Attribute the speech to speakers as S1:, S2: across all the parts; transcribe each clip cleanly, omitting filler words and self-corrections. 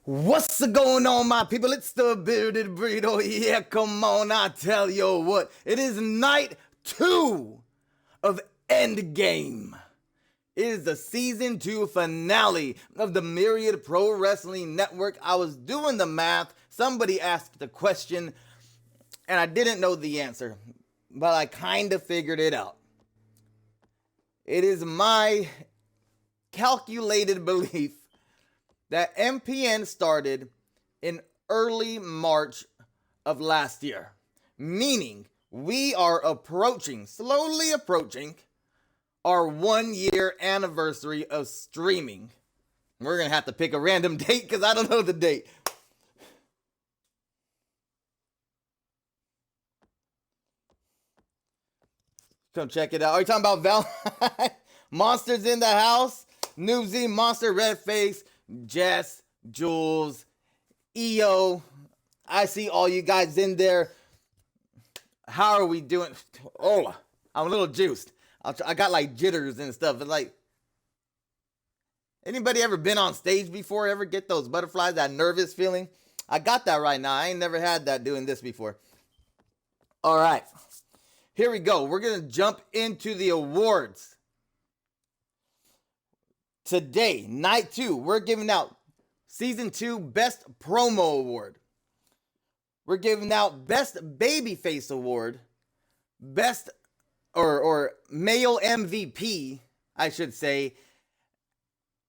S1: What's going on, my people? It's the Bearded Burrito. Yeah, come on, I tell you what. It is night 2 of Endgame. It is the season 2 finale of the Myriad Pro Wrestling Network. I was doing the math. Somebody asked the question, and I didn't know the answer, but I kind of figured it out. It is my calculated belief that MPN started in early March of last year, meaning we are slowly approaching our 1-year anniversary of streaming. We're going to have to pick a random date because I don't know the date. Come check it out. Are you talking about Val? Monsters in the house? Noobsy, Monster, Redface, Jess, Jules, EO. I see all you guys in there. How are we doing? Oh, I'm a little juiced. I got like jitters and stuff. It's like, anybody ever been on stage before? Ever get those butterflies, that nervous feeling? I got that right now. I ain't never had that doing this before. All right. Here we go. We're going to jump into the awards. Today, night 2, we're giving out Season 2 Best Promo Award. We're giving out Best Babyface Award, Best or Male MVP, I should say,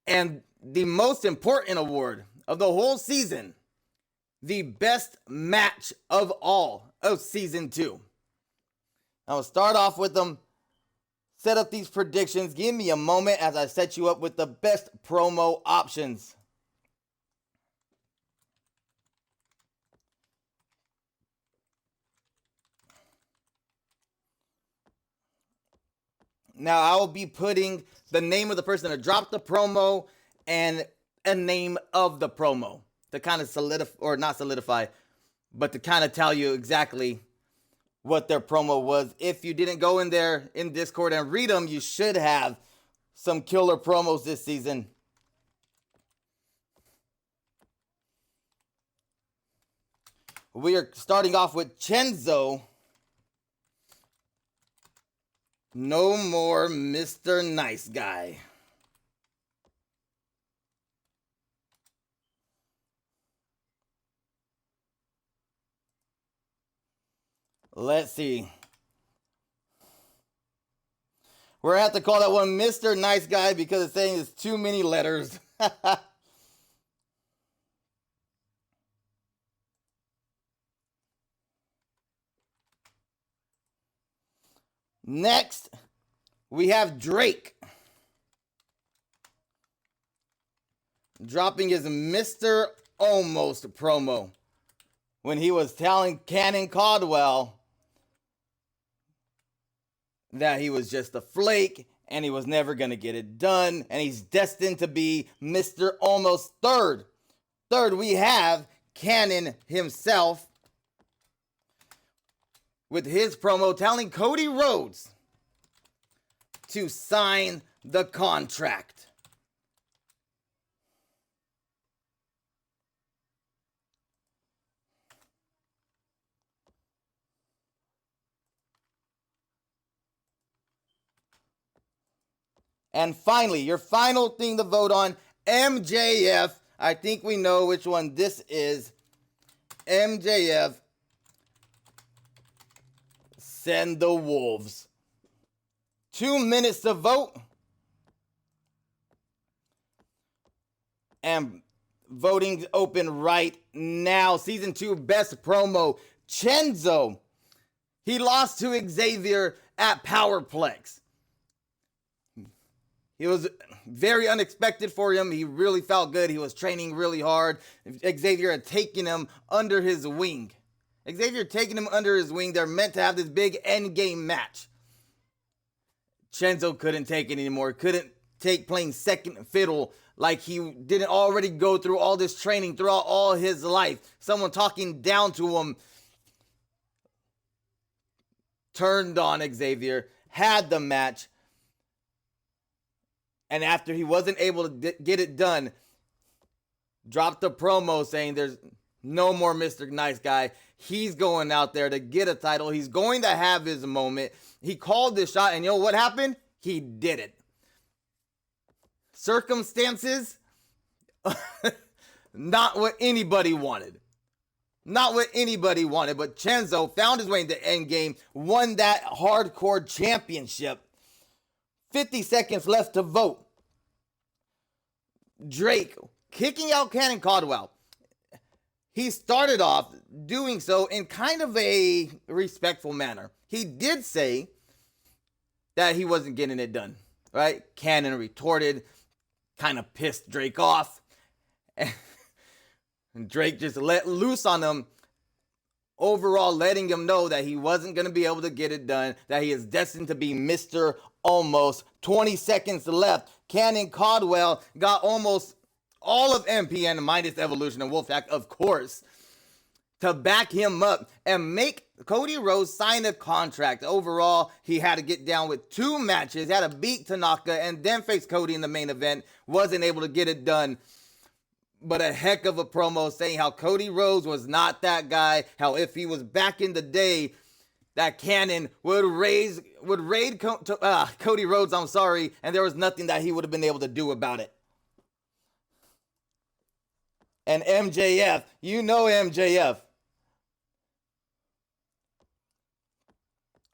S1: and the most important award of the whole season, the Best Match of all of Season 2. I'll start off with them. Set up these predictions. Give me a moment as I set you up with the best promo options. Now, I will be putting the name of the person that dropped the promo and a name of the promo to kind of solidify, or not solidify, but to kind of tell you exactly what their promo was. If you didn't go in there in Discord and read them, you should have some killer promos this season. We are starting off with Chenzo. No more Mr. Nice Guy. Let's see. We're going to have to call that one Mr. Nice Guy because it's saying it's too many letters. Next, we have Drake. Dropping his Mr. Almost promo when he was telling Cannon Caldwell that he was just a flake and he was never going to get it done, and he's destined to be Mr. Almost Third. Third, we have Cannon himself with his promo telling Cody Rhodes to sign the contract. And finally, your final thing to vote on, MJF. I think we know which one this is. MJF. Send the wolves. 2 minutes to vote. And voting's open right now. Season 2 best promo. Chenzo. He lost to Xavier at Powerplex. It was very unexpected for him. He really felt good. He was training really hard. Xavier had taken him under his wing. Xavier taking him under his wing. They're meant to have this big endgame match. Chenzo couldn't take it anymore. Couldn't take playing second fiddle like he didn't already go through all this training throughout all his life. Someone talking down to him turned on Xavier, had the match. And after he wasn't able to get it done, dropped a promo saying there's no more Mr. Nice Guy. He's going out there to get a title. He's going to have his moment. He called this shot, and you know what happened? He did it. Circumstances, not what anybody wanted. Not what anybody wanted, but Chenzo found his way into Endgame, won that hardcore championship. 50 seconds left to vote. Drake kicking out Cannon Caldwell. He started off doing so in kind of a respectful manner. He did say that he wasn't getting it done, right? Cannon retorted, kind of pissed Drake off. And Drake just let loose on him, overall letting him know that he wasn't going to be able to get it done, that he is destined to be Mr. Almost. 20 seconds left. Cannon Caldwell got almost all of MPN minus Evolution and Wolfpack, of course, to back him up and make Cody Rhodes sign a contract. Overall, he had to get down with 2 matches, had to beat Tanaka and then face Cody in the main event. Wasn't able to get it done. But a heck of a promo saying how Cody Rhodes was not that guy, how if he was back in the day, that Cannon would raid Cody Rhodes, and there was nothing that he would have been able to do about it. And MJF, you know MJF.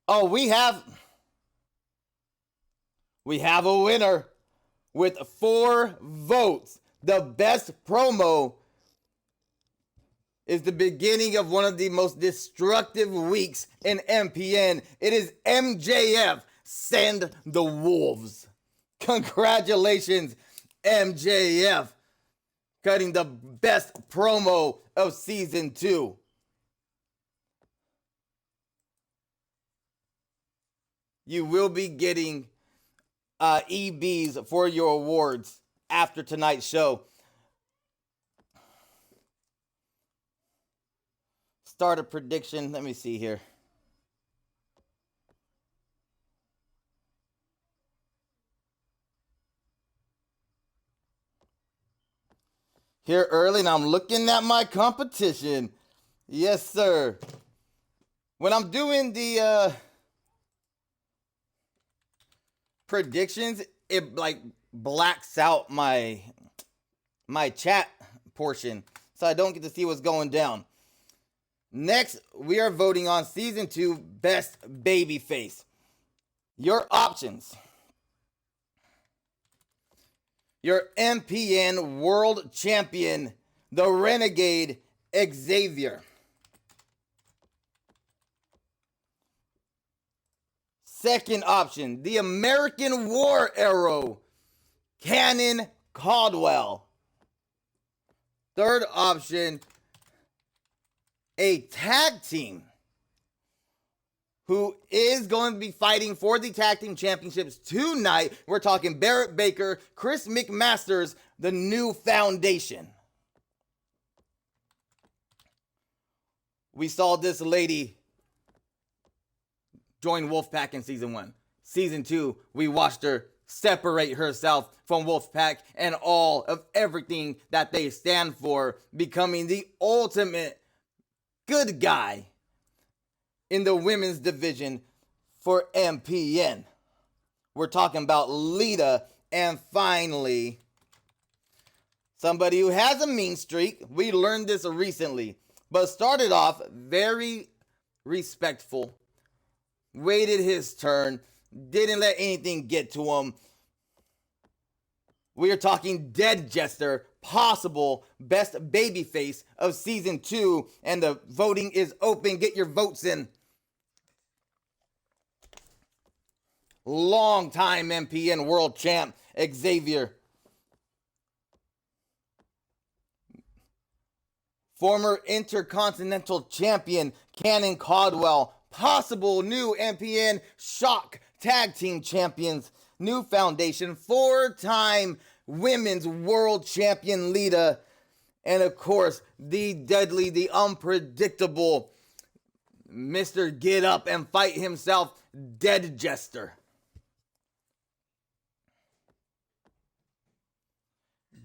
S1: Oh, we have a winner with 4 votes. The best promo is the beginning of one of the most destructive weeks in MPN. It is MJF. Send the Wolves. Congratulations, MJF. Cutting the best promo of season 2. You will be getting EBs for your awards after tonight's show. Start a prediction. Let me see here. Here early, and I'm looking at my competition. Yes, sir. When I'm doing the predictions, it like blacks out my chat portion, so I don't get to see what's going down. Next, we are voting on season 2 best babyface. Your options: your MPN world champion, the Renegade Xavier. Second option, the American War Arrow, Cannon Caldwell. Third option, a tag team who is going to be fighting for the tag team championships tonight. We're talking Barrett Baker, Chris McMasters, the New Foundation. We saw this lady join Wolfpack in season 1. Season 2, we watched her separate herself from Wolfpack and all of everything that they stand for, becoming the ultimate good guy in the women's division for MPN. We're talking about Lita, and finally, somebody who has a mean streak. We learned this recently, but started off very respectful, waited his turn, didn't let anything get to him. We are talking Dead Jester, possible best babyface of season 2, and the voting is open. Get your votes in. Long-time MPN world champ Xavier. Former Intercontinental Champion Cannon Caldwell. Possible new MPN Shock Tag Team Champions, New Foundation. 4-time Women's World Champion Lita. And of course, the deadly, the unpredictable Mr. Get Up and Fight himself, Dead Jester.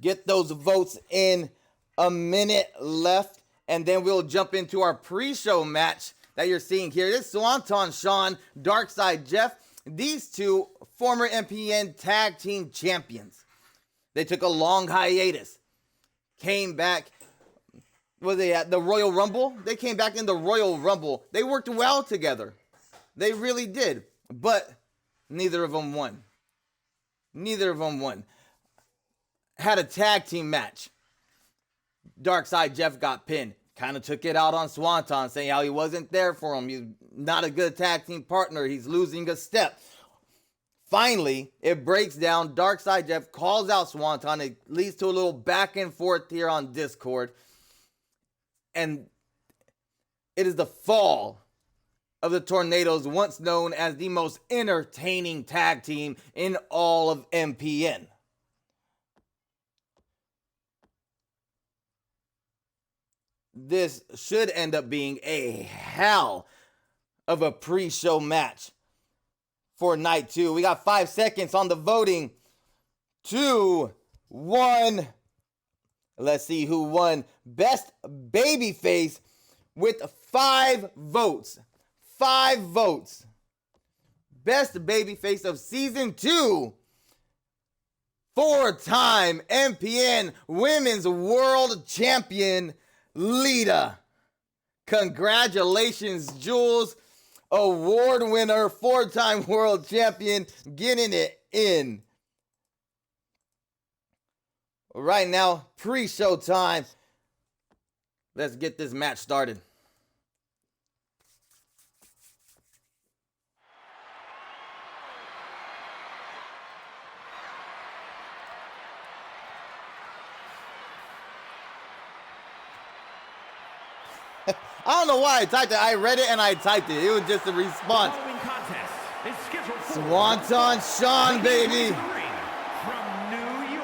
S1: Get those votes in a minute left, and then we'll jump into our pre-show match that you're seeing here. This is Swanton Sean, Darkside Jeff. These two former MPN tag team champions. They took a long hiatus. Came back. Was they at the Royal Rumble? They came back in the Royal Rumble. They worked well together. They really did. But neither of them won. Neither of them won. Had a tag team match. Darkside Jeff got pinned. Kind of took it out on Swanton, saying how he wasn't there for him. He's not a good tag team partner. He's losing a step. Finally, it breaks down. Darkside Jeff calls out Swanton. It leads to a little back and forth here on Discord. And it is the fall of the Tornadoes, once known as the most entertaining tag team in all of MPN. This should end up being a hell of a pre-show match for night 2. We got 5 seconds on the voting. 2, 1. Let's see who won. Best babyface with 5 votes. 5 votes. Best babyface of season 2. 4-time MPN Women's World Champion, Lita. Congratulations, Jules. Award winner, 4-time world champion, getting it in. Right now, pre-show time. Let's get this match started. I don't know why I typed it. I read it and I typed it. It was just a response. Swanton Sean, baby.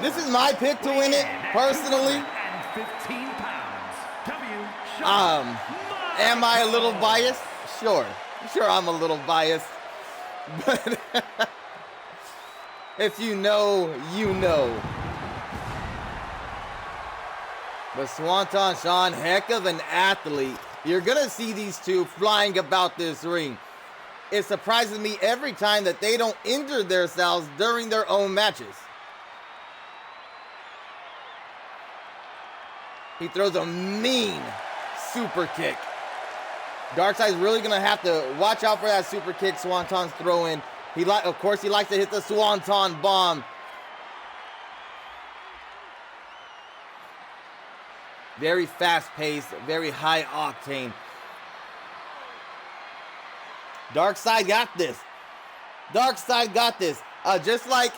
S1: This is my pick to win it, personally. Am I a little biased? Sure, I'm a little biased. But if you know, you know. But Swanton Sean, heck of an athlete. You're going to see these two flying about this ring. It surprises me every time that they don't injure themselves during their own matches. He throws a mean super kick. Darkside's really going to have to watch out for that super kick Swanton's throwing. Of course, he likes to hit the Swanton bomb. Very fast-paced, very high octane. Darkside got this. Darkside got this. Just like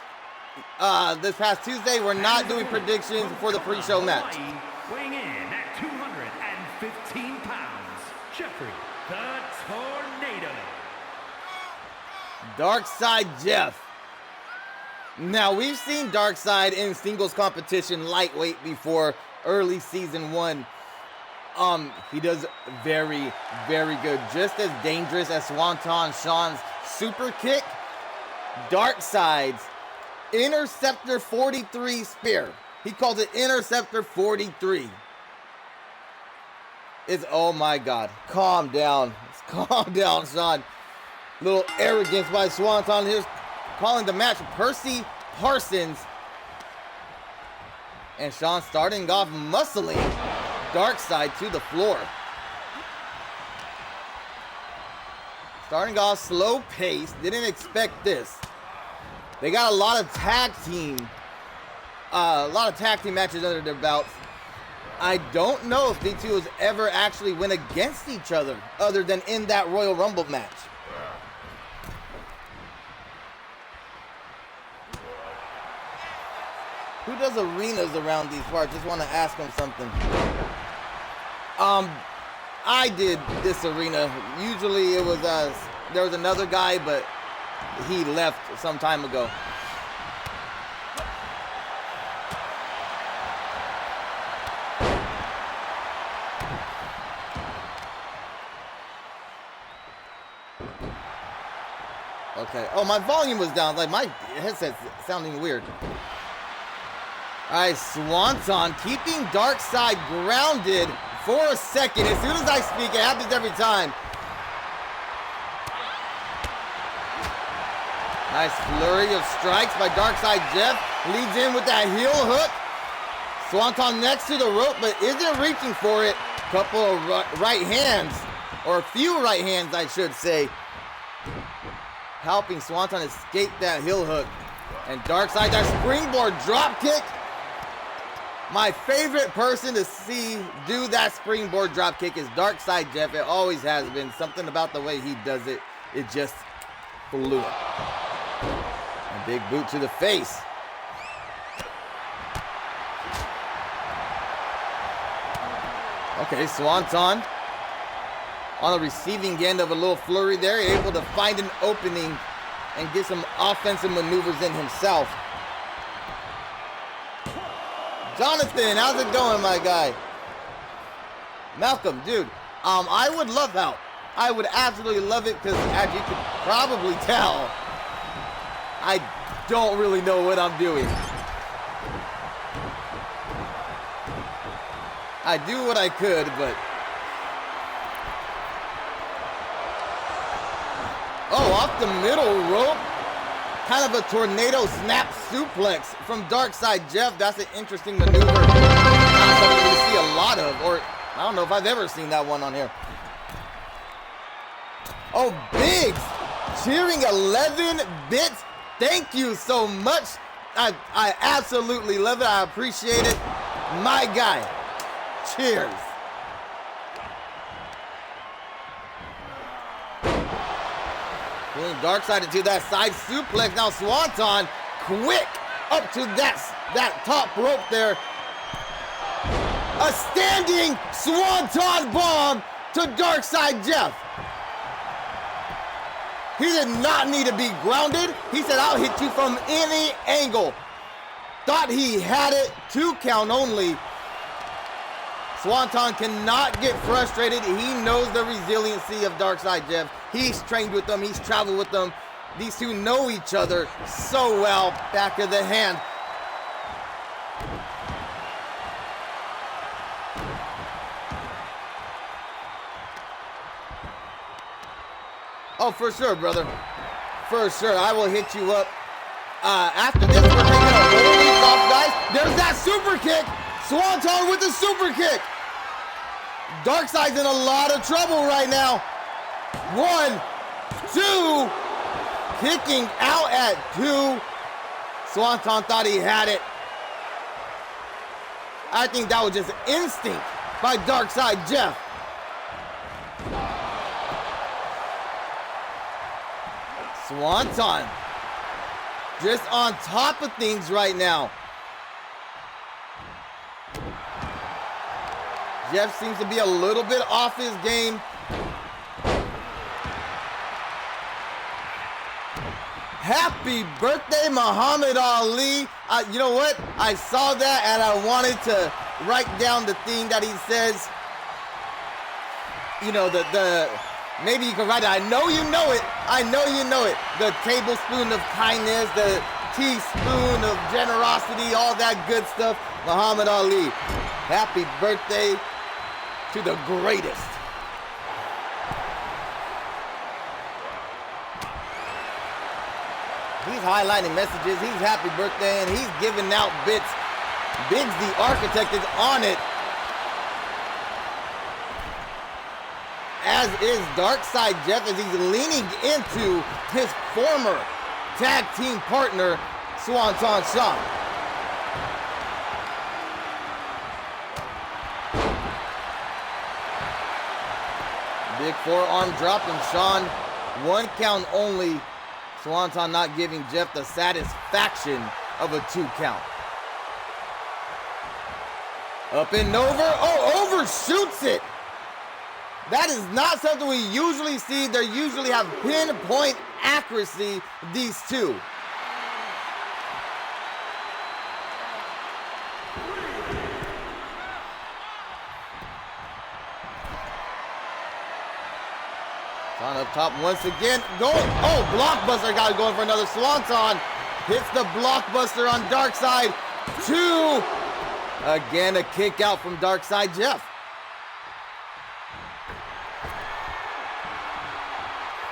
S1: this past Tuesday, we're not doing predictions for the pre-show match.
S2: Weighing in at 215 pounds, Jeffrey the Tornado.
S1: Darkside Jeff. Now, we've seen Darkside in singles competition lightweight before. Early season 1, he does very, very good. Just as dangerous as Swanton Sean's super kick, Darkside's Interceptor 43 spear. He calls it Interceptor 43. Oh my God, calm down. Calm down, Sean. Little arrogance by Swanton. Here's calling the match Percy Parsons. And Sean starting off muscling Darkside to the floor. Starting off slow pace. Didn't expect this. They got a lot of tag team matches under their belts. I don't know if these two ever actually went against each other than in that Royal Rumble match. Who does arenas around these parts? Just want to ask him something. I did this arena. Usually it was there was another guy, but he left some time ago. Okay. Oh, my volume was down. Like my headset's sounding weird. All right, Swanton keeping Darkseid grounded for a second. As soon as I speak, it happens every time. Nice flurry of strikes by Darkseid Jeff. Leads in with that heel hook. Swanton next to the rope, but isn't reaching for it. Couple of right hands, or a few right hands, I should say, helping Swanton escape that heel hook. And Darkseid, that springboard drop kick. My favorite person to see do that springboard drop kick is Darkseid Jeff. It always has been. Something about the way he does it, it just fluent. A big boot to the face. Okay, Swanton on the receiving end of a little flurry there, able to find an opening and get some offensive maneuvers in himself. Jonathan, how's it going, my guy? Malcolm, dude, I would love help. I would absolutely love it because, as you could probably tell, I don't really know what I'm doing. I do what I could, but... Oh, off the middle rope. Kind of a tornado snap suplex from Darkseid Jeff. That's an interesting maneuver. Not something we see a lot of, or I don't know if I've ever seen that one on here. Oh, Biggs cheering 11 bits. Thank you so much. I absolutely love it. I appreciate it. My guy. Cheers. Pulling Darkseid into that side suplex. Now Swanton quick up to that top rope there. A standing Swanton bomb to Darkseid Jeff. He did not need to be grounded. He said, I'll hit you from any angle. Thought he had it. 2 count only. Swanton cannot get frustrated. He knows the resiliency of Darkseid Jeff. He's trained with them. He's traveled with them. These two know each other so well. Back of the hand. Oh, for sure, brother. For sure. I will hit you up. After this, we're taking a whole week off, guys. There's that super kick. Swanton with the super kick. Darkseid's in a lot of trouble right now. 1, 2. Kicking out at 2. Swanton thought he had it. I think that was just instinct by Darkseid Jeff. Swanton just on top of things right now. Jeff seems to be a little bit off his game. Happy birthday, Muhammad Ali. You know what? I saw that and I wanted to write down the thing that he says. You know, maybe you can write it. I know you know it. I know you know it. The tablespoon of kindness, the teaspoon of generosity, all that good stuff. Muhammad Ali. Happy birthday to the greatest. He's highlighting messages. He's happy birthday and he's giving out bits. Biggs the architect is on it. As is Darkseid Jeff as he's leaning into his former tag team partner, Swanton Sean. Big forearm drop and Sean, 1 count only. Swanton not giving Jeff the satisfaction of a 2 count. Up and over. Oh, overshoots it. That is not something we usually see. They usually have pinpoint accuracy, these two. On up top once again. Going. Oh, blockbuster guy going for another. Swanton hits the blockbuster on Darkseid. 2. Again, a kick out from Darkside Jeff.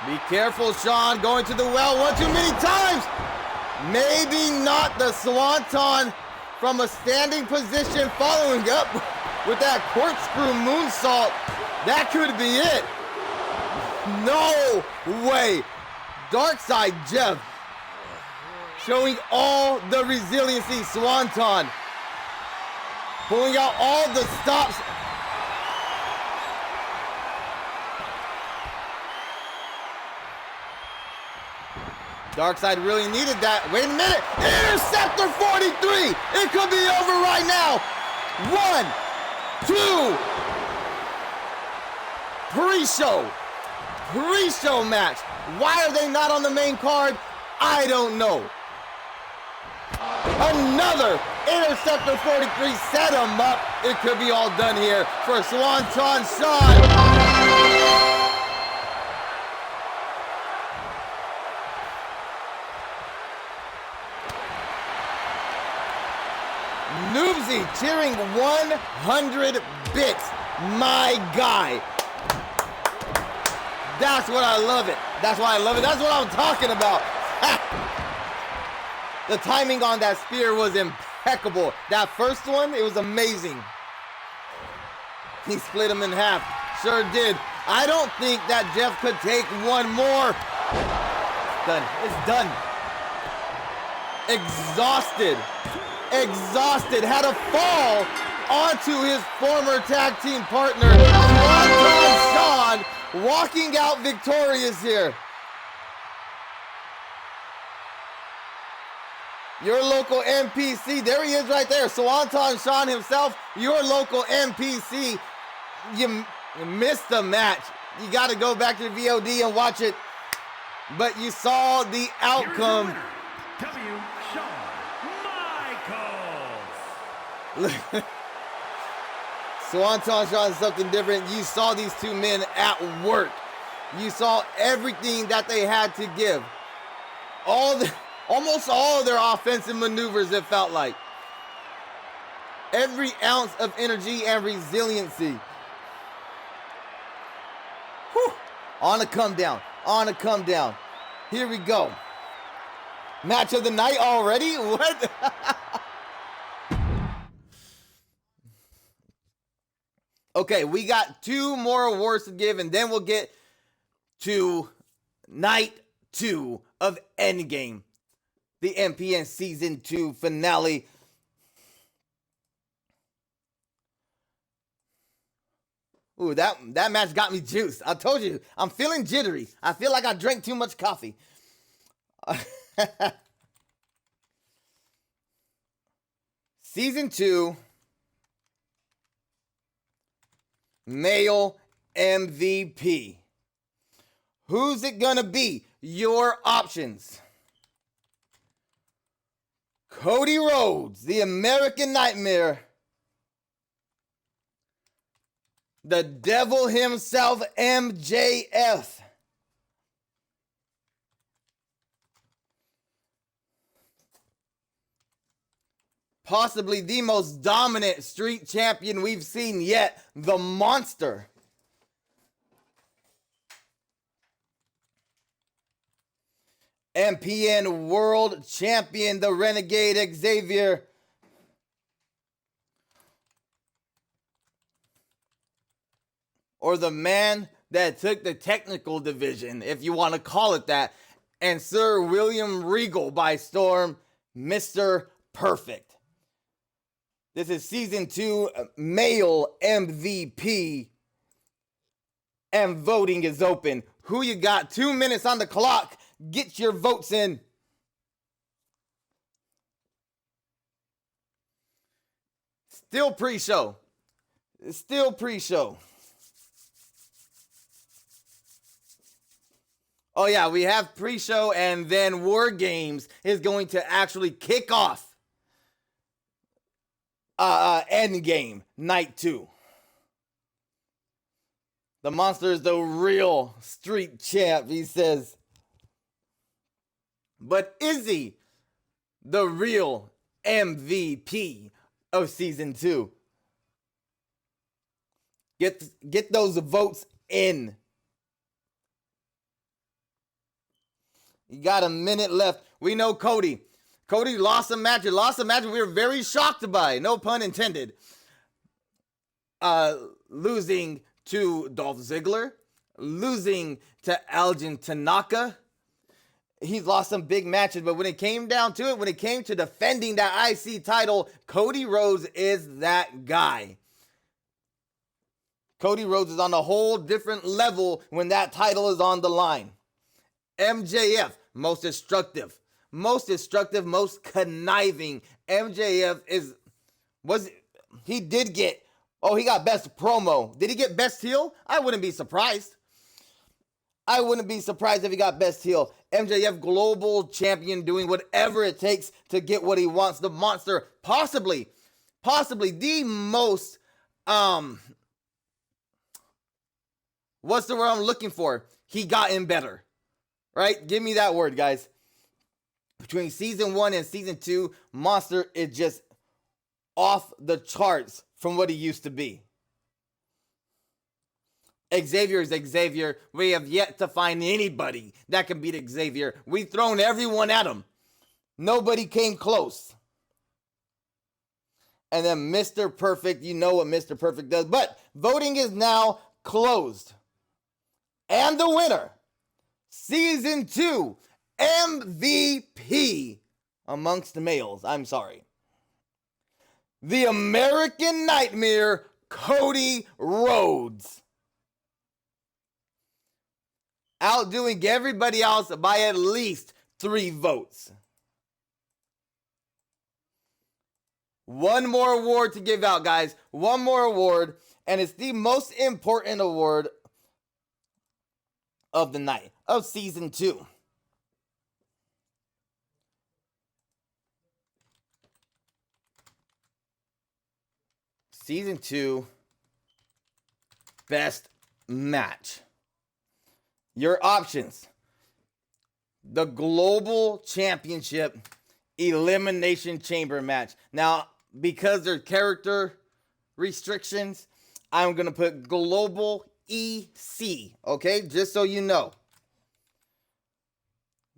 S1: Be careful, Sean. Going to the well one too many times. Maybe not the swanton from a standing position, following up with that corkscrew moonsault. That could be it. No way. Darkside Jeff showing all the resiliency. Swanton pulling out all the stops. Darkside really needed that. Wait a minute. Interceptor 43. It could be over right now. 1, 2. Pre-show match. Why are they not on the main card? I don't know. Another Interceptor 43 set him up. It could be all done here for Swanton Sean. Noobsy cheering 100 bits. My guy. That's what I love it. That's why I love it. That's what I'm talking about. The timing on that spear was impeccable. That first one, it was amazing. He split him in half. Sure did. I don't think that Jeff could take one more. Done. It's done. Exhausted. Had a fall onto his former tag team partner, Sean, walking out victorious here. Your local NPC, there he is right there. Swanton Sean himself, your local NPC. You missed the match. You got to go back to the VOD and watch it. But you saw the outcome. Swanton Sean is something different. You saw these two men at work. You saw everything that they had to give. Almost all of their offensive maneuvers, it felt like. Every ounce of energy and resiliency. Whew. On a come down. Here we go. Match of the night already? What? Okay, we got 2 more awards to give, and then we'll get to night 2 of Endgame, the MPN Season 2 finale. Ooh, that match got me juiced. I told you, I'm feeling jittery. I feel like I drank too much coffee. Season 2. Male MVP. Who's it gonna be? Your options. Cody Rhodes, the American Nightmare. The devil himself, MJF. Possibly the most dominant street champion we've seen yet, the Monster. MPN World Champion, the Renegade Xavier. Or the man that took the technical division, if you want to call it that, and Sir William Regal by storm, Mr. Perfect. This is Season 2 Male MVP. And voting is open. Who you got? 2 minutes on the clock. Get your votes in. Still pre-show. Oh yeah, we have pre-show, and then War Games is going to actually kick off Endgame Night 2. The Monster is the real street champ, he says. But is he the real MVP of season 2. Get those votes in. You got a minute left. We know Cody. Cody lost a match. He lost a match we were very shocked by. No pun intended. Losing to Dolph Ziggler. Losing to Elgin Tanaka. He's lost some big matches, but when it came down to it, when it came to defending that IC title, Cody Rhodes is that guy. Cody Rhodes is on a whole different level when that title is on the line. MJF, most destructive, most conniving. MJF he got best promo. Did he get best heel? I wouldn't be surprised. I wouldn't be surprised if he got best heel. MJF, global champion, doing whatever it takes to get what he wants. The monster, possibly the most, what's the word I'm looking for? He gotten better, right? Give me that word, guys. Between season 1 and season 2, Monster is just off the charts from what he used to be. Xavier is Xavier. We have yet to find anybody that can beat Xavier. We've thrown everyone at him. Nobody came close. And then Mr. Perfect, you know what Mr. Perfect does. But voting is now closed. And the winner, Season 2 MVP amongst the males. I'm sorry. The American Nightmare, Cody Rhodes. Outdoing everybody else by at least 3 votes. One more award to give out, guys. One more award, and it's the most important award of the night, of season 2. Season 2 best match. Your options: the Global Championship Elimination Chamber match. Now, because there's character restrictions, I'm going to put Global EC, okay? Just so you know.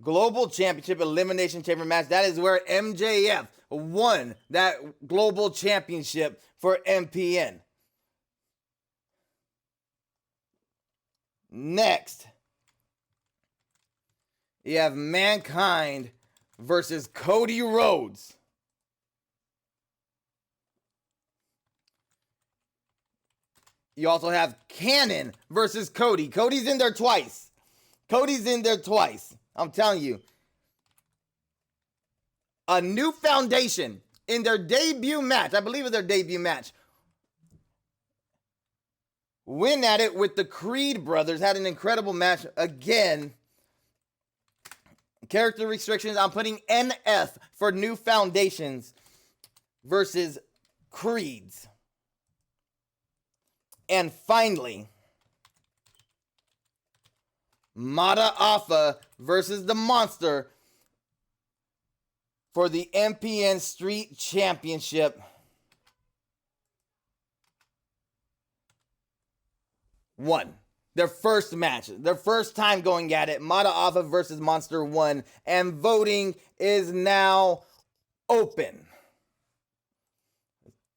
S1: Global Championship Elimination Chamber match. That is where MJF won that Global Championship for MPN. Next, you have Mankind versus Cody Rhodes. You also have Cannon versus Cody. Cody's in there twice. I'm telling you. A New Foundation in their debut match. I believe it's their debut match. Win at it with the Creed brothers. Had an incredible match again. Character restrictions. I'm putting NF for New Foundations versus Creeds. And finally, Mata Alpha versus the Monster for the MPN Street Championship. Won. Their first match. Their first time going at it. Mata Alpha versus Monster won. And voting is now open.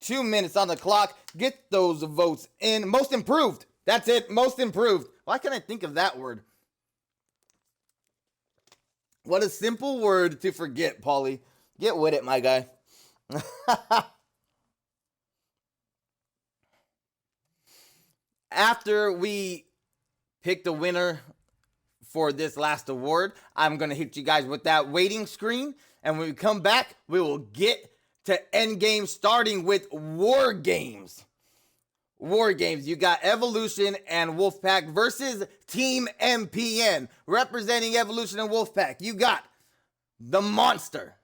S1: 2 minutes on the clock. Get those votes in. Most improved. That's it. Most improved. Why can't I think of that word? What a simple word to forget, Paulie. Get with it, my guy. After we pick the winner for this last award, I'm going to hit you guys with that waiting screen. And when we come back, we will get to Endgame, starting with War Games. War Games. You got Evolution and Wolfpack versus Team MPN. Representing Evolution and Wolfpack, you got the Monster.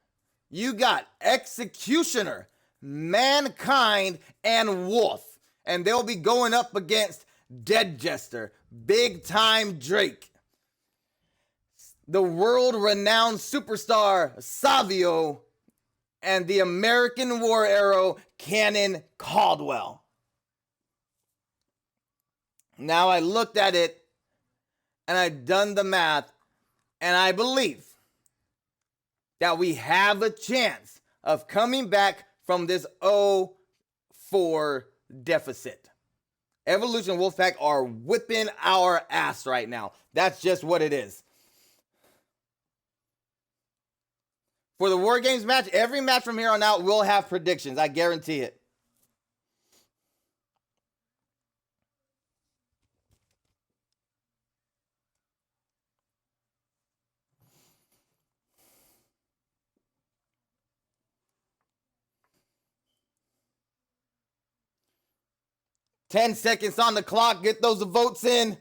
S1: You got Executioner, Mankind, and Wolf. And they'll be going up against Dead Jester, Big Time Drake, the world-renowned superstar Savio, and the American War Arrow Cannon Caldwell. Now I looked at it and I've done the math, and I believe that we have a chance of coming back from this 0-4 deficit. Evolution Wolfpack are whipping our ass right now. That's just what it is. For the War Games match, every match from here on out will have predictions. I guarantee it. Ten seconds on the clock. Get those votes in.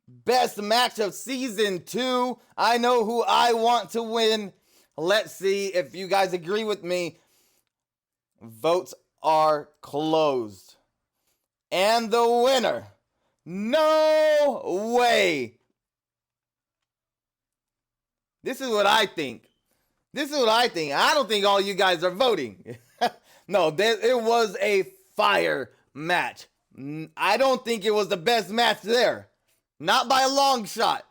S1: Best match of season 2. I know who I want to win. Let's see if you guys agree with me. Votes are closed. And the winner, no way. This is what I think. I don't think all you guys are voting. No, it was a fire match. I don't think it was the best match there. Not by a long shot.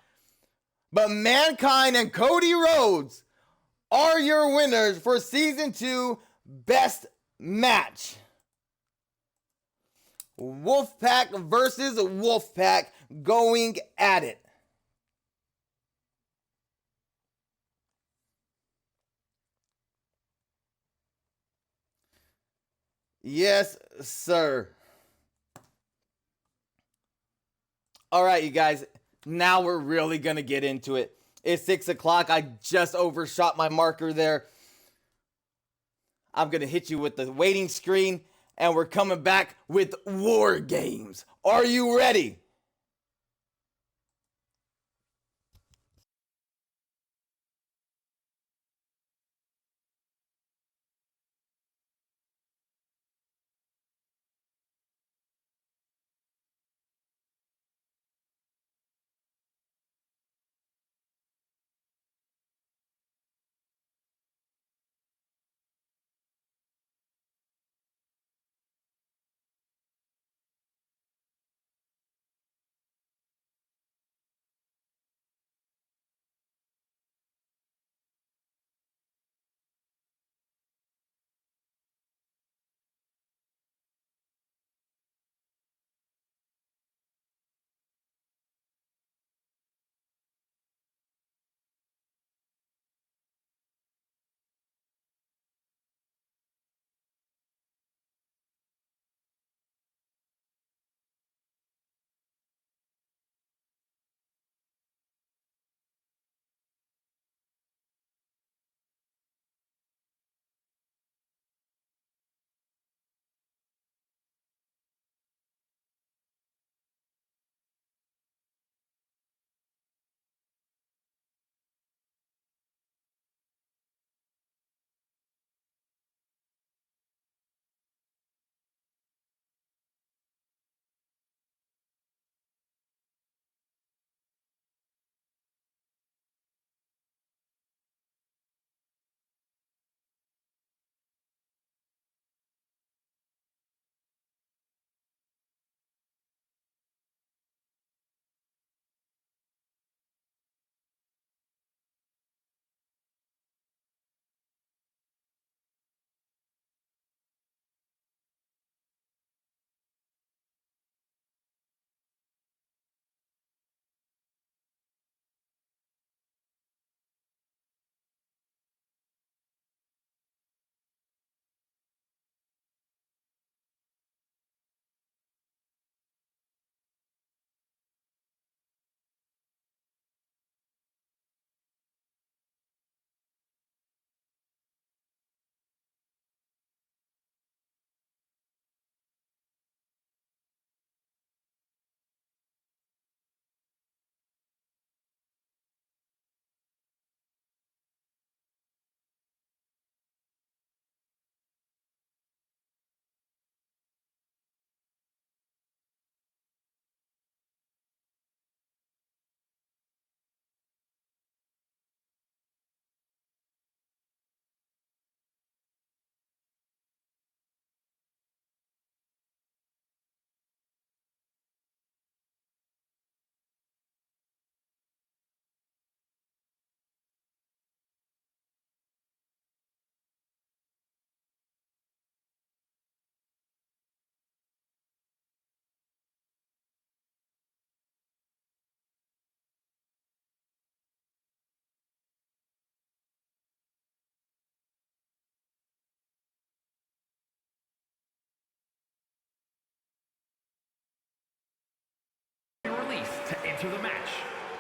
S1: But Mankind and Cody Rhodes are your winners for Season 2 Best Match. Wolfpack versus Wolfpack going at it. Yes, sir. All right, you guys. Now we're really going to get into it. It's 6 o'clock. I just overshot my marker there. I'm going to hit you with the waiting screen, and we're coming back with War Games. Are you ready?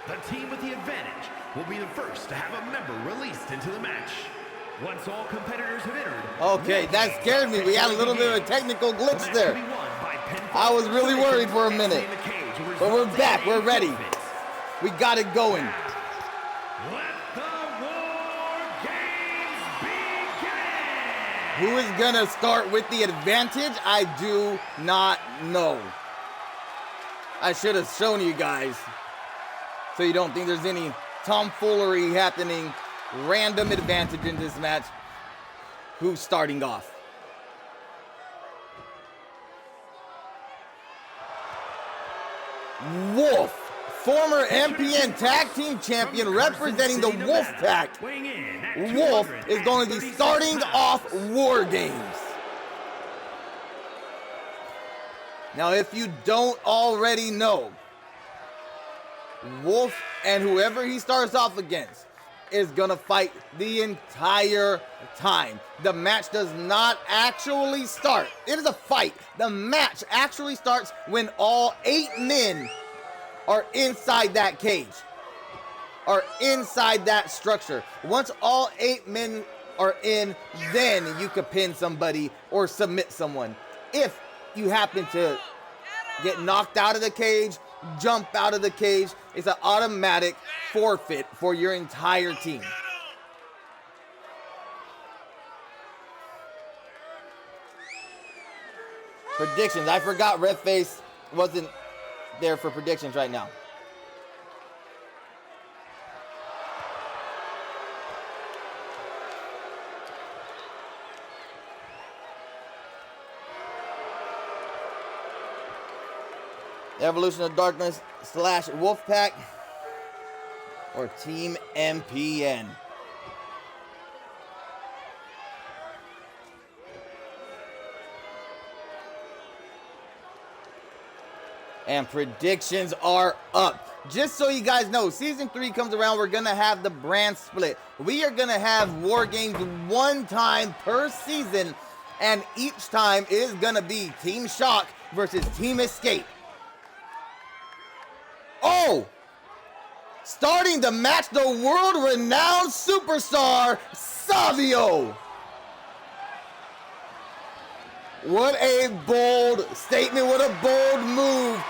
S2: The team with the advantage will be the first to have a member released into the match. Once all competitors have entered...
S1: Okay, that scared me. We had a little bit of a technical glitch there. I was really worried for a minute. But we're back. We're ready. We got it going.
S2: Let the War Games begin!
S1: Who is going to start with the advantage? I do not know. I should have shown you guys so you don't think there's any tomfoolery happening. Random advantage in this match. Who's starting off? Wolf, former MPN Tag Team Champion representing the Wolf Pack. Wolf is going to be starting off War Games. Now, if you don't already know, Wolf and whoever he starts off against is gonna fight the entire time. The match does not actually start. It is a fight. The match actually starts when all 8 men are inside that cage, are inside that structure. Once all 8 men are in, then you could pin somebody or submit someone. If you happen to get knocked out of the cage, jump out of the cage, it's an automatic forfeit for your entire team. Predictions. I forgot Red Face wasn't there for predictions right now. Evolution of Darkness / Wolfpack or Team MPN. And predictions are up. Just so you guys know, Season 3 comes around, we're going to have the brand split. We are going to have War Games 1 time per season, and each time is going to be Team Shock versus Team Escape. Oh! Starting the match, the world-renowned superstar, Savio. What a bold statement, what a bold move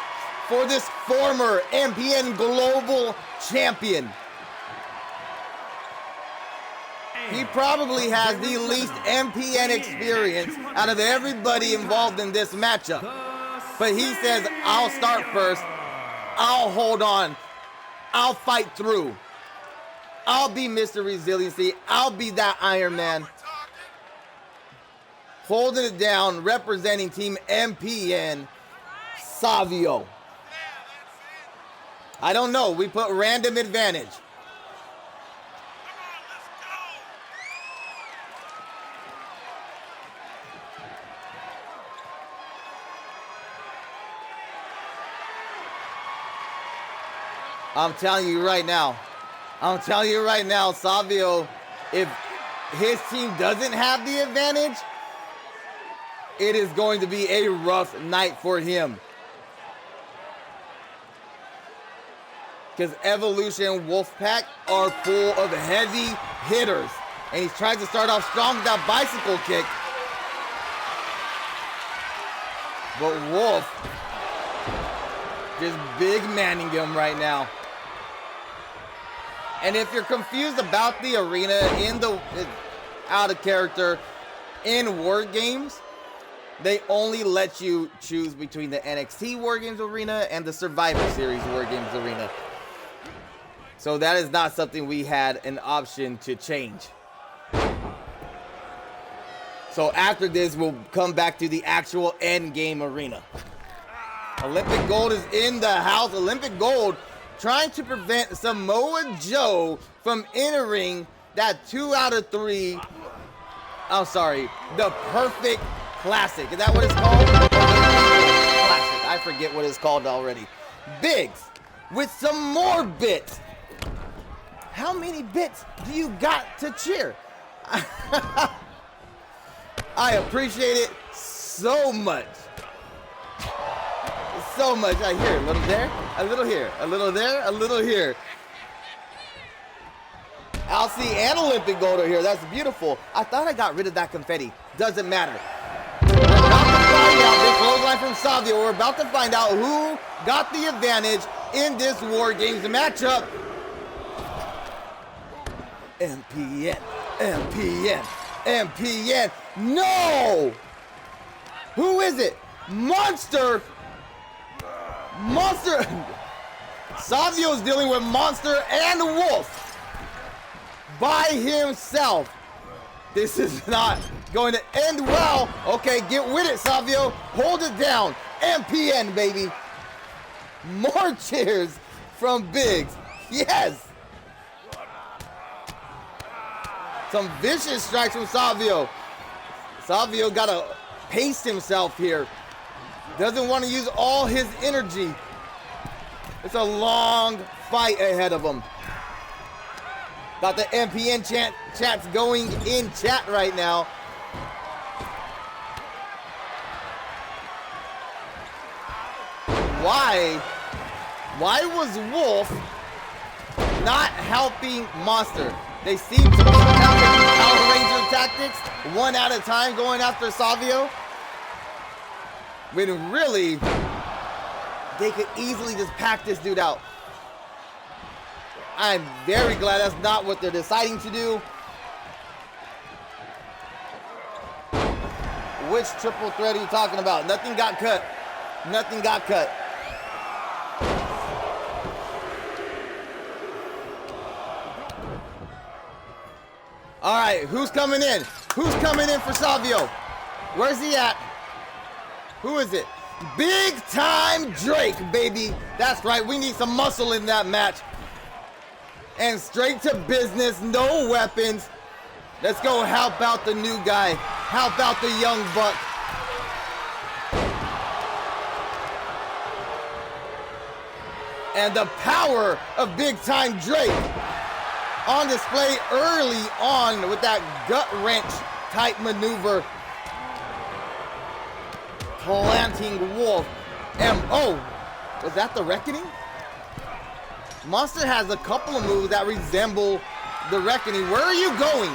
S1: for this former MPN Global Champion. He probably has the least MPN experience out of everybody involved in this matchup. But he says, I'll start first. I'll hold on. I'll fight through. I'll be Mr. Resiliency. I'll be that Iron Man. Holding it down, representing Team MPN, Savio. I don't know. We put random advantage. I'm telling you right now, Savio, if his team doesn't have the advantage, it is going to be a rough night for him. Because Evolution and Wolfpack are full of heavy hitters. And he's trying to start off strong with that bicycle kick. But Wolf just big manning him right now. And if you're confused about the arena out of character in War Games, they only let you choose between the NXT War Games arena and the Survivor Series War Games arena. So that is not something we had an option to change. So after this, we'll come back to the actual Endgame arena. Olympic Gold is in the house. Olympic Gold trying to prevent Samoa Joe from entering that 2 out of 3. I'm sorry, the Perfect Classic. Is that what it's called? Classic. I forget what it's called already. Biggs with some more bits. How many bits do you got to cheer? I appreciate it so much. so much. I hear a little there, a little here, a little there, a little here. Alcee and Olympic gold are here. That's beautiful. I thought I got rid of that confetti. Doesn't matter. We're about to find out. Big clothesline from Savio. We're about to find out who got the advantage in this War Games matchup. MPN, MPN, MPN. No! Who is it? Monster! Monster! Savio's dealing with Monster and Wolf by himself. This is not going to end well. Okay, get with it, Savio. Hold it down. MPN, baby. More cheers from Biggs. Yes. Some vicious strikes from Savio. Savio got to pace himself here. Doesn't want to use all his energy. It's a long fight ahead of him. Got the MPN chats going in chat right now. Why was Wolf not helping Monster? They seem to be Power Ranger tactics, one at a time going after Savio. When really, they could easily just pack this dude out. I'm very glad that's not what they're deciding to do. Which triple threat are you talking about? Nothing got cut. Nothing got cut. All right, who's coming in? Who's coming in for Savio? Where's he at? Who is it? Big time Drake, baby. That's right, we need some muscle in that match. And straight to business, no weapons. Let's go help out the new guy. Help out the young buck. And the power of big time Drake on display early on with that gut wrench type maneuver. Planting Wolf. Oh, was that the Reckoning? Monster has a couple of moves that resemble the Reckoning. Where are you going?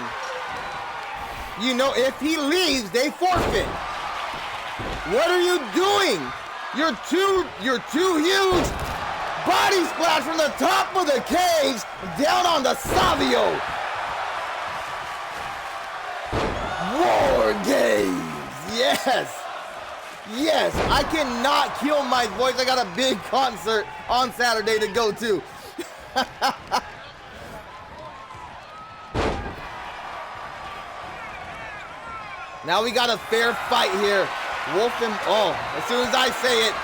S1: You know, if he leaves, they forfeit. What are you doing? You're too huge. Body splash from the top of the cage down on the Savio. War Games. Yes. Yes, I cannot kill my voice. I got a big concert on Saturday to go to. Now we got a fair fight here. Wolf and, as soon as I say it,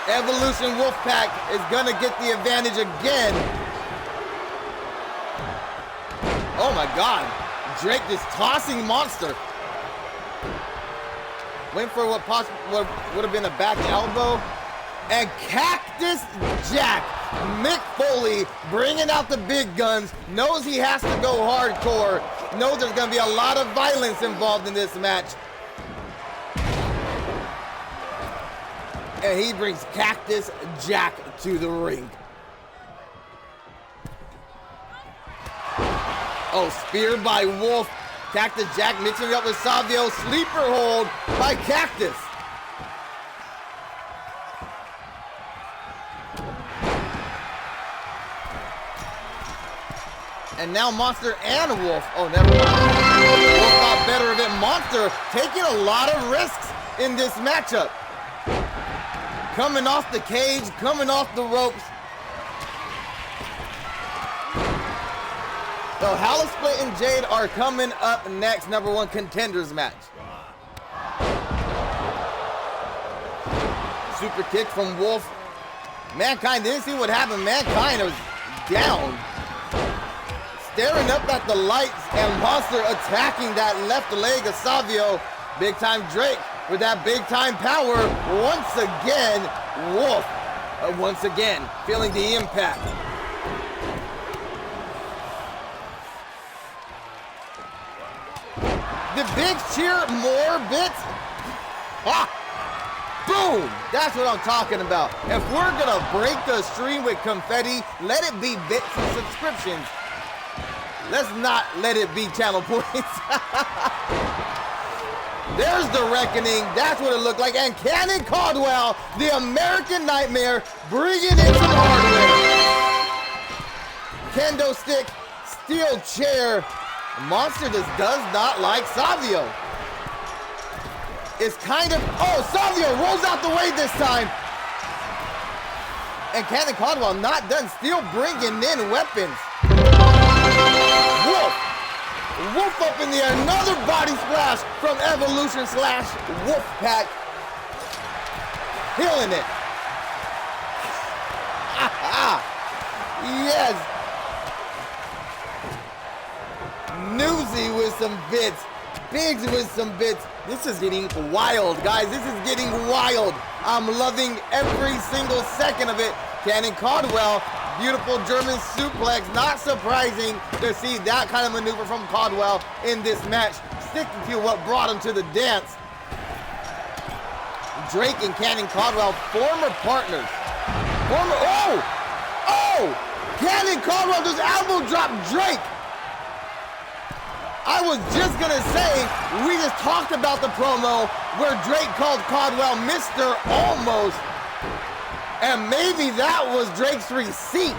S1: Evolution Wolfpack is gonna get the advantage again. Oh my God, Drake is tossing Monster. Went for what would have been a back elbow. And Cactus Jack, Mick Foley bringing out the big guns, knows he has to go hardcore, knows there's gonna be a lot of violence involved in this match. And he brings Cactus Jack to the ring. Oh, spear by Wolf. Cactus Jack mixing it up with Savio. Sleeper hold by Cactus. And now Monster and Wolf. Oh, never mind. Wolf got better of it. Monster taking a lot of risks in this matchup. Coming off the cage, coming off the ropes. So Halisplit and Jade are coming up next, #1 contenders match. Super kick from Wolf. Mankind didn't see what happened. Mankind was down. Staring up at the lights, and Monster attacking that left leg of Savio. Big time Drake with that big time power. Once again, Wolf. Once again, feeling the impact. Did Biggs cheer more bits? Ah! Boom! That's what I'm talking about. If we're gonna break the stream with confetti, let it be bits and subscriptions. Let's not let it be channel points. There's the reckoning. That's what it looked like. And Cannon Caldwell, the American Nightmare, bringing in some hardware. Kendo stick, steel chair. Monster just does not like Savio. It's kind of, oh, Savio rolls out the way this time. And Cannon Caldwell not done, still bringing in weapons. Wolf. Wolf up in the air, another body splash from Evolution / Wolfpack. Killing it. Yes. Newsy with some bits. Biggs with some bits. This is getting wild, guys. This is getting wild. I'm loving every single second of it. Cannon Caldwell, beautiful German suplex. Not surprising to see that kind of maneuver from Caldwell in this match. Sticking to what brought him to the dance. Drake and Cannon Caldwell, former partners. Oh! Cannon Caldwell just elbow drop Drake. I was just gonna say, we just talked about the promo where Drake called Caldwell Mr. Almost. And maybe that was Drake's receipt.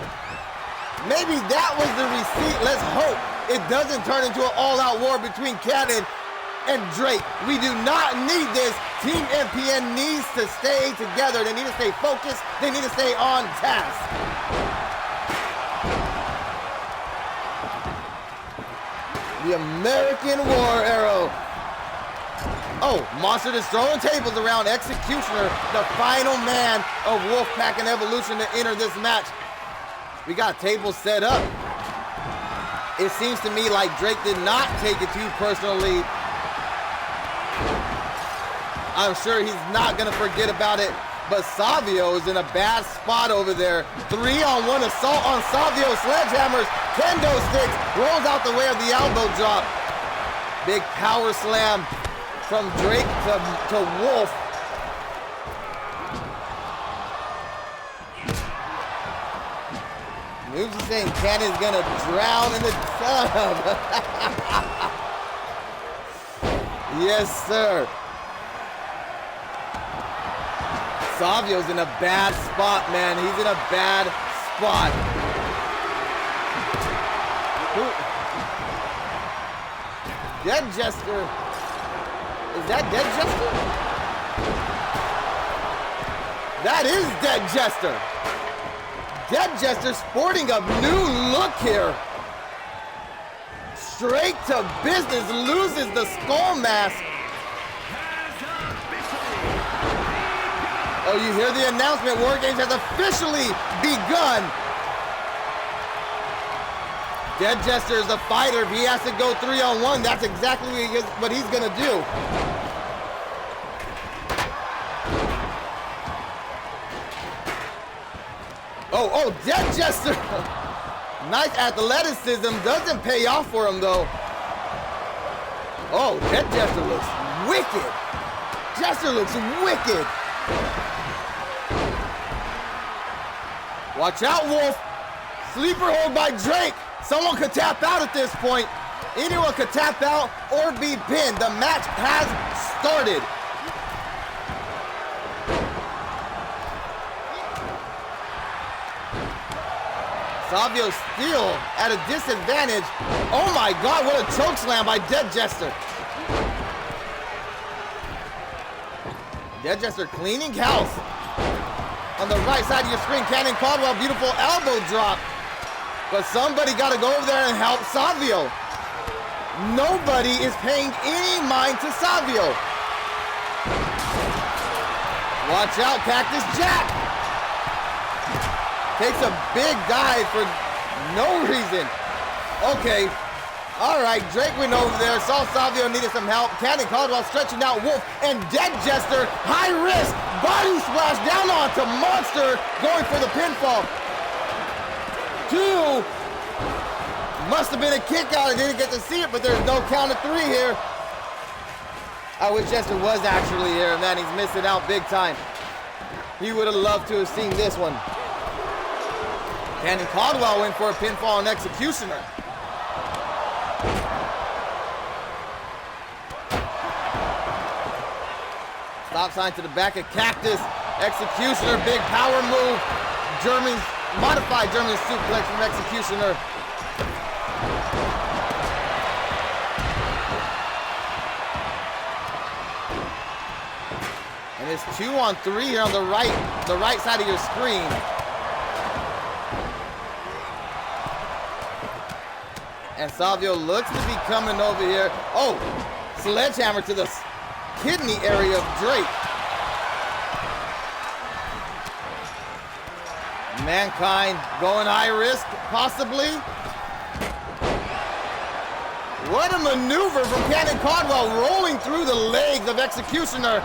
S1: Maybe that was the receipt. Let's hope it doesn't turn into an all-out war between Cannon and Drake. We do not need this. Team MPN needs to stay together. They need to stay focused. They need to stay on task. The American War Arrow. Oh, Monster just throwing tables around. Executioner, the final man of Wolfpack and Evolution to enter this match. We got tables set up. It seems to me like Drake did not take it too personally. I'm sure he's not gonna forget about it, but Savio is in a bad spot over there. 3-on-1 assault on Savio, sledgehammers, kendo sticks, rolls out the way of the elbow drop. Big power slam from Drake to Wolf. Moves is saying Cannon's gonna drown in the tub. Yes, sir. Savio's in a bad spot, man. He's in a bad spot. Dead Jester. Is that Dead Jester? That is Dead Jester. Dead Jester sporting a new look here. Straight to business, loses the skull mask. Oh, you hear the announcement, War Games has officially begun. Dead Jester is a fighter. If he has to go 3-on-1, that's exactly what he's gonna do. Oh, Dead Jester. Nice athleticism, doesn't pay off for him though. Oh, Dead Jester looks wicked. Jester looks wicked. Watch out, Wolf. Sleeper hold by Drake. Someone could tap out at this point. Anyone could tap out or be pinned. The match has started. Savio still at a disadvantage. Oh my God, what a choke slam by Dead Jester. Dead Jester cleaning house. On the right side of your screen, Cannon Caldwell, beautiful elbow drop. But somebody got to go over there and help Savio. Nobody is paying any mind to Savio. Watch out, Cactus Jack. Takes a big dive for no reason. Okay. All right, Drake went over there, saw Savio needed some help. Cannon Caldwell stretching out Wolf, and Dead Jester, high risk, body splash down onto Monster, going for the pinfall. 2. Must have been a kick out. I didn't get to see it, but there's no count of 3 here. I wish Jester was actually here, man. He's missing out big time. He would have loved to have seen this one. Cannon Caldwell went for a pinfall and Executioner. Stop sign to the back of Cactus. Executioner, big power move. Modified German suplex from Executioner. And it's 2-on-3 here on the right side of your screen. And Savio looks to be coming over here. Oh, sledgehammer to the kidney area of Drake. Mankind going high risk, possibly. What a maneuver from Cannon Caldwell, rolling through the legs of Executioner.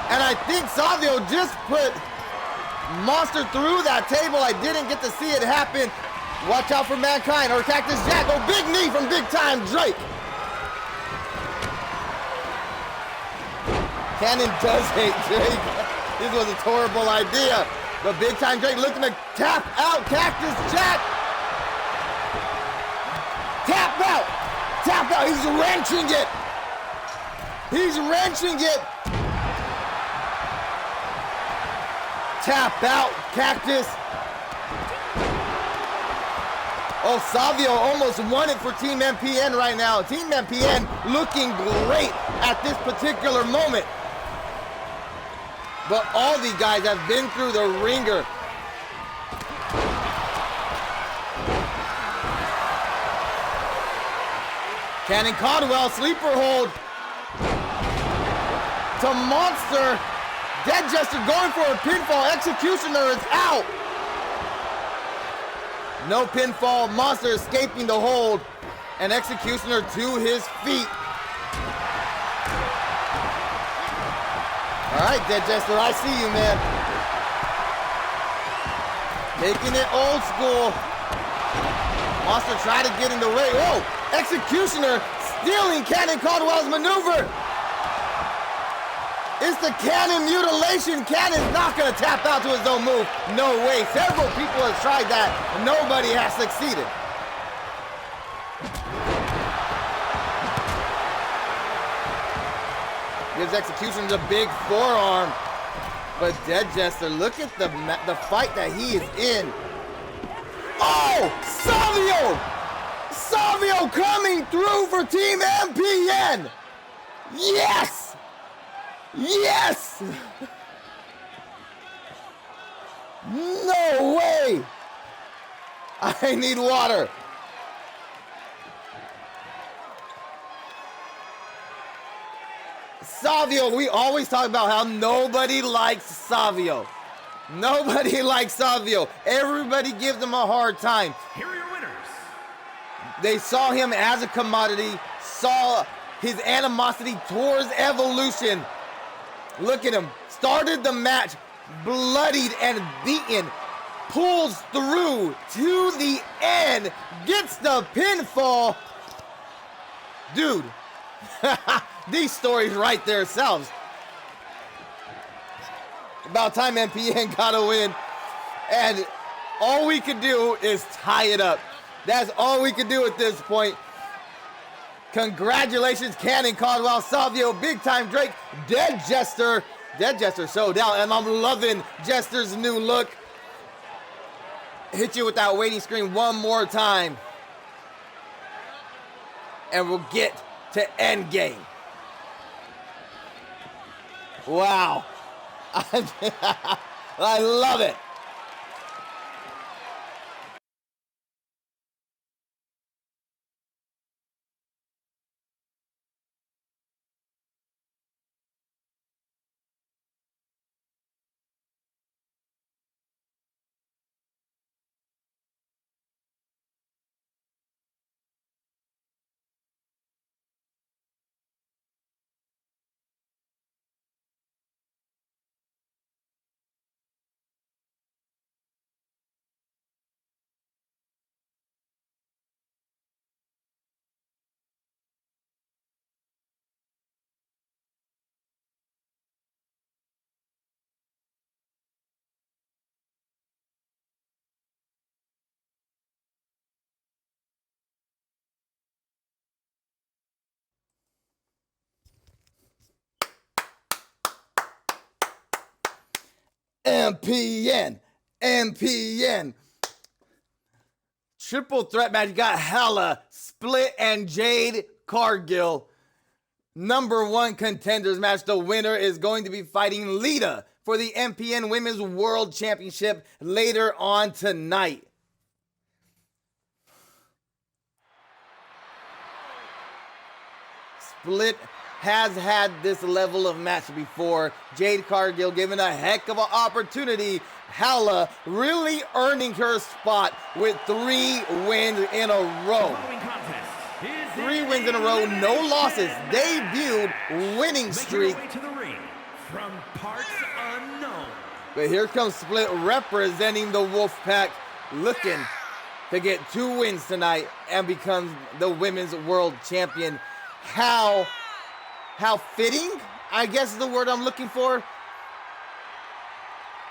S1: And I think Savio just put Monster through that table. I didn't get to see it happen. Watch out for Mankind or Cactus Jack. Oh, big knee from Big Time Drake. Cannon does hate Drake. This was a horrible idea. But Big Time Drake looking to tap out Cactus Jack. Tap out. Tap out. He's wrenching it. He's wrenching it. Tap out Cactus. Oh, Savio almost won it for Team MPN right now. Team MPN looking great at this particular moment. But all these guys have been through the ringer. Cannon Caldwell, sleeper hold to Monster. Dead Jester going for a pinfall. Executioner is out. No pinfall. Monster escaping the hold. And Executioner to his feet. All right, Dead Jester, I see you, man. Making it old school. Monster tried to get in the way. Whoa! Executioner stealing Cannon Caldwell's maneuver. It's the Cannon mutilation. Cannon's not going to tap out to his own move. No way. Several people have tried that. Nobody has succeeded. Gives Executioner a big forearm. But Dead Jester, look at the fight that he is in. Oh! Savio! Savio coming through for Team MPN! Yes! Yes! No way! I need water. Savio, we always talk about how nobody likes Savio. Nobody likes Savio. Everybody gives him a hard time.
S2: Here are your winners.
S1: They saw him as a commodity, saw his animosity towards Evolution. Look at him. Started the match bloodied and beaten. Pulls through to the end. Gets the pinfall. Dude. These stories write themselves. About time MPN got a win. And all we could do is tie it up. That's all we could do at this point. Congratulations, Cannon Caldwell, Savio, Big Time Drake, Dead Jester. Dead Jester showdown, and I'm loving Jester's new look. Hit you with that waiting screen one more time. And we'll get to Endgame. Wow. I love it. MPN. MPN. Triple threat match. You got Hella, Split, and Jade Cargill. Number 1 contenders match. The winner is going to be fighting Lita for the MPN Women's World Championship later on tonight. Split has had this level of match before. Jade Cargill given a heck of an opportunity. Hala really earning her spot with 3 wins in a row. 3 wins in a row, no losses. Debuted winning streak.
S2: From parts unknown.
S1: But here comes Split representing the Wolfpack, looking to get 2 wins tonight and becomes the Women's World Champion. How fitting, I guess is the word I'm looking for.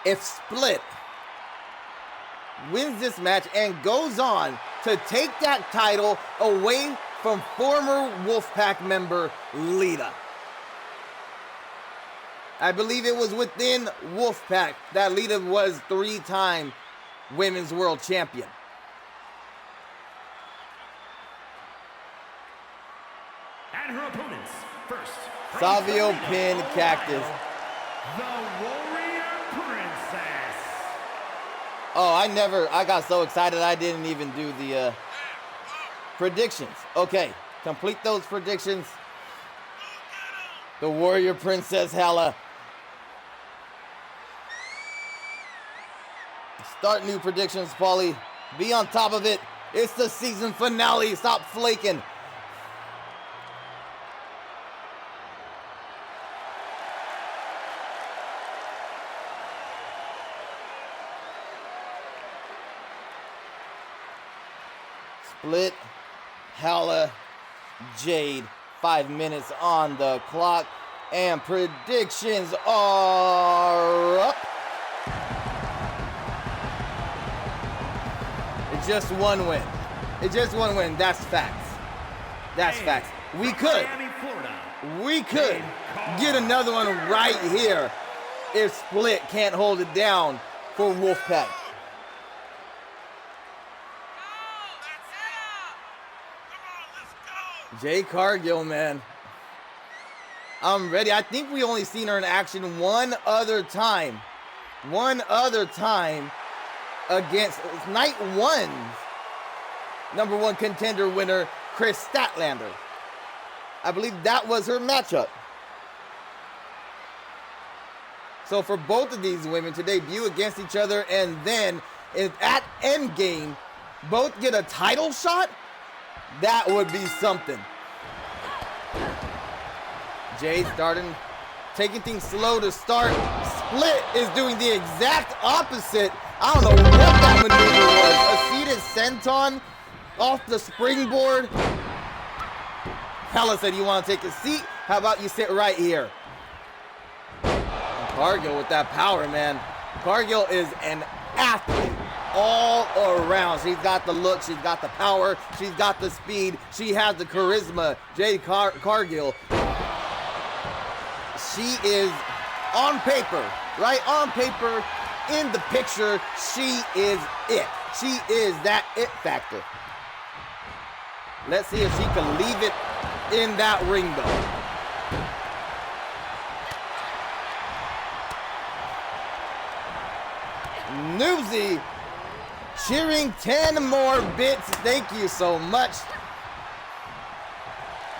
S1: If Split wins this match and goes on to take that title away from former Wolfpack member Lita. I believe it was within Wolfpack that Lita was 3-time Women's World Champion.
S2: And her opponents, first,
S1: Savio Pin Cactus.
S2: The Warrior Princess.
S1: Oh, I got so excited I didn't even do the predictions. Okay, complete those predictions. The Warrior Princess Hala. Start new predictions, Paulie. Be on top of it. It's the season finale. Stop flaking. Split, Hala, Jade. 5 minutes on the clock, and predictions are up. It's just 1 win. It's just 1 win. That's facts. That's facts. We could get another one right here if Split can't hold it down for Wolfpack. Jade Cargill, man. I'm ready. I think we only seen her in action one other time. One other time against Night 1's number 1 contender winner, Chris Statlander. I believe that was her matchup. So for both of these women to debut against each other and then at Endgame both get a title shot, that would be something. Jade taking things slow to start. Split is doing the exact opposite. I don't know what that maneuver was. A seated senton off the springboard. Hala said, you want to take a seat? How about you sit right here? And Cargill with that power, man. Cargill is an athlete. All around. She's got the look, she's got the power, she's got the speed, she has the charisma. Jade Cargill, she is on paper, right? On paper, in the picture, she is it. She is that it factor. Let's see if she can leave it in that ring though. Newsy cheering 10 more bits. Thank you so much.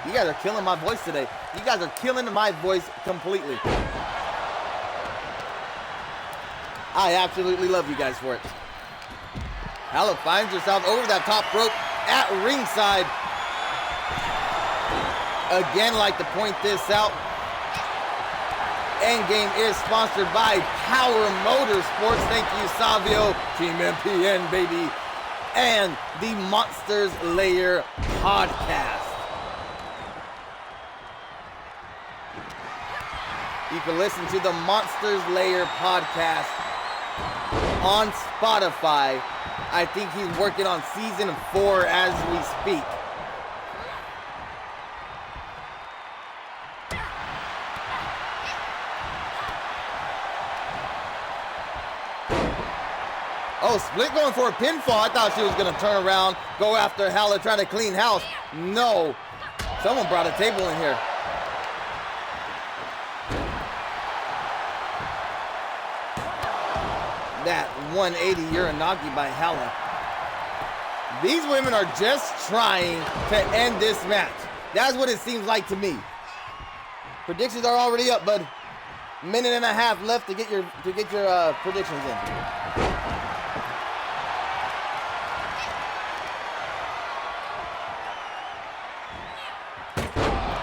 S1: You guys are killing my voice today. You guys are killing my voice completely. I absolutely love you guys for it. Hala finds herself over that top rope at ringside. Again, like to point this out, Endgame is sponsored by Power Motorsports. Thank you, Savio, Team MPN, baby, and the Monsters Lair podcast. You can listen to the Monsters Lair podcast on Spotify. I think he's working on season 4 as we speak. Oh, Split going for a pinfall. I thought she was going to turn around, go after Hala, trying to clean house. No. Someone brought a table in here. That 180 Uranagi by Hala. These women are just trying to end this match. That's what it seems like to me. Predictions are already up, bud. Minute and a half left to get your predictions in.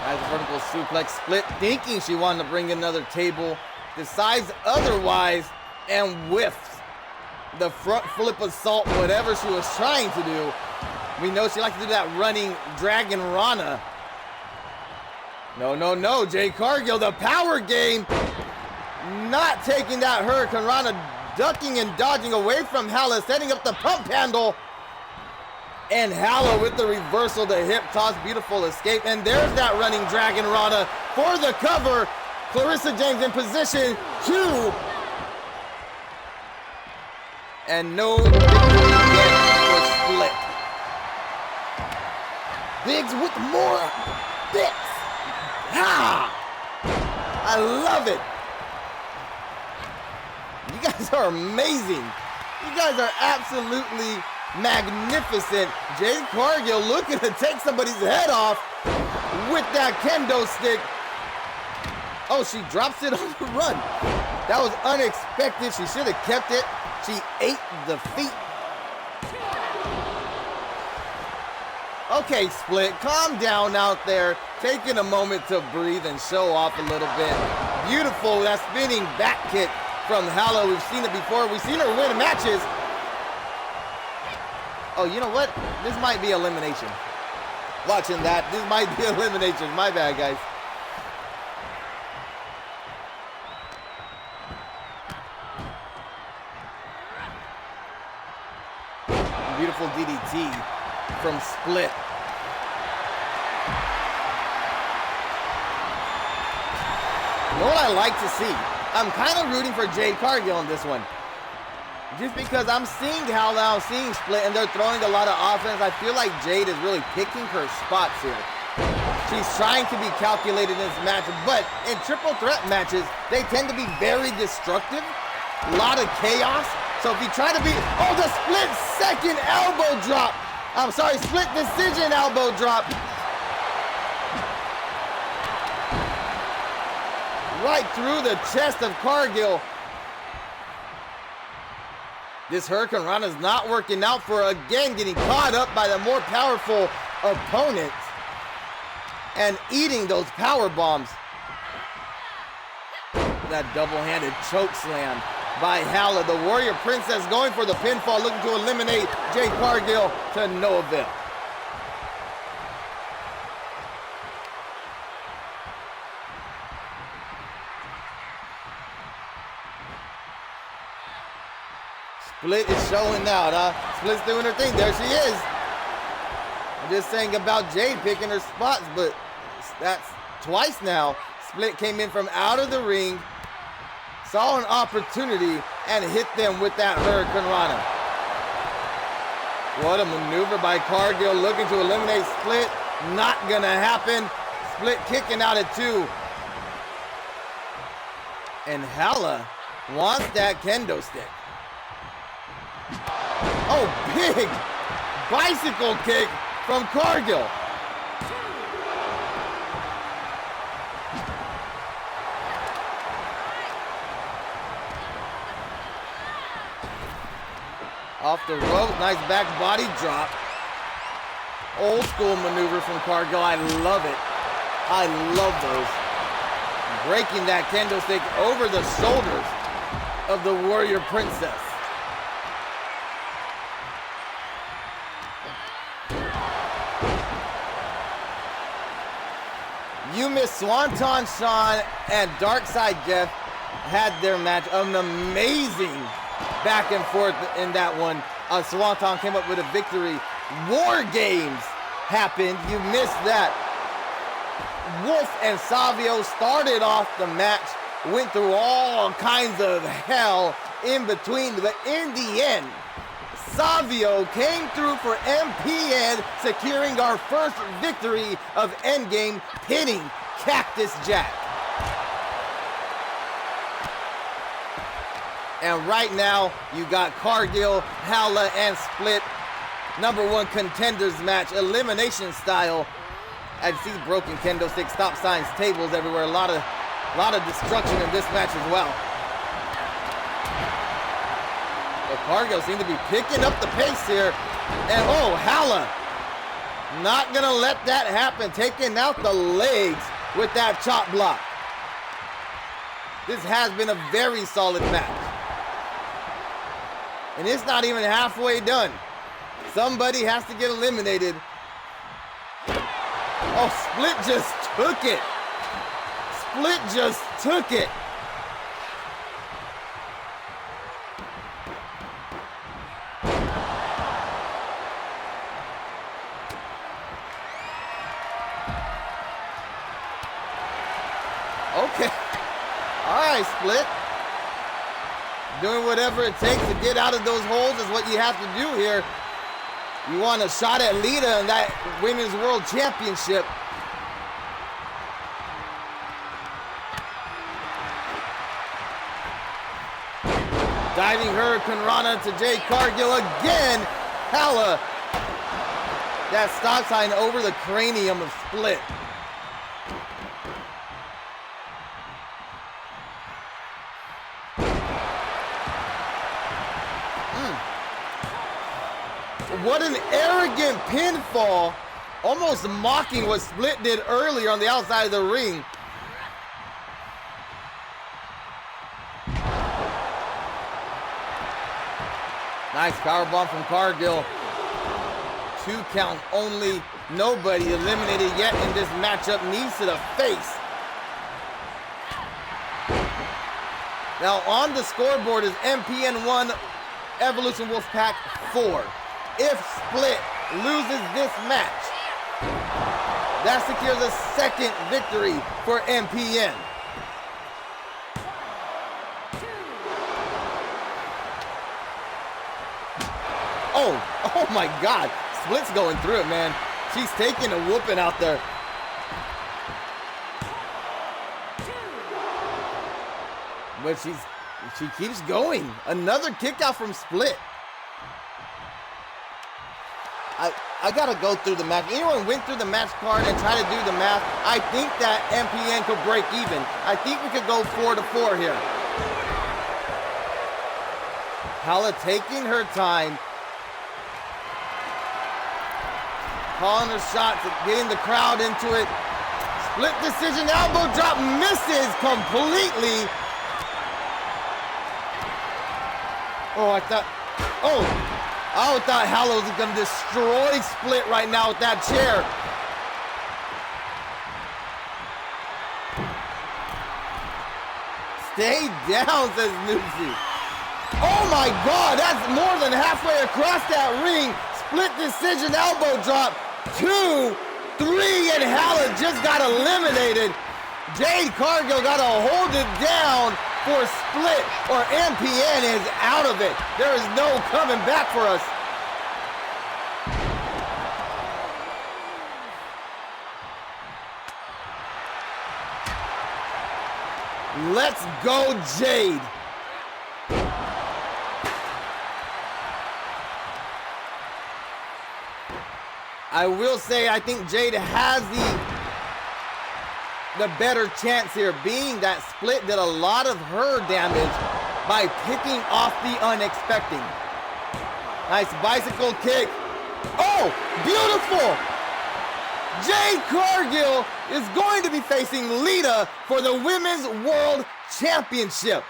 S1: As a vertical suplex, Split thinking she wanted to bring in another table, decides otherwise and whiffs the front flip assault, whatever she was trying to do. We know she likes to do that running Dragon Rana. No, Jade Cargill, the power game. Not taking that Hurricane Rana, ducking and dodging away from Hala, setting up the pump handle. And Hala with the reversal, the hip toss, beautiful escape. And there's that running Dragon Rana for the cover. Clarissa James in position 2. And no victory yet for Split. Biggs with more bits. Ha! I love it. You guys are amazing. You guys are absolutely magnificent. Jade Cargill looking to take somebody's head off with that kendo stick. Oh, she drops it on the run. That was unexpected. She should have kept it. She ate the feet. Okay, Split, calm down out there. Taking a moment to breathe and show off a little bit. Beautiful, that spinning back kick from Hala. We've seen it before. We've seen her win matches. Oh, you know what? This might be elimination. Watching that, this might be elimination. My bad, guys. Beautiful DDT from Split. You know what I like to see? I'm kind of rooting for Jade Cargill in this one. Just because I'm seeing Hala, I'm seeing Split, and they're throwing a lot of offense. I feel like Jade is really picking her spots here. She's trying to be calculated in this match, but in triple threat matches, they tend to be very destructive. A lot of chaos. So if you try to be, oh, the Split second elbow drop. I'm sorry, Split decision elbow drop. Right through the chest of Cargill. This Hurricane Rana is not working out for her, again getting caught up by the more powerful opponent and eating those power bombs. That double-handed choke slam by Hala. The Warrior Princess going for the pinfall, looking to eliminate Jade Cargill to no avail. Split is showing out, huh? Split's doing her thing. There she is. I'm just saying about Jade picking her spots, but that's twice now. Split came in from out of the ring, saw an opportunity, and hit them with that Hurricane Rana. What a maneuver by Cargill, looking to eliminate Split. Not gonna happen. Split kicking out at 2. And Hala wants that kendo stick. Oh, big bicycle kick from Cargill. Off the rope, nice back body drop. Old school maneuver from Cargill, I love it. I love those. Breaking that kendo stick over the shoulders of the Warrior Princess. You miss Swanton Sean and Darkside Jeff had their match. An amazing back and forth in that one. Swanton came up with a victory. War Games happened. You missed that. Wolf and Savio started off the match, went through all kinds of hell in between, but in the end, Savio came through for MPN, securing our first victory of Endgame, pinning Cactus Jack. And right now, you got Cargill, Hala, and Split. #1 contenders match, elimination style. I see broken kendo sticks, stop signs, tables everywhere. A lot of destruction in this match as well. But Cargill seems to be picking up the pace here. And oh, Hala, not gonna let that happen. Taking out the legs with that chop block. This has been a very solid match. And it's not even halfway done. Somebody has to get eliminated. Oh, Split just took it. Split just took it. Okay. All right, Split. Doing whatever it takes to get out of those holes is what you have to do here. You want a shot at Lita in that Women's World Championship. Diving Hurricane Rana to Jade Cargill again. Hala. That stop sign over the cranium of Split. What an arrogant pinfall, almost mocking what Split did earlier on the outside of the ring. Nice powerbomb from Cargill. 2 count only. Nobody eliminated yet in this matchup. Knees to the face. Now on the scoreboard is MPN 1, Evolution Wolfpack 4. If Split loses this match, that secures a second victory for MPN. Oh my God. Split's going through it, man. She's taking a whooping out there. But she keeps going. Another kick out from Split. I gotta go through the match. Anyone went through the match card and try to do the math, I think that MPN could break even. I think we could go 4-4 here. Hala taking her time. Calling her shots, getting the crowd into it. Split decision, elbow drop, misses completely. I thought Hala was gonna destroy Split right now with that chair. Stay down, says Newsy. Oh my God, that's more than halfway across that ring. Split decision, elbow drop. 2, 3, and Hala just got eliminated. Jade Cargill got to hold it down for Split, or MPN is out of it. There is no coming back for us. Let's go, Jade. I will say I think Jade has the better chance here, being that Split did a lot of her damage by picking off the unexpected. Nice bicycle kick. Oh, beautiful! Jade Cargill is going to be facing Lita for the Women's World Championship.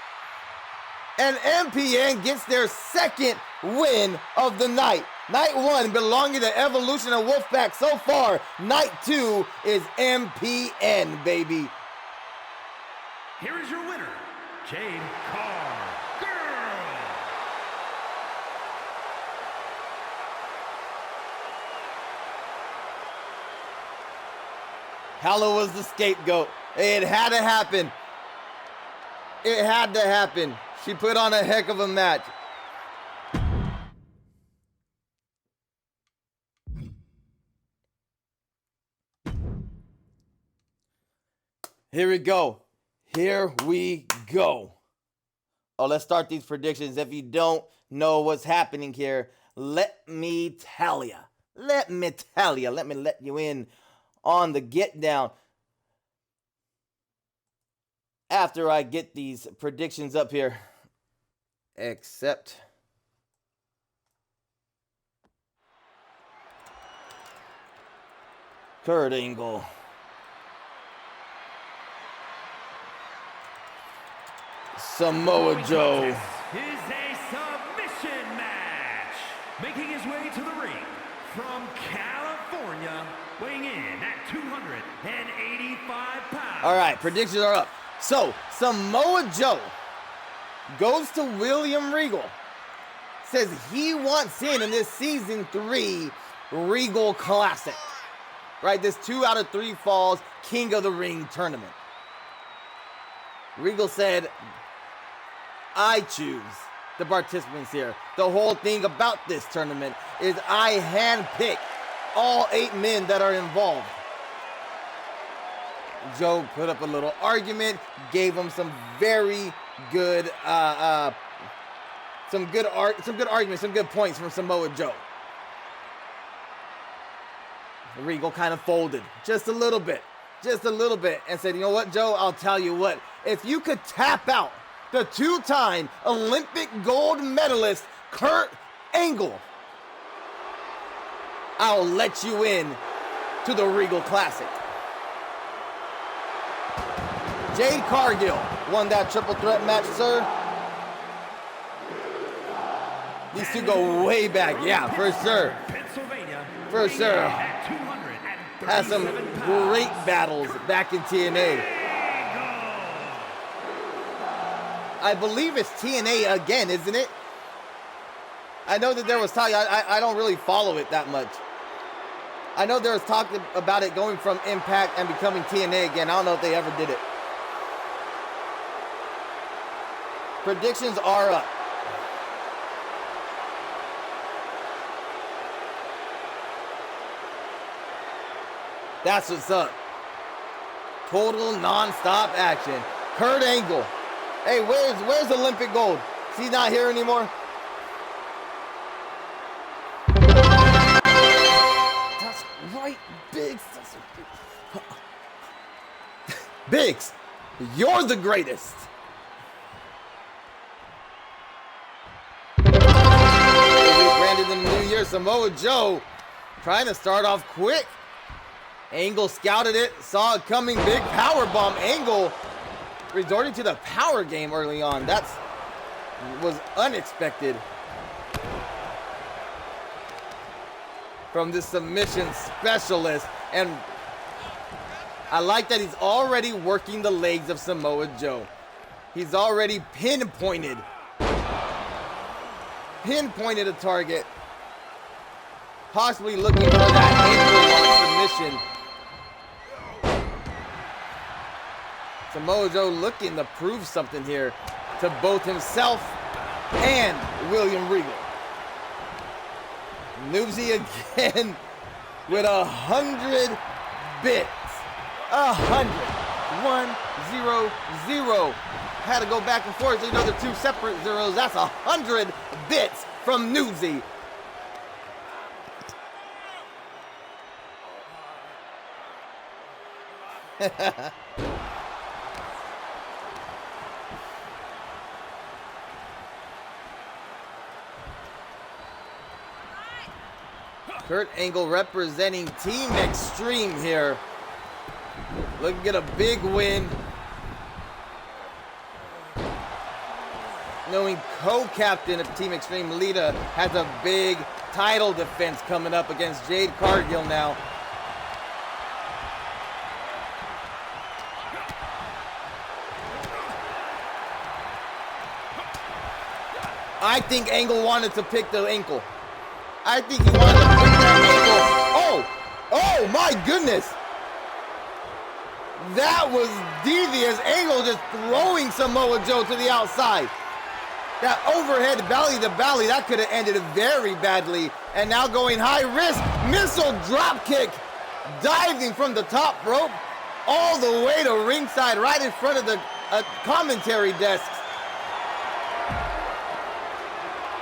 S1: And MPN gets their second win of the night. Night 1 belonging to Evolution and Wolfpack so far. Night 2 is MPN, baby.
S2: Here is your winner, Jade Cargill.
S1: Hala was the scapegoat. It had to happen. It had to happen. She put on a heck of a match. Here we go. Here we go. Oh, let's start these predictions. If you don't know what's happening here, let me tell you. Let me let you in on the get down. After I get these predictions up here. Except Kurt Angle. Samoa Joe.
S2: Is a submission match. Making his way to the ring from California, weighing in at 285 pounds.
S1: All right, predictions are up. So, Samoa Joe goes to William Regal. Says he wants in this Season 3 Regal Classic. Right, this 2 out of 3 falls King of the Ring tournament. Regal said, I choose the participants here. The whole thing about this tournament is I handpick all 8 men that are involved. Joe put up a little argument, gave him some very good, some good arguments, some good points from Samoa Joe. Regal kind of folded just a little bit, and said, you know what, Joe, I'll tell you what, if you could tap out the 2-time Olympic gold medalist Kurt Angle, I'll let you in to the Regal Classic. Jade Cargill won that triple threat match, sir. These two go way back, yeah, for sure. For sure. Has some great battles back in TNA. I believe it's TNA again, isn't it? I know that there was talk, I don't really follow it that much. I know there was talk about it going from Impact and becoming TNA again. I don't know if they ever did it. Predictions are up. That's what's up. Total non-stop action. Kurt Angle. Hey, where's Olympic gold? Is he not here anymore? That's right, Biggs. Biggs, you're the greatest. Branded in the new year, Samoa Joe trying to start off quick. Angle scouted it, saw it coming, big power bomb. Angle resorting to the power game early on. That was unexpected from this submission specialist. And I like that he's already working the legs of Samoa Joe. He's already pinpointed a target, possibly looking for that ankle lock submission. Samoa Joe looking to prove something here to both himself and William Regal. Noobsy again with 100 bits. 100. 100. Had to go back and forth, so you know the 2 separate zeros. That's 100 bits from Noobsy. Kurt Angle representing Team Extreme here. Looking to get a big win. Knowing co-captain of Team Extreme, Lita, has a big title defense coming up against Jade Cargill now. I think Angle wanted to pick the ankle. I think he wanted to pick that ankle. Oh my goodness. That was devious. Angle just throwing Samoa Joe to the outside. That overhead belly to belly, that could have ended very badly. And now going high risk, missile drop kick, diving from the top rope. all the way to ringside, right in front of the commentary desks.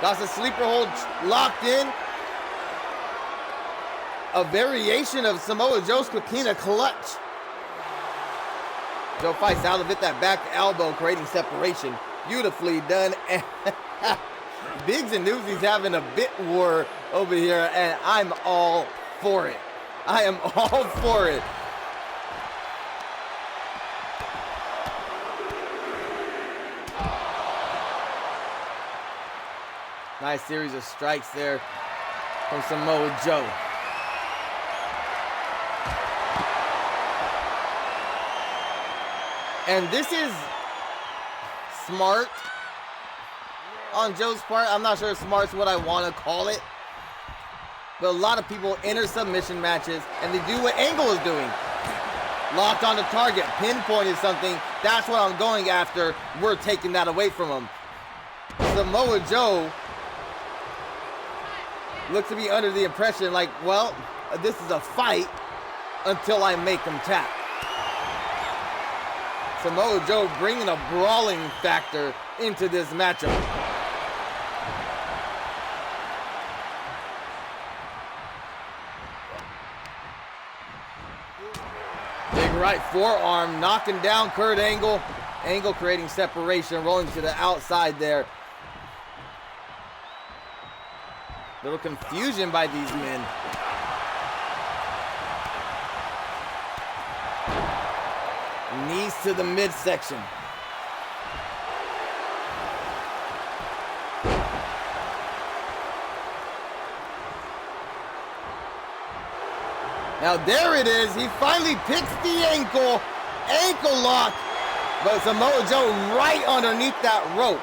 S1: Got the sleeper hold locked in. A variation of Samoa Joe's Coquina clutch. Joe fights out of it, that back elbow creating separation. Beautifully done. Biggs and Newsy's having a bit war over here, and I'm all for it. I am all for it. Nice series of strikes there from Samoa Joe. And this is smart on Joe's part. I'm not sure if smart's what I want to call it. But a lot of people enter submission matches and they do what Angle is doing. Locked on the target, pinpointed something. That's what I'm going after. We're taking that away from him. Samoa Joe looks to be under the impression like, well, this is a fight until I make him tap. Samoa Joe bringing a brawling factor into this matchup. Big right forearm knocking down Kurt Angle. Angle creating separation, rolling to the outside there. Little confusion by these men. Knees to the midsection. Now there it is. He finally picks the ankle lock. But Samoa Joe right underneath that rope.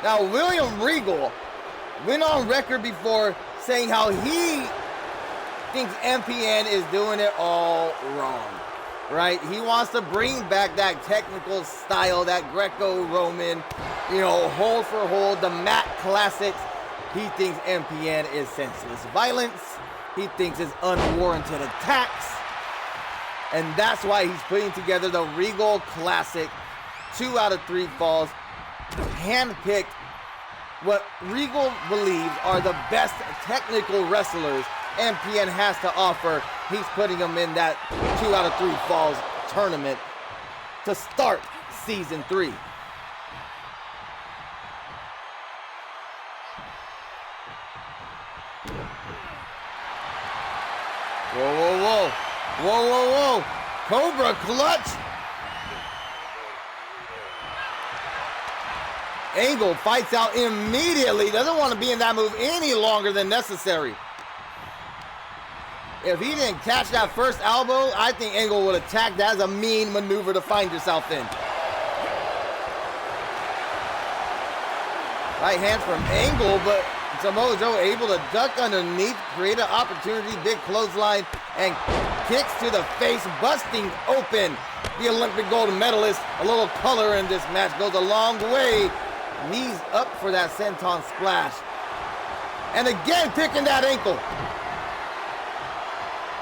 S1: Now William Regal went on record before saying how he thinks MPN is doing it all wrong. Right? He wants to bring back that technical style, that Greco-Roman, hold for hold, the mat classics. He thinks MPN is senseless violence. He thinks it's unwarranted attacks. And that's why he's putting together the Regal Classic. 2 out of 3 falls. Handpicked what Regal believes are the best technical wrestlers MPN has to offer. He's putting them in that 2 out of 3 falls tournament to start season 3. Whoa, whoa, whoa. Whoa, whoa, whoa. Cobra clutch. Angle fights out immediately. Doesn't want to be in that move any longer than necessary. If he didn't catch that first elbow, I think Angle would attack. That is a mean maneuver to find yourself in. Right hand from Angle, but Samoa Joe able to duck underneath, create an opportunity, big clothesline, and kicks to the face, busting open the Olympic gold medalist. A little color in this match goes a long way. Knees up for that senton splash. And again, picking that ankle.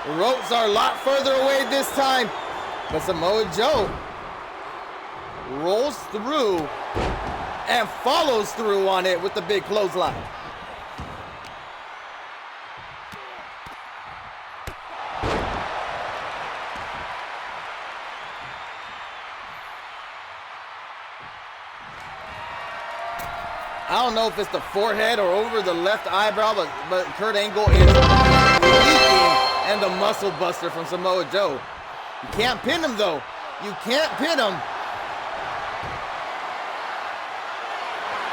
S1: The ropes are a lot further away this time, but Samoa Joe rolls through and follows through on it with the big clothesline. I don't know if it's the forehead or over the left eyebrow, but Kurt Angle is leaking, and the muscle buster from Samoa Joe. You can't pin him though. You can't pin him.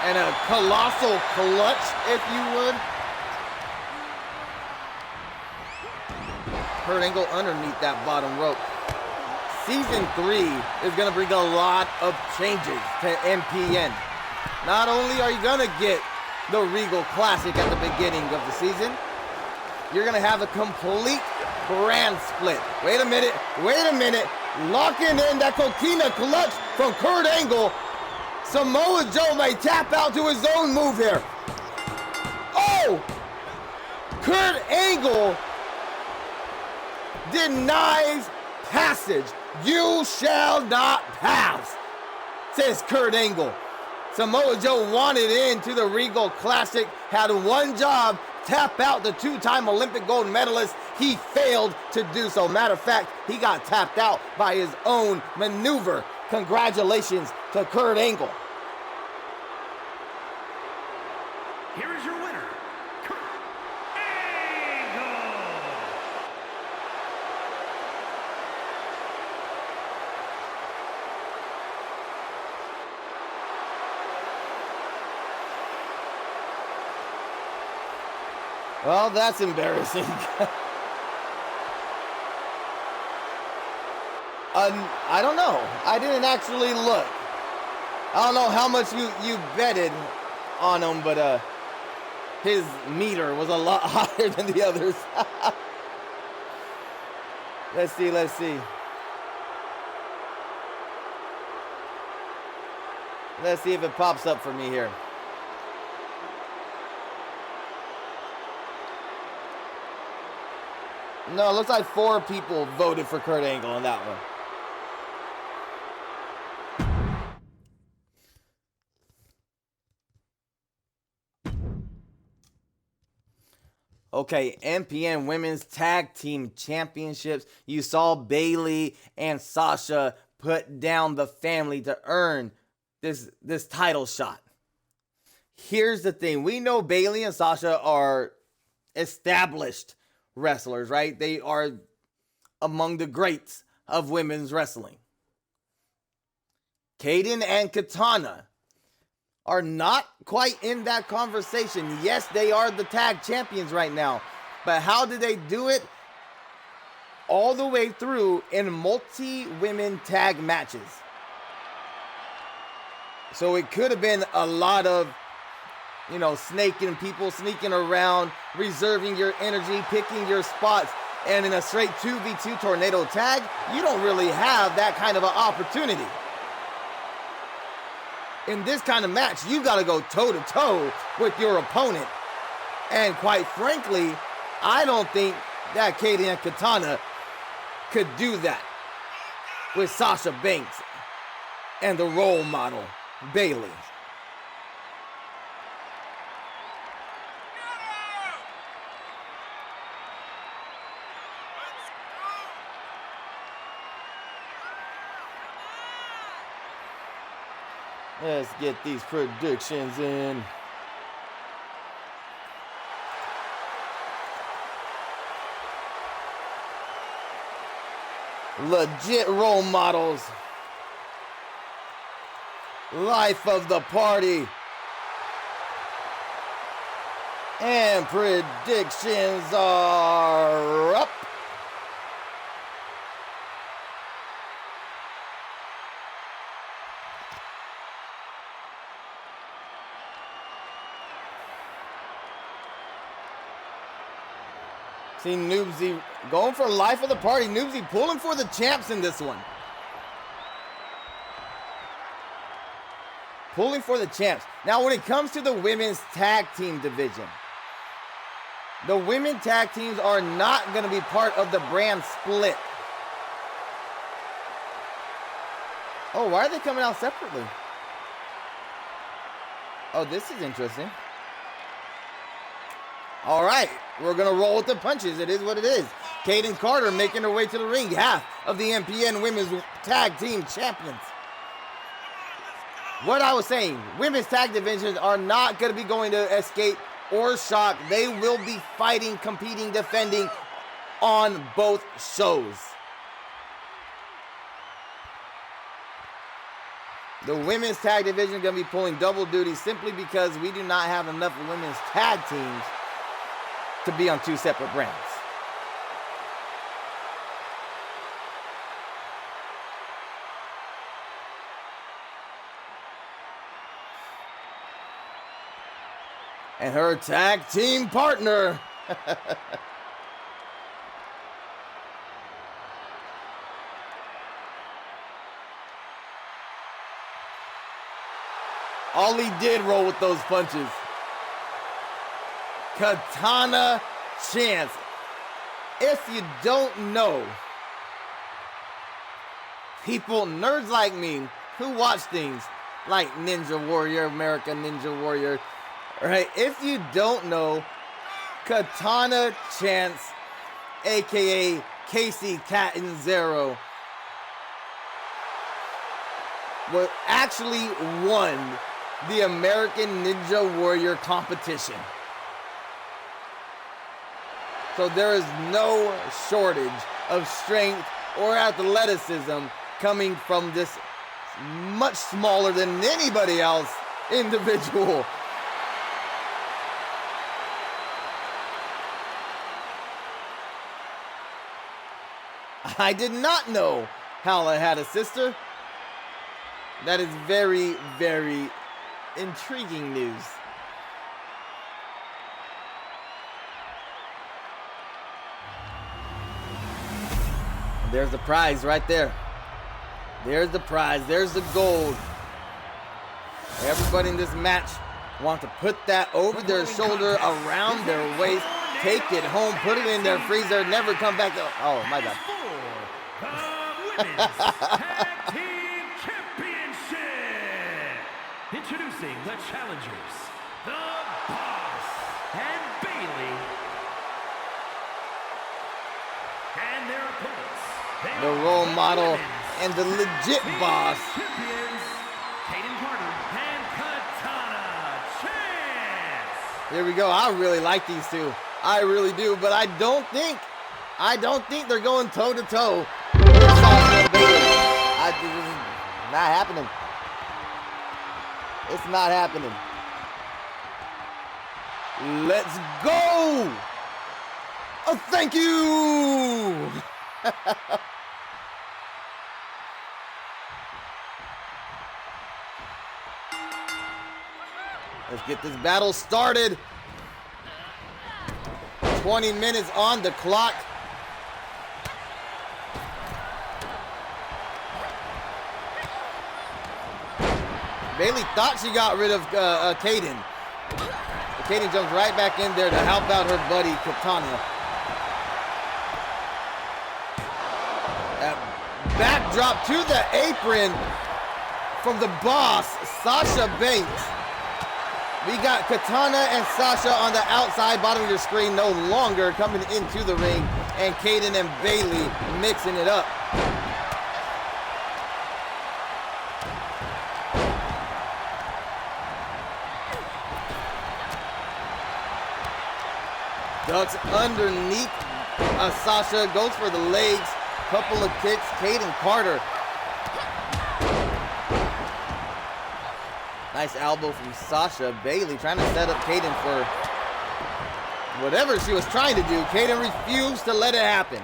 S1: And a colossal clutch, if you would. Kurt Angle underneath that bottom rope. Season 3 is going to bring a lot of changes to MPN. Not only are you going to get the Regal Classic at the beginning of the season, you're going to have a complete brand split. Wait a minute. Locking in that Coquina clutch from Kurt Angle. Samoa Joe may tap out to his own move here. Oh! Kurt Angle denies passage. message. You shall not pass, says Kurt Angle. Samoa Joe wanted into the Regal Classic, had one job, tap out the two-time Olympic gold medalist. He failed to do so. Matter of fact, he got tapped out by his own maneuver. Congratulations to Kurt Angle.
S2: Here is your winner, Kurt Angle.
S1: Well, that's embarrassing. I don't know. I didn't actually look. I don't know how much you betted on him, but his meter was a lot higher than the others. Let's see. Let's see if it pops up for me here. No, it looks like 4 people voted for Kurt Angle on that one. Okay, MPN Women's Tag Team Championships. You saw Bayley and Sasha put down the family to earn this title shot. Here's the thing. We know Bayley and Sasha are established wrestlers, right? They are among the greats of women's wrestling. Kaden and Katana are not quite in that conversation. Yes, they are the tag champions right now, but how did they do it? All the way through in multi-women tag matches. So it could have been a lot of, snaking people, sneaking around, reserving your energy, picking your spots, and in a straight 2v2 tornado tag, you don't really have that kind of an opportunity. In this kind of match, you got to go toe-to-toe with your opponent. And quite frankly, I don't think that Kaden and Katana could do that with Sasha Banks and the role model, Bayley. Let's get these predictions in. Legit role models. Life of the party. And predictions are up. See Noobsy going for life of the party. Noobsy pulling for the champs in this one. Pulling for the champs. Now, when it comes to the women's tag team division, the women tag teams are not going to be part of the brand split. Oh, why are they coming out separately? Oh, this is interesting. All right, we're going to roll with the punches. It is what it is. Kaden Carter making her way to the ring, half of the MPN Women's Tag Team Champions. What I was saying, women's tag divisions are not going to be going to Escape or Shock. They will be fighting, competing, defending on both shows. The women's tag division is going to be pulling double duty simply because we do not have enough women's tag teams to be on 2 separate brands. And her tag team partner. All he did roll with those punches. Katana Chance. If you don't know, people, nerds like me, who watch things like Ninja Warrior, American Ninja Warrior, right? If you don't know, Katana Chance, aka Casey Catanzaro, actually won the American Ninja Warrior competition. So there is no shortage of strength or athleticism coming from this much smaller than anybody else individual. I did not know Hala had a sister. That is very, very intriguing news. There's the prize right there. There's the prize. There's the gold. Everybody in this match wants to put that over their shoulder, around their waist, take it home, put it in their freezer, never come back. Oh, my God.
S2: Women's Tag Team Championship. Introducing the challengers, the Boss and Bailey, and their opponents,
S1: the role model and the legit boss,
S2: champions, Kaden Carter and Katana Chance.
S1: Here we go. I really like these two. I really do, but I don't think they're going toe to toe. This is not happening. It's not happening. Let's go! Oh, thank you! Let's get this battle started. 20 minutes on the clock. Bailey thought she got rid of Kaden. Kaden jumps right back in there to help out her buddy, Katana. Backdrop to the apron from the boss, Sasha Banks. We got Katana and Sasha on the outside, bottom of your screen, no longer coming into the ring, and Kaden and Bailey mixing it up. Ducks underneath. Sasha goes for the legs. Couple of kicks. Kaden Carter. Nice elbow from Sasha. Bailey trying to set up Kaden for whatever she was trying to do. Kaden refused to let it happen.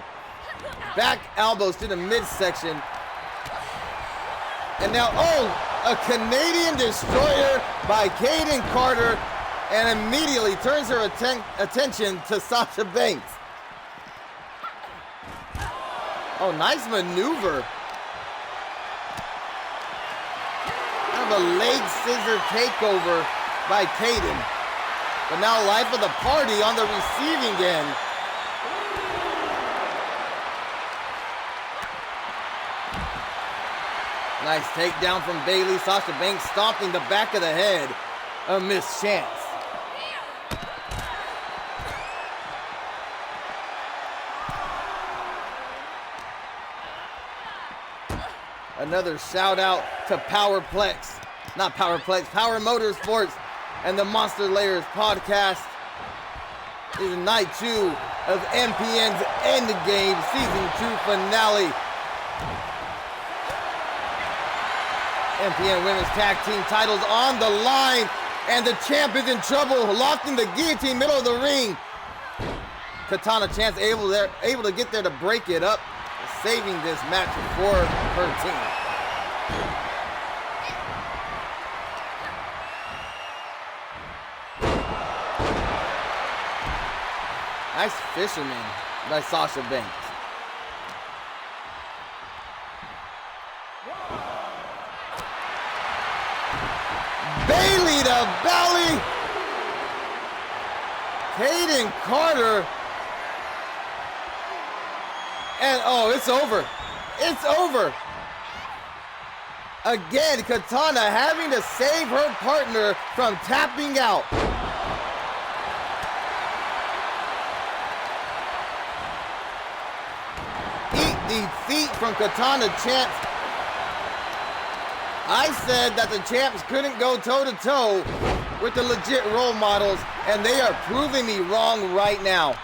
S1: Back elbows to the midsection. And now, a Canadian destroyer by Kaden Carter. And immediately turns her attention to Sasha Banks. Oh, nice maneuver. Kind of a leg scissor takeover by Kaden. But now life of the party on the receiving end. Nice takedown from Bailey. Sasha Banks stomping the back of the head of Miss Chance. Another shout out to Power Motorsports and the Monster Layers podcast. This is night 2 of MPN's Endgame Season 2 finale. MPN Women's Tag Team titles on the line, and the champ is in trouble, locked in the guillotine, middle of the ring. Katana Chance able to get there to break it up, saving this match for her team. Nice fisherman by Sasha Banks. Bailey to belly. Kaden Carter. And it's over. It's over. Again, Katana having to save her partner from tapping out. Eat defeat from Katana champs. I said that the champs couldn't go toe-to-toe with the legit role models, and they are proving me wrong right now.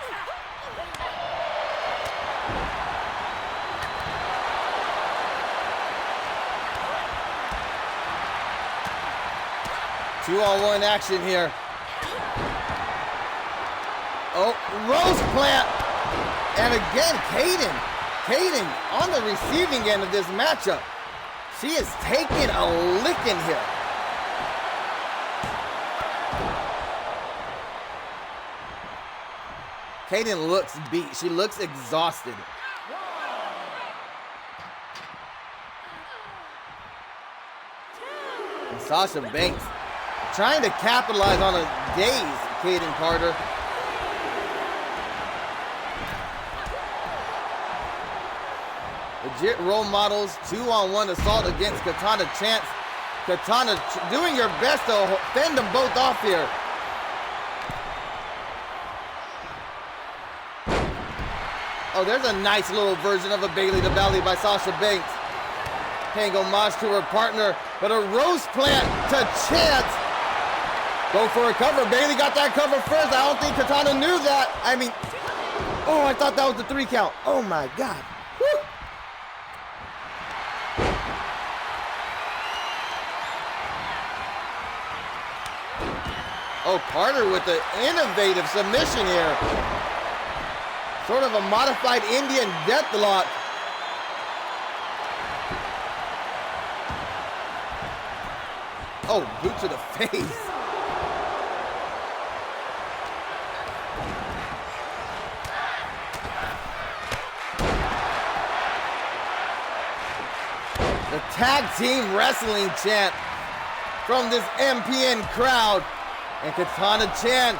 S1: Two-on-one action here. Oh, roast plant. And again, Kaden on the receiving end of this matchup. She is taking a licking here. Kaden looks beat. She looks exhausted. And Sasha Banks trying to capitalize on a dazed Kaden Carter. Legit role models, two-on-one assault against Katana Chance. Katana doing your best to fend them both off here. Oh, there's a nice little version of a Bailey to Belly by Sasha Banks. Paying homage to her partner, but a roast plant to Chance. Go for a cover. Bailey got that cover first. I don't think Katana knew that. I mean, oh, I thought that was the 3 count. Oh my God. Woo. Oh, Carter with the innovative submission here. Sort of a modified Indian deathlock. Oh, boot to the face. The tag team wrestling chant from this MPN crowd. And Katana Chance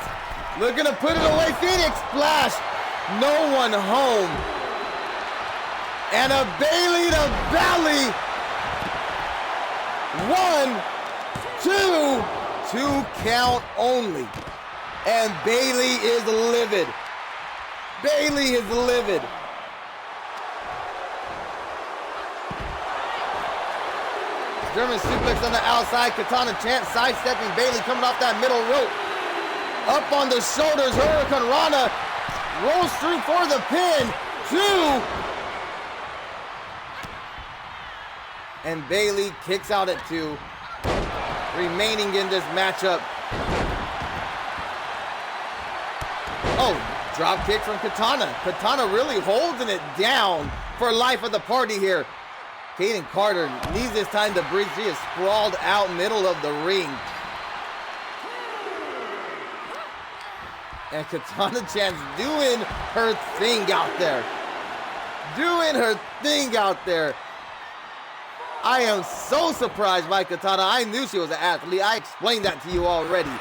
S1: looking to put it away. Phoenix Splash. No one home. And a Bailey to Belly. 1, 2, 2 count only. And Bailey is livid. Bailey is livid. German suplex on the outside. Katana Chance sidestepping Bailey, coming off that middle rope. Up on the shoulders, Hurricane Rana rolls through for the pin. 2. And Bailey kicks out at 2. Remaining in this matchup. Oh, drop kick from Katana. Katana really holding it down for life of the party here. Kaden Carter needs this time to breathe. She is sprawled out middle of the ring. And Katana Chance doing her thing out there. Doing her thing out there. I am so surprised by Katana. I knew she was an athlete. I explained that to you already.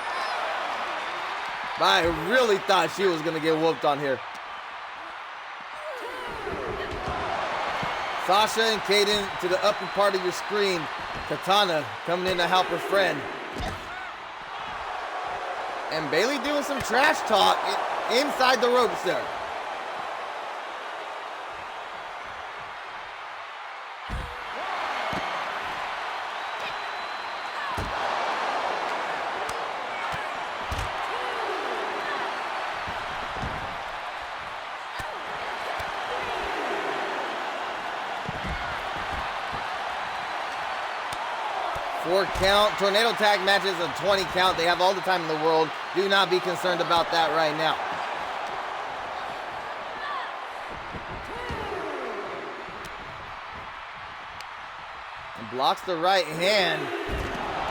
S1: But I really thought she was going to get whooped on here. Sasha and Kaden to the upper part of your screen. Katana coming in to help her friend. And Bailey doing some trash talk inside the ropes there. Four count. Tornado tag matches a 20 count. They have all the time in the world. Do not be concerned about that right now. And blocks the right hand,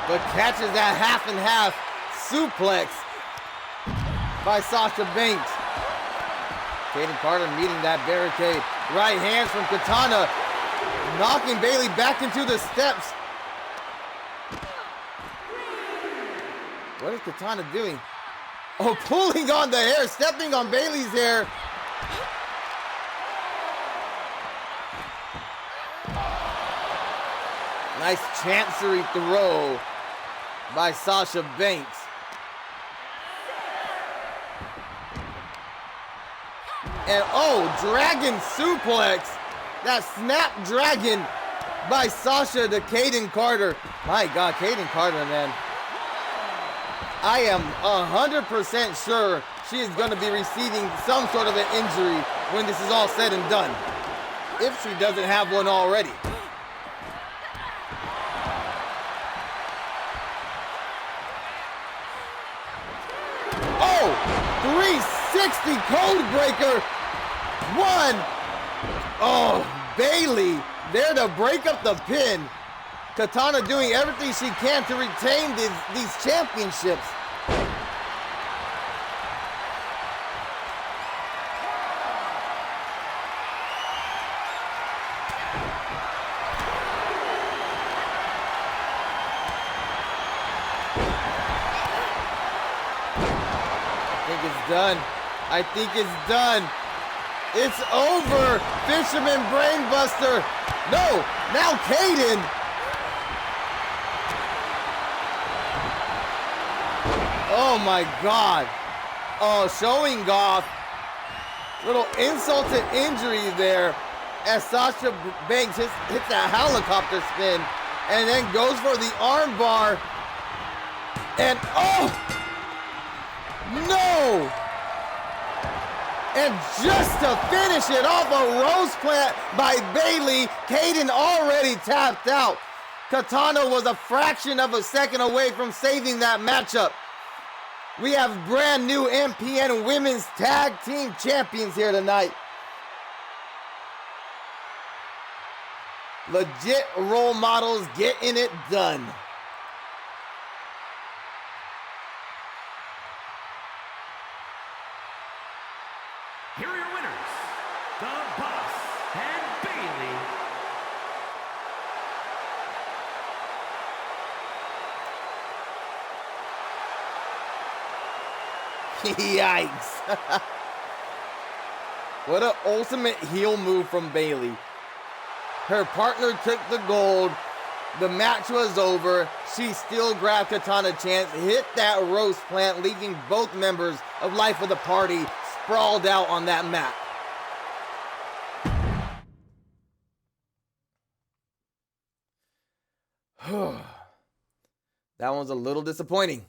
S1: but catches that half and half suplex by Sasha Banks. Kaden Carter meeting that barricade. Right hands from Katana, knocking Bailey back into the steps. What is Katana doing? Oh, pulling on the hair, stepping on Bailey's hair. Nice chancery throw by Sasha Banks. And oh, dragon suplex. That snapdragon by Sasha to Kaden Carter. My God, Kaden Carter, man. I am 100% sure she is going to be receiving some sort of an injury when this is all said and done, if she doesn't have one already. Oh, 360 code breaker. One. Oh, Bayley there to break up the pin. Katana doing everything she can to retain these championships. Done. I think it's done. It's over. Fisherman Brainbuster. No, now Kaden. Oh my God. Oh, showing off. Little insult to injury there as Sasha Banks hits that helicopter spin and then goes for the arm bar. And oh! No! And just to finish it off, a rose plant by Bayley. Kaden already tapped out. Katana was a fraction of a second away from saving that matchup. We have brand new MPN Women's Tag Team Champions here tonight. Legit role models getting it done.
S2: Here are your winners, The Boss and Bayley.
S1: Yikes. What an ultimate heel move from Bayley. Her partner took the gold. The match was over. She still grabbed Katana Chance, hit that roast plant, leaving both members of Life of the Party sprawled out on that mat. That one's a little disappointing.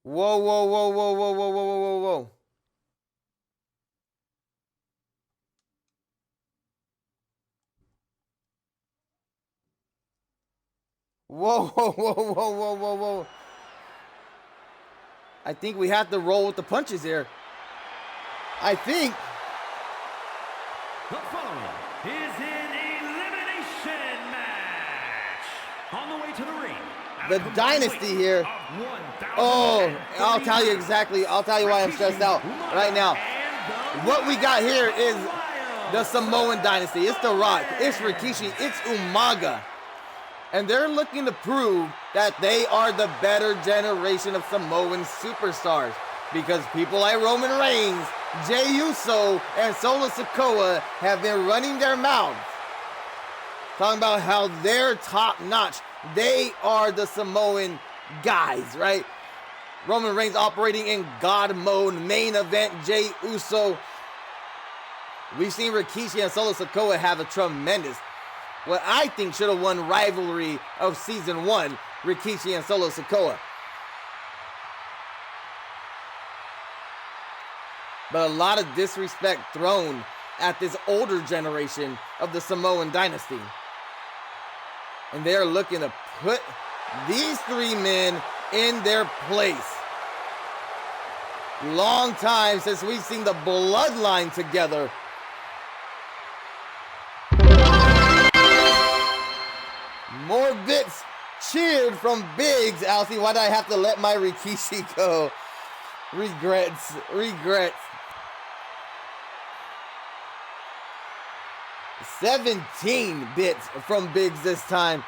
S1: Whoa, whoa, whoa, whoa, whoa, whoa, whoa, whoa, whoa. Whoa, whoa, whoa, whoa, whoa, whoa, whoa. I think we have to roll with the punches here. I think.
S2: The following is an elimination match. On the way to the ring.
S1: The dynasty here. Oh, I'll tell you exactly. I'll tell you why I'm stressed out right now. What we got here is the Samoan dynasty. It's The Rock. It's Rikishi. It's Umaga. And they're looking to prove that they are the better generation of Samoan superstars. Because people like Roman Reigns, Jey Uso, and Solo Sikoa have been running their mouths, talking about how they're top notch. They are the Samoan guys, right? Roman Reigns operating in God mode, main event, Jey Uso. We've seen Rikishi and Solo Sikoa have a tremendous, what I think should have won rivalry of season 1, Rikishi and Solo Sikoa. But a lot of disrespect thrown at this older generation of the Samoan dynasty. And they're looking to put these three men in their place. Long time since we've seen the bloodline together. More bits cheered from Biggs. Alcy, why did I have to let my Rikishi go? Regrets, regrets. 17 bits from Biggs this time.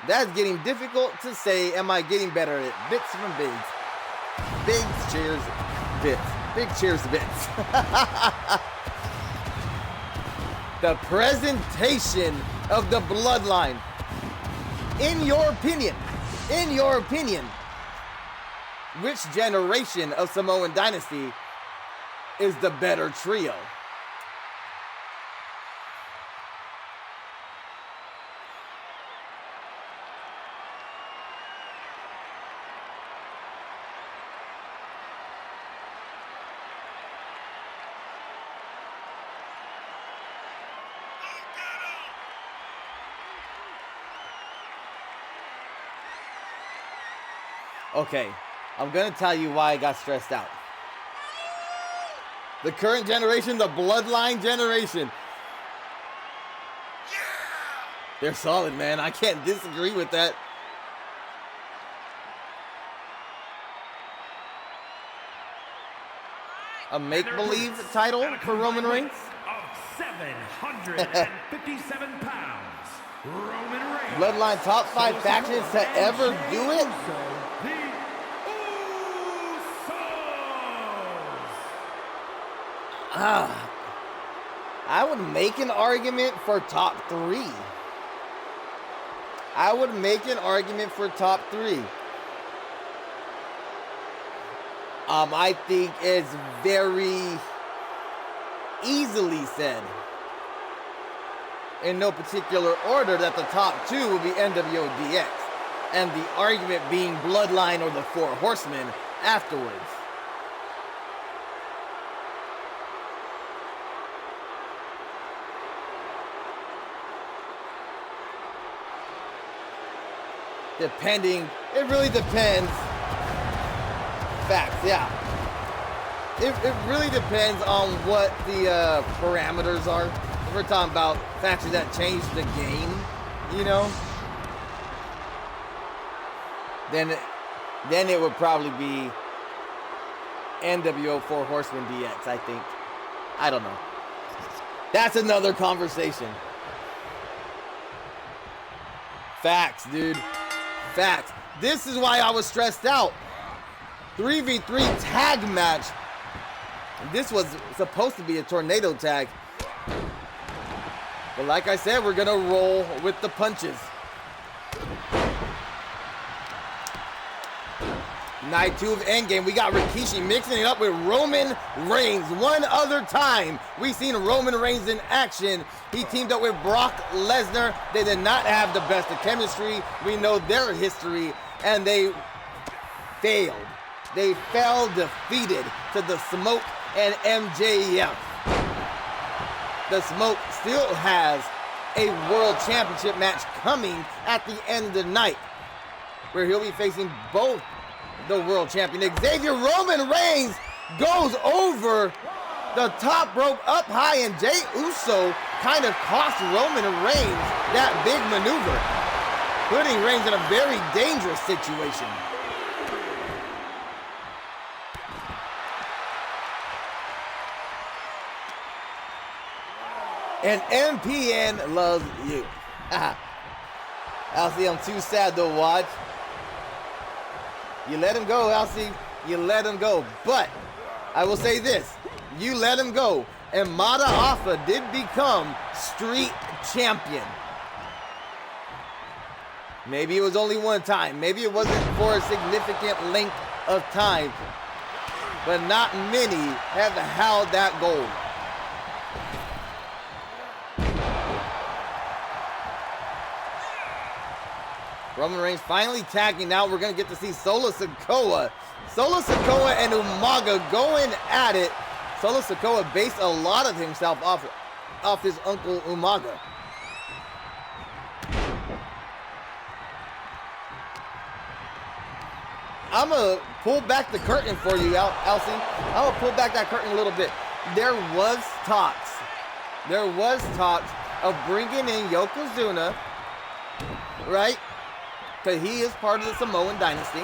S1: That's getting difficult to say. Am I getting better at it? Bits from bigs. Bigs, cheers, bits. Big cheers to bits. The presentation of the bloodline. In your opinion, which generation of Samoan Dynasty is the better trio? Okay, I'm gonna tell you why I got stressed out. The current generation, the bloodline generation. They're solid, man. I can't disagree with that. A make-believe title for Roman Reigns?
S2: Of 757 pounds, Roman Reigns.
S1: Bloodline top 5 factions to ever do it? I would make an argument for top 3. I think it's very easily said, in no particular order, that the top 2 will be NWO DX, and the argument being Bloodline or the Four Horsemen afterwards. It really depends. Facts, yeah. It really depends on what the parameters are. If we're talking about factions that change the game, you know, then it would probably be NWO Four Horsemen DX, I think. I don't know. That's another conversation. Facts, dude. Facts. This is why I was stressed out. 3v3 tag match. This was supposed to be a tornado tag. But like I said, we're gonna roll with the punches. Night 2 of Endgame. We got Rikishi mixing it up with Roman Reigns. One other time we've seen Roman Reigns in action. He teamed up with Brock Lesnar. They did not have the best of chemistry. We know their history, and they failed. They fell defeated to the Smoke and MJF. The Smoke still has a World Championship match coming at the end of the night, where he'll be facing both the World Champion. Xavier Roman Reigns goes over the top rope up high, and Jey Uso kind of cost Roman Reigns that big maneuver, putting Reigns in a very dangerous situation. And MPN loves you. Alcy, I'm too sad to watch. You let him go, Alcy. You let him go. But I will say this. You let him go. And Mata Alpha did become street champion. Maybe it was only one time. Maybe it wasn't for a significant length of time. But not many have held that gold. Roman Reigns finally tagging out. We're going to get to see Solo Sikoa. Solo Sikoa and Umaga going at it. Solo Sikoa based a lot of himself off his uncle Umaga. I'm going to pull back the curtain for you, Elsie. I'm going to pull back that curtain a little bit. There was talks of bringing in Yokozuna, right? Because he is part of the Samoan Dynasty,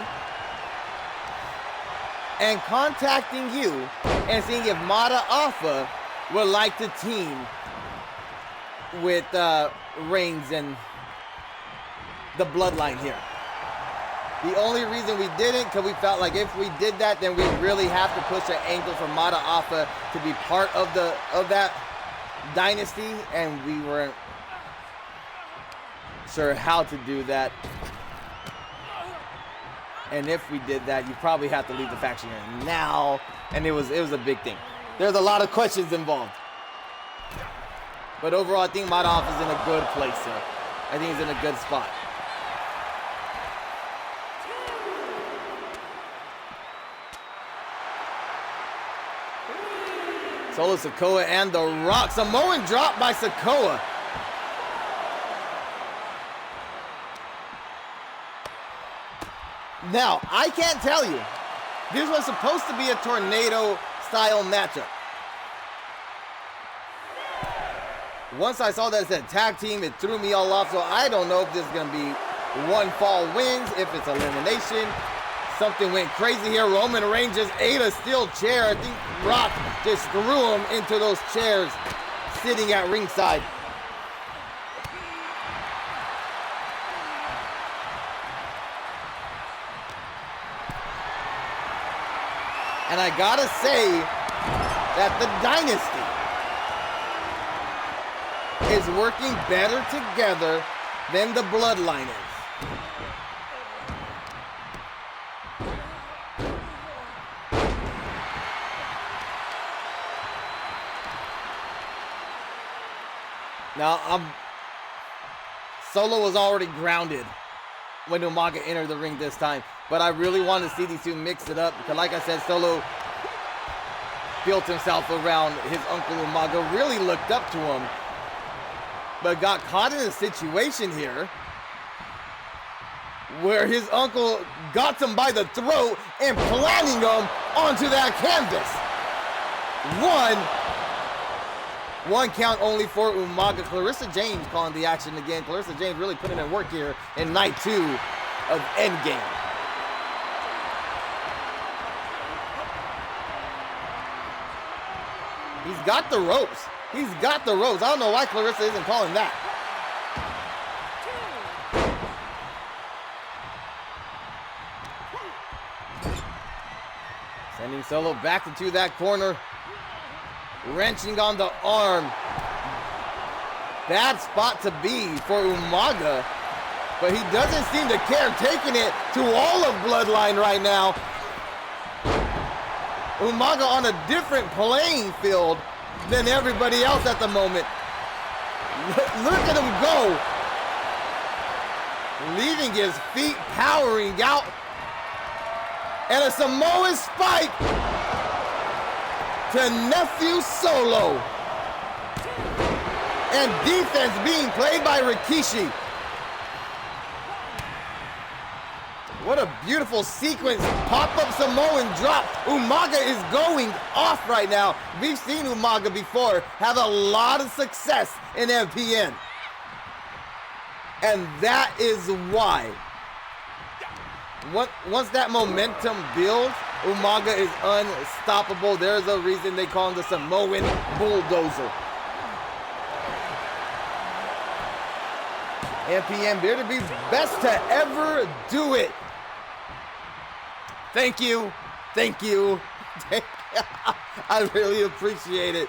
S1: and contacting you and seeing if Mata Alpha would like to team with Reigns and the bloodline here. The only reason we didn't, because we felt like if we did that, then we really have to push an angle for Mata Alpha to be part of that dynasty, and we weren't sure how to do that. And if we did that, you probably have to leave the faction here now, and it was a big thing. There's a lot of questions involved. But overall, I think Mata Alpha is in a good place here. I think he's in a good spot. Solo Sikoa and The Rock. Samoan drop by Sikoa. Now, I can't tell you. This was supposed to be a tornado-style matchup. Once I saw that it said tag team, it threw me all off, so I don't know if this is going to be one fall wins, if it's elimination. Something went crazy here. Roman Reigns just ate a steel chair. I think Rock just threw him into those chairs sitting at ringside. And I gotta say that the Dynasty is working better together than the Bloodline is. Now, Solo was already grounded when Umaga entered the ring this time, but I really wanted to see these two mix it up because, like I said, Solo built himself around his uncle Umaga, really looked up to him, but got caught in a situation here where his uncle got him by the throat and planting him onto that canvas. One count only for Umaga. Clarissa James calling the action again. Clarissa James really putting in work here in night 2 of Endgame. He's got the ropes. He's got the ropes. I don't know why Clarissa isn't calling that. Sending Solo back into that corner. Wrenching on the arm. Bad spot to be for Umaga, but he doesn't seem to care, taking it to all of Bloodline right now. Umaga on a different playing field than everybody else at the moment. Look at him go. Leaving his feet powering out. And a Samoan spike to Nephew Solo. And defense being played by Rikishi. What a beautiful sequence. Pop-up Samoan drop. Umaga is going off right now. We've seen Umaga before have a lot of success in MPN. And that is why. Once that momentum builds, Umaga is unstoppable. There's a reason they call him the Samoan Bulldozer. MPN better be best to ever do it. Thank you. Thank you. I really appreciate it.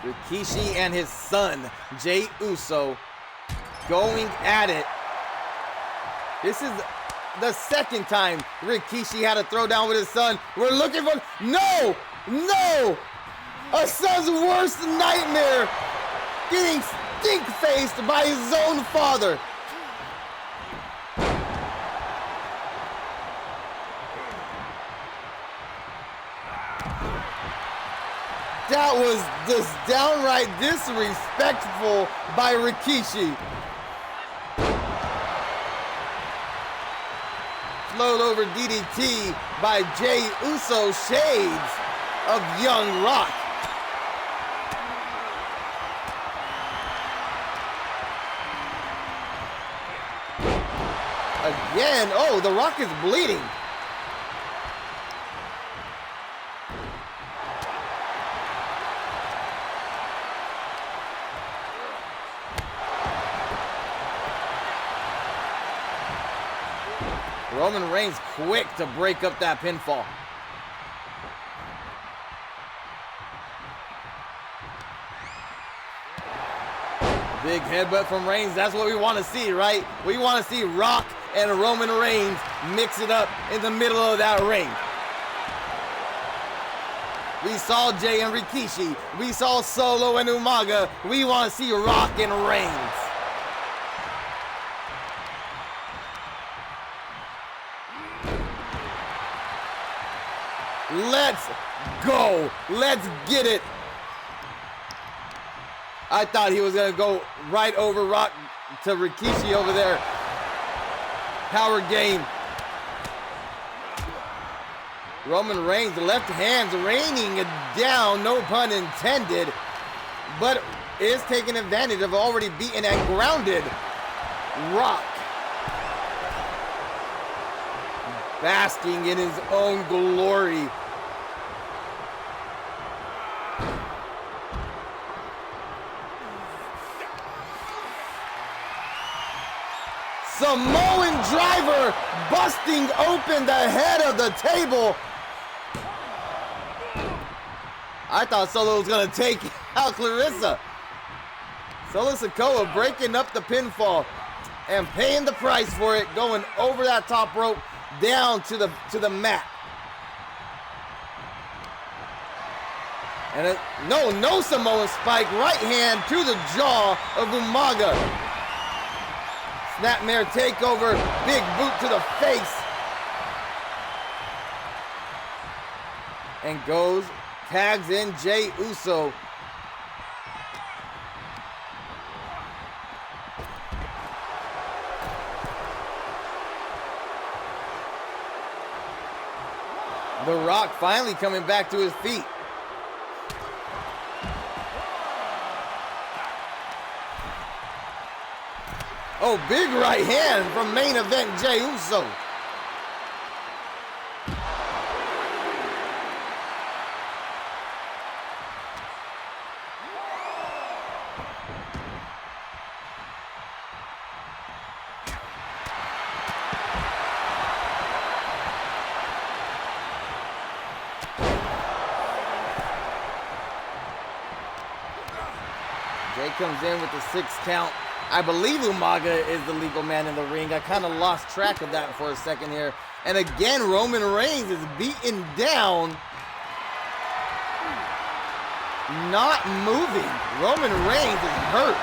S1: Rikishi and his son, Jey Uso, going at it. This is the second time Rikishi had a throwdown with his son. We're looking for... No! No! A son's worst nightmare! Getting stink-faced by his own father. That was just downright disrespectful by Rikishi. Float over DDT by Jey Uso, shades of Young Rock. Again, oh, the Rock is bleeding. Roman Reigns quick to break up that pinfall. Big headbutt from Reigns. That's what we want to see, right? We want to see Rock and Roman Reigns mix it up in the middle of that ring. We saw Jay and Rikishi. We saw Solo and Umaga. We want to see Rock and Reigns. Let's go. Let's get it. I thought he was going to go right over Rock to Rikishi over there. Power game. Roman Reigns, left hands raining down, no pun intended, but is taking advantage of already beaten and grounded Rock. Basking in his own glory. Samoan driver busting open the head of the table. I thought Solo was going to take out Clarissa. Solo Sikoa breaking up the pinfall and paying the price for it, going over that top rope down to the mat. And no Samoan spike, right hand to the jaw of Umaga. Snapmare takeover, big boot to the face. And tags in Jey Uso. The Rock finally coming back to his feet. Oh, big right hand from main event Jey Uso. Jey comes in with the 6 count. I believe Umaga is the legal man in the ring. I kind of lost track of that for a second here. And again, Roman Reigns is beaten down. Not moving. Roman Reigns is hurt.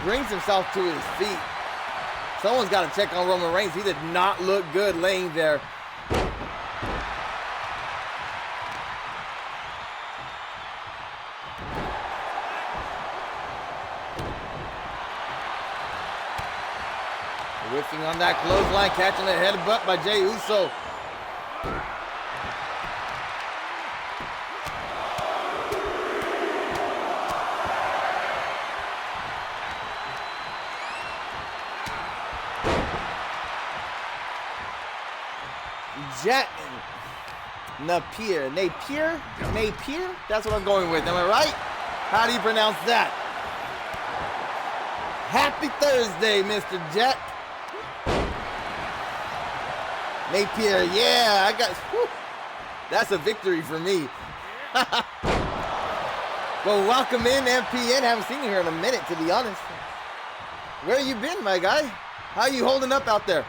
S1: Brings himself to his feet. Someone's got to check on Roman Reigns. He did not look good laying there. Whiffing on that clothesline, catching a headbutt by Jey Uso. Napier? That's what I'm going with, am I right? How do you pronounce that? Happy Thursday, Mr. Jet. Napier, yeah, that's a victory for me. Well, welcome in, MPN. Haven't seen you here in a minute, to be honest. Where you been, my guy? How you holding up out there?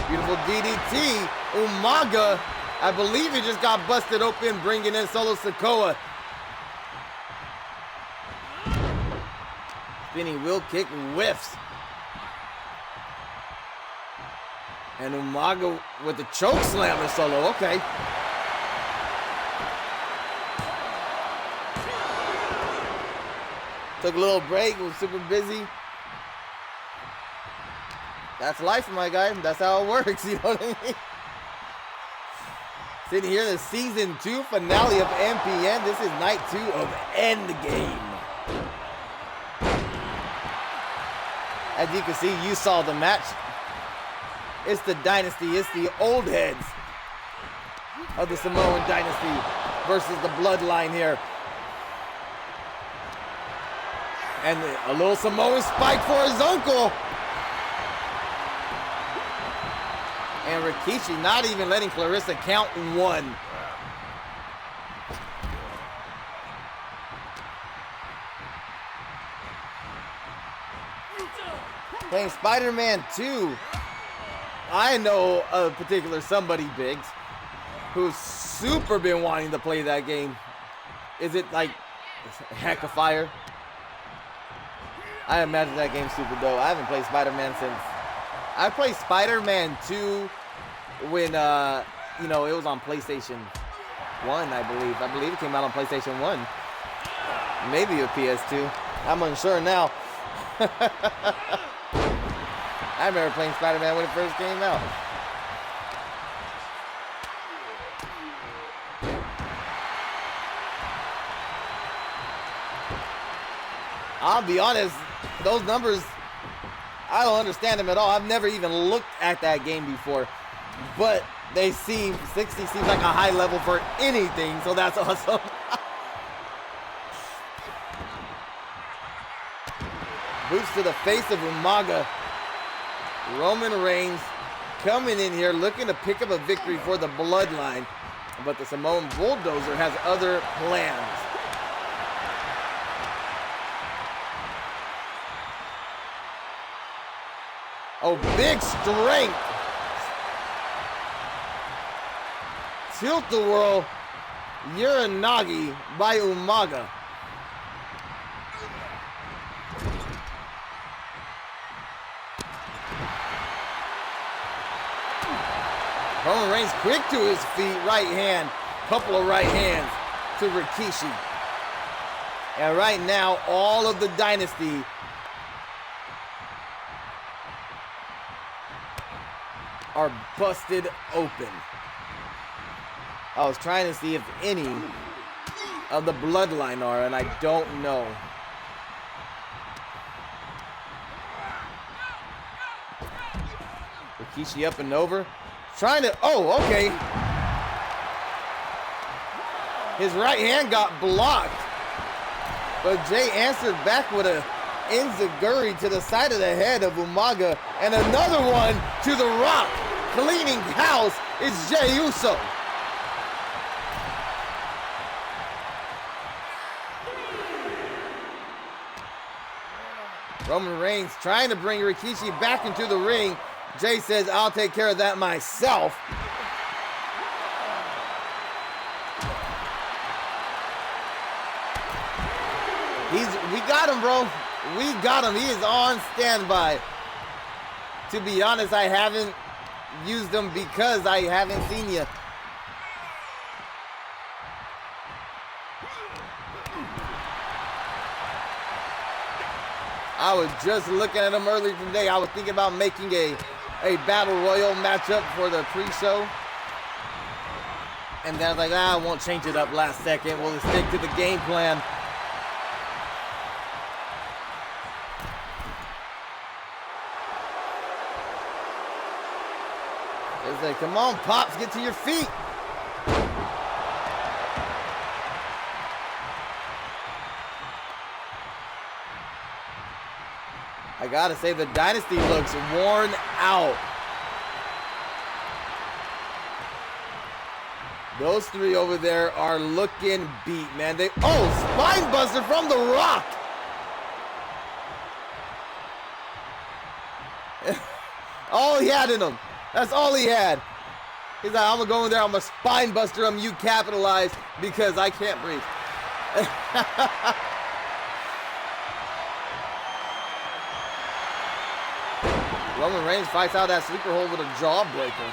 S1: Beautiful DDT. Umaga, I believe he just got busted open, bringing in Solo Sikoa. Spinning wheel kick whiffs. And Umaga with the choke slammer Solo, okay. Took a little break, was super busy. That's life, my guy. That's how it works, you know what I mean? Sitting here in the season 2 finale of MPN. This is night 2 of Endgame. As you can see, you saw the match. It's the dynasty. It's the old heads of the Samoan dynasty versus the Bloodline here. And a little Samoan spike for his uncle. And Rikishi not even letting Clarissa count one. Playing Spider-Man 2. I know a particular somebody, Biggs, who's super been wanting to play that game. Is it like Heck of Fire? I imagine that game's super dope. I haven't played Spider-Man since... I played Spider-Man 2 when, you know, it was on PlayStation 1, I believe. I believe it came out on PlayStation 1. Maybe a PS2. I'm unsure now. I remember playing Spider-Man when it first came out. I'll be honest, those numbers, I don't understand them at all. I've never even looked at that game before, but they seem, 60 seems like a high level for anything, so that's awesome. Boots to the face of Umaga. Roman Reigns coming in here looking to pick up a victory for the Bloodline, but the Samoan Bulldozer has other plans. Oh, big strength. Tilt-a-whirl Uranagi by Umaga. Roman Reigns quick to his feet, right hand, couple of right hands to Rikishi. And right now, all of the Dynasty are busted open. I was trying to see if any of the Bloodline are, and I don't know. Rikishi up and over. Trying to, oh, okay. His right hand got blocked. But Jay answered back with a enziguri to the side of the head of Umaga. And another one to the Rock. Cleaning house is Jey Uso. Roman Reigns trying to bring Rikishi back into the ring. Jay says, I'll take care of that myself. We got him, bro. We got him. He is on standby. To be honest, I haven't used him because I haven't seen you. I was just looking at him earlier today. I was thinking about making a battle royal matchup for the pre-show. And then I was like, I won't change it up last second. We'll just stick to the game plan. It's like, come on, Pops, get to your feet. I gotta say, the Dynasty looks worn out. Those three over there are looking beat, man. Spine buster from The Rock. All he had in him. That's all he had. He's like, I'm gonna go in there, I'm gonna spine buster him, you capitalize, because I can't breathe. Roman Reigns fights out that sleeper hold with a jawbreaker.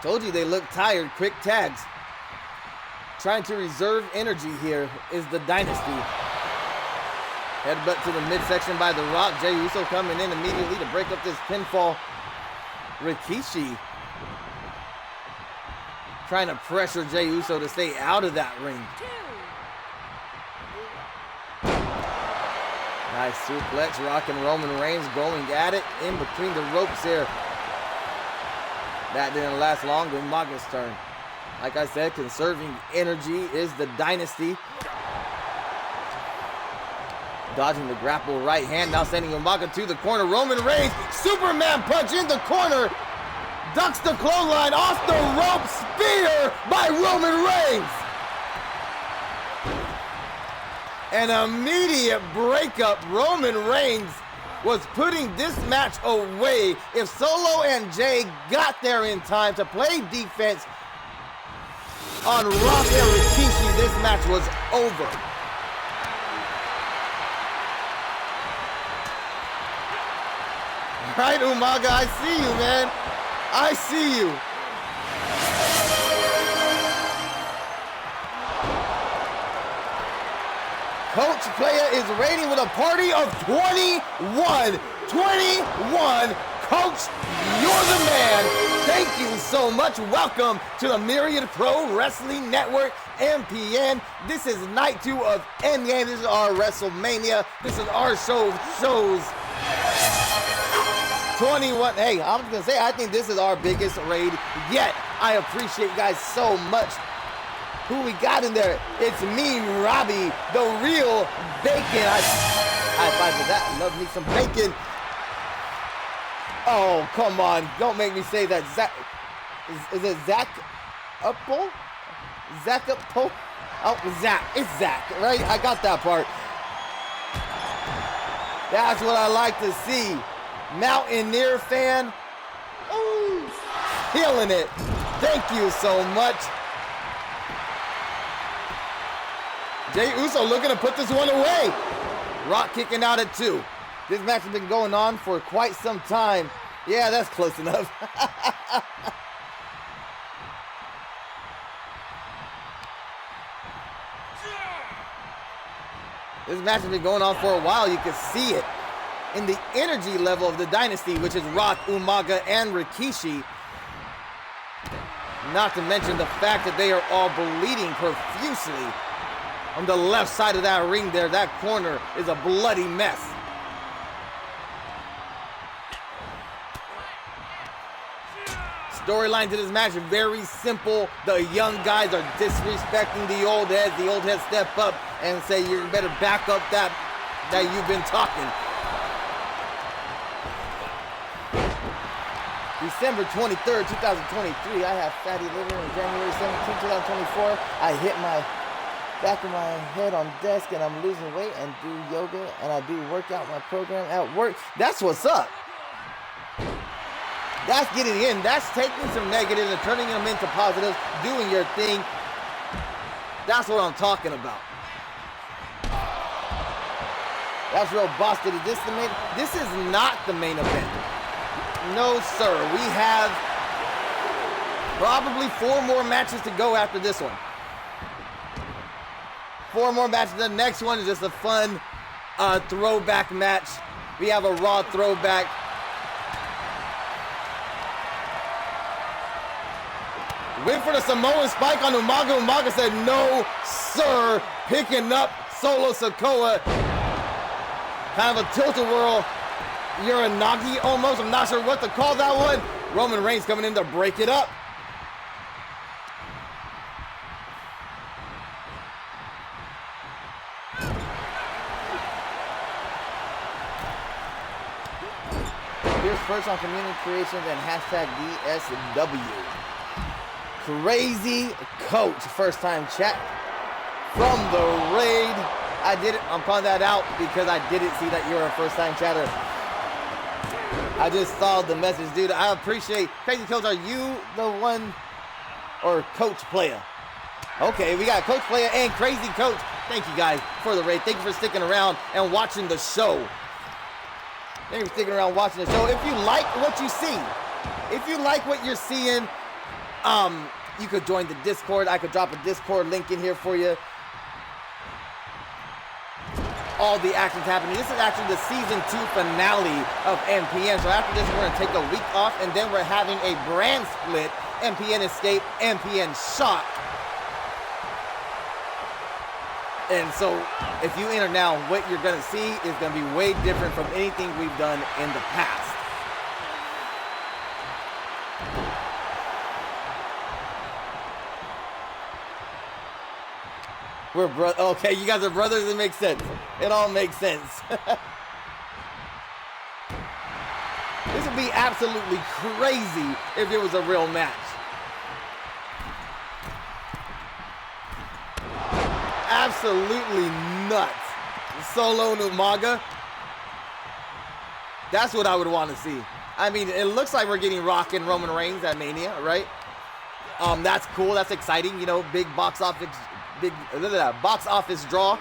S1: Told you they look tired. Quick tags. Trying to reserve energy here is the Dynasty. Headbutt to the midsection by The Rock. Jey Uso coming in immediately to break up this pinfall. Rikishi trying to pressure Jey Uso to stay out of that ring. Nice suplex, Rock and Roman Reigns going at it in between the ropes here. That didn't last long. Umaga's turn. Like I said, conserving energy is the dynasty. Dodging the grapple right hand, now sending Umaga to the corner. Roman Reigns, Superman punch in the corner. Ducks the clothesline off the rope, spear by Roman Reigns. An immediate breakup. Roman Reigns was putting this match away. If Solo and Jay got there in time to play defense on Rock and Rikishi, this match was over. Right, Umaga, I see you, man. I see you. Coach Playa is raiding with a party of 21. 21. Coach, you're the man. Thank you so much. Welcome to the Myriad Pro Wrestling Network, MPN. This is night 2 of Endgame. This is our WrestleMania. This is our shows. 21. Hey, I'm just gonna say, I think this is our biggest raid yet. I appreciate you guys so much. Who we got in there? It's me, Robbie, the real bacon. High five for that. Love me some bacon. Oh, come on. Don't make me say that. Zach, is it Zach Upple? Zach Upple? Oh, Zach. It's Zach, right? I got that part. That's what I like to see. Mountaineer fan. Ooh, killing it. Thank you so much. Jey Uso looking to put this one away. Rock kicking out at 2. This match has been going on for quite some time. Yeah, that's close enough. This match has been going on for a while. You can see it in the energy level of the dynasty, which is Rock, Umaga, and Rikishi. Not to mention the fact that they are all bleeding profusely. On the left side of that ring there, that corner is a bloody mess. Storyline to this match is very simple. The young guys are disrespecting the old heads. The old heads step up and say, you better back up that you've been talking. December 23rd, 2023, I have fatty liver. On January 17th, 2024, I hit my back of my head on desk and I'm losing weight and do yoga and I do workout my program at work. That's what's up. That's getting in. That's taking some negatives and turning them into positives, doing your thing. That's what I'm talking about. That's real boss. Is this the main? This is not the main event. No, sir. We have probably 4 more matches to go after this one. 4 more matches. The next one is just a fun throwback match. We have a Raw throwback. Went for the Samoan spike on Umaga. Umaga said, no, sir. Picking up Solo Sikoa. Kind of a tilt-a-whirl. Uranagi almost. I'm not sure what to call that one. Roman Reigns coming in to break it up. Here's first on community creations and hashtag DSW. Crazy Coach, first time chat from the raid. I'm calling that out because I didn't see that you're a first time chatter. I just saw the message, dude. I appreciate Crazy Coach. Are you the one or Coach Playa? Okay, we got Coach Playa and Crazy Coach. Thank you guys for the raid. Thank you for sticking around and watching the show. Thank you for sticking around watching the show. If you like what you see, if you like what you're seeing, you could join the Discord. I could drop a Discord link in here for you. All the action's happening. This is actually the season 2 finale of MPN. So after this, we're gonna take a week off, and then we're having a brand split: MPN Escape, MPN Shock. And so if you enter now, what you're going to see is going to be way different from anything we've done in the past. We're okay, you guys are brothers, it makes sense. It all makes sense. This would be absolutely crazy if it was a real match. Absolutely nuts. Solo and Umaga. That's what I would want to see. I mean, it looks like we're getting Rock and Roman Reigns at Mania, right? That's cool. That's exciting. You know, big box office draw.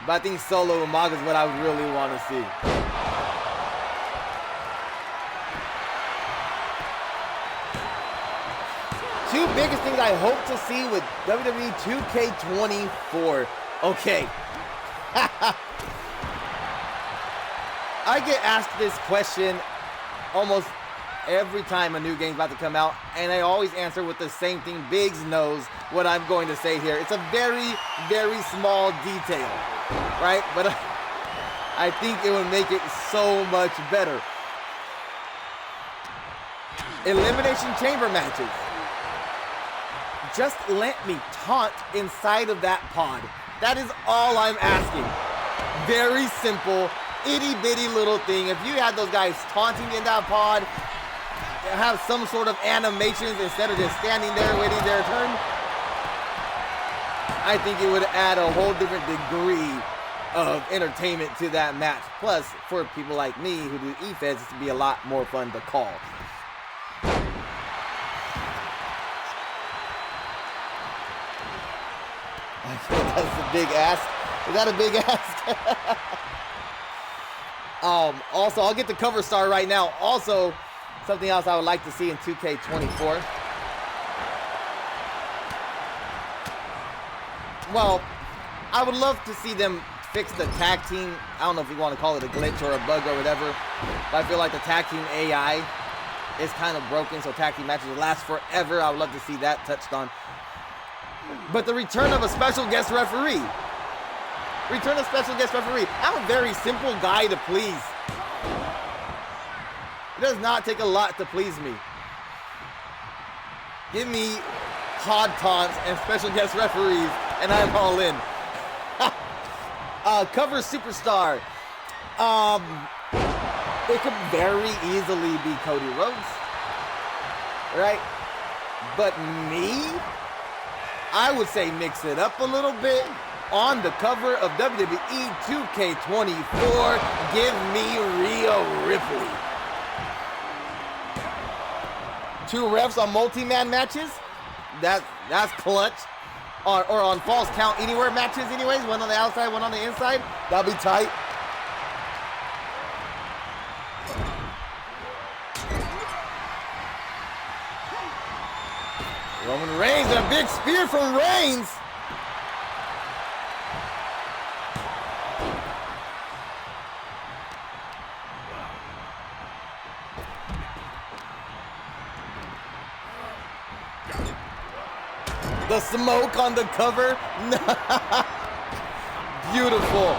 S1: But I think Solo Umaga is what I would really want to see. Two biggest things I hope to see with WWE 2K24. Okay. I get asked this question almost every time a new game's about to come out, and I always answer with the same thing. Biggs knows what I'm going to say here. It's a very, very small detail, right? But I think it would make it so much better. Elimination Chamber matches. Just let me taunt inside of that pod. That is all I'm asking. Very simple, itty-bitty little thing. If you had those guys taunting in that pod, have some sort of animations instead of just standing there waiting their turn, I think it would add a whole different degree of entertainment to that match. Plus, for people like me who do e-feds, it would be a lot more fun to call. That's a big ask. Is that a big ask? Also, I'll get the cover star right now. Also, something else I would like to see in 2K24. Well, I would love to see them fix the tag team. I don't know if you want to call it a glitch or a bug or whatever, but I feel like the tag team AI is kind of broken, so tag team matches will last forever. I would love to see that touched on. But the return of a special guest referee. Return of special guest referee. I'm a very simple guy to please. It does not take a lot to please me. Give me pod taunts and special guest referees, and I'm all in. Cover superstar. It could very easily be Cody Rhodes, right? But me, I would say mix it up a little bit. On the cover of WWE 2K24, give me Rhea Ripley. 2 refs on multi-man matches. That's clutch. Or on false count anywhere matches anyways. One on the outside, one on the inside. That'll be tight. Roman Reigns and a big spear from Reigns. The smoke on the cover. Beautiful.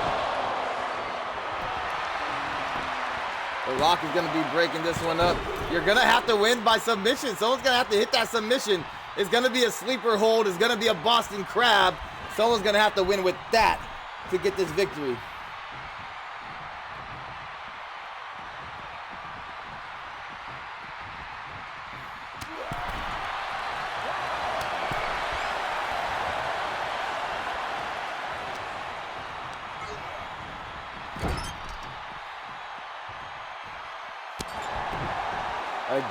S1: The Rock is going to be breaking this one up. You're going to have to win by submission. Someone's going to have to hit that submission. It's going to be a sleeper hold. It's going to be a Boston Crab. Someone's going to have to win with that to get this victory.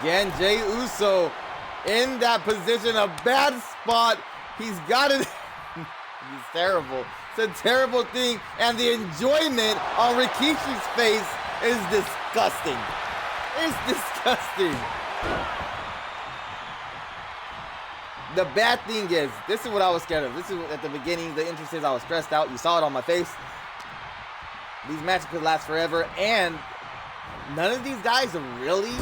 S1: Again, Jey Uso in that position, a bad spot. He's got it. He's terrible. It's a terrible thing. And the enjoyment on Rikishi's face is disgusting. It's disgusting. The bad thing is, this is what I was scared of. This is at the beginning, the entrances, I was stressed out. You saw it on my face. These matches could last forever. And none of these guys really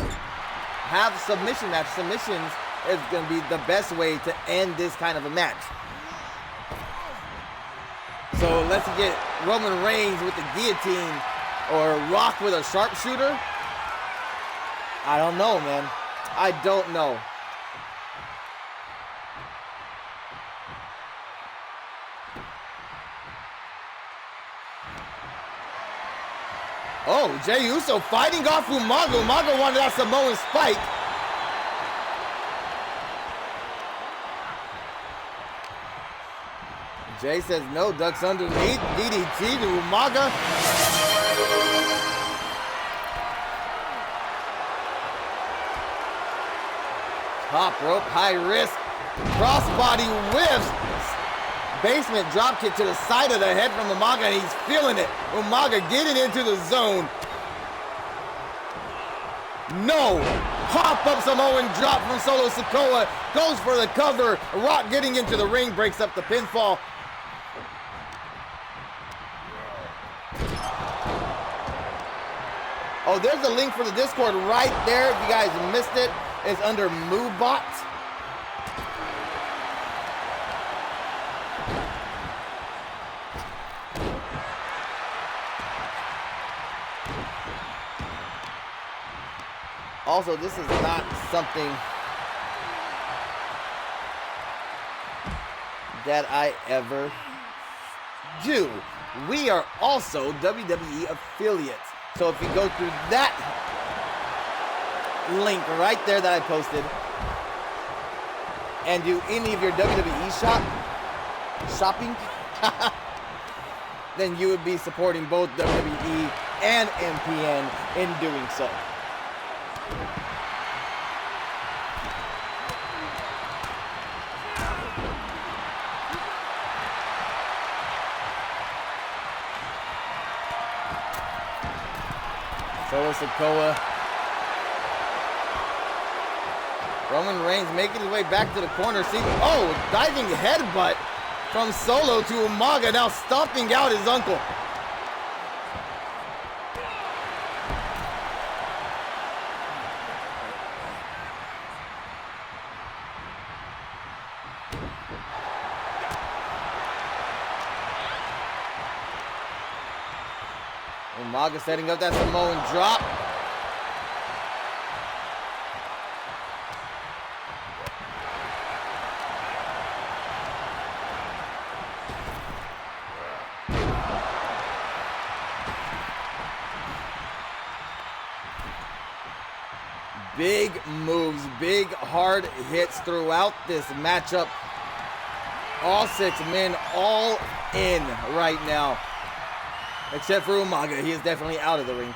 S1: have submission match. Submissions is going to be the best way to end this kind of a match. So let's get Roman Reigns with the guillotine or Rock with a sharpshooter. I don't know, man. I don't know. Oh, Jey Uso fighting off Umaga. Umaga wanted that Samoan spike. Jey says no, ducks underneath. DDT to Umaga. Top rope, high risk. Crossbody whiffs. Basement dropkick to the side of the head from Umaga, and he's feeling it. Umaga getting into the zone. No! Pop-up Samoan drop from Solo Sikoa. Goes for the cover. Rock getting into the ring, breaks up the pinfall. Oh, there's a link for the Discord right there. If you guys missed it, it's under MooBot. Also, this is not something that I ever do. We are also WWE affiliates. So if you go through that link right there that I posted and do any of your WWE shopping, then you would be supporting both WWE and MPN in doing so. Solo Sikoa. Roman Reigns making his way back to the corner. See, oh, diving headbutt from Solo to Umaga, now stomping out his uncle. Umaga setting up that Samoan drop. Big moves, big hard hits throughout this matchup. All 6 men all in right now. Except for Umaga, he is definitely out of the ring.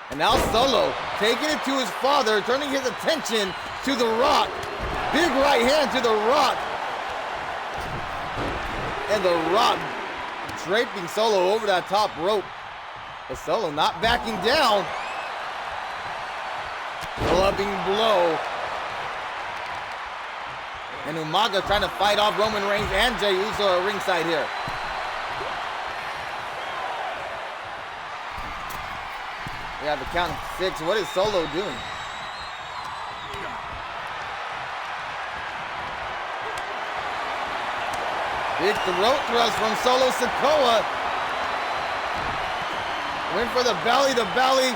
S1: And now Solo taking it to his father, turning his attention to The Rock. Big right hand to The Rock. And The Rock draping Solo over that top rope. But Solo not backing down. Clubbing blow. And Umaga trying to fight off Roman Reigns and Jey Uso at ringside here. We have the count of 6. What is Solo doing? Big throat thrust from Solo Sikoa. Went for the belly to belly.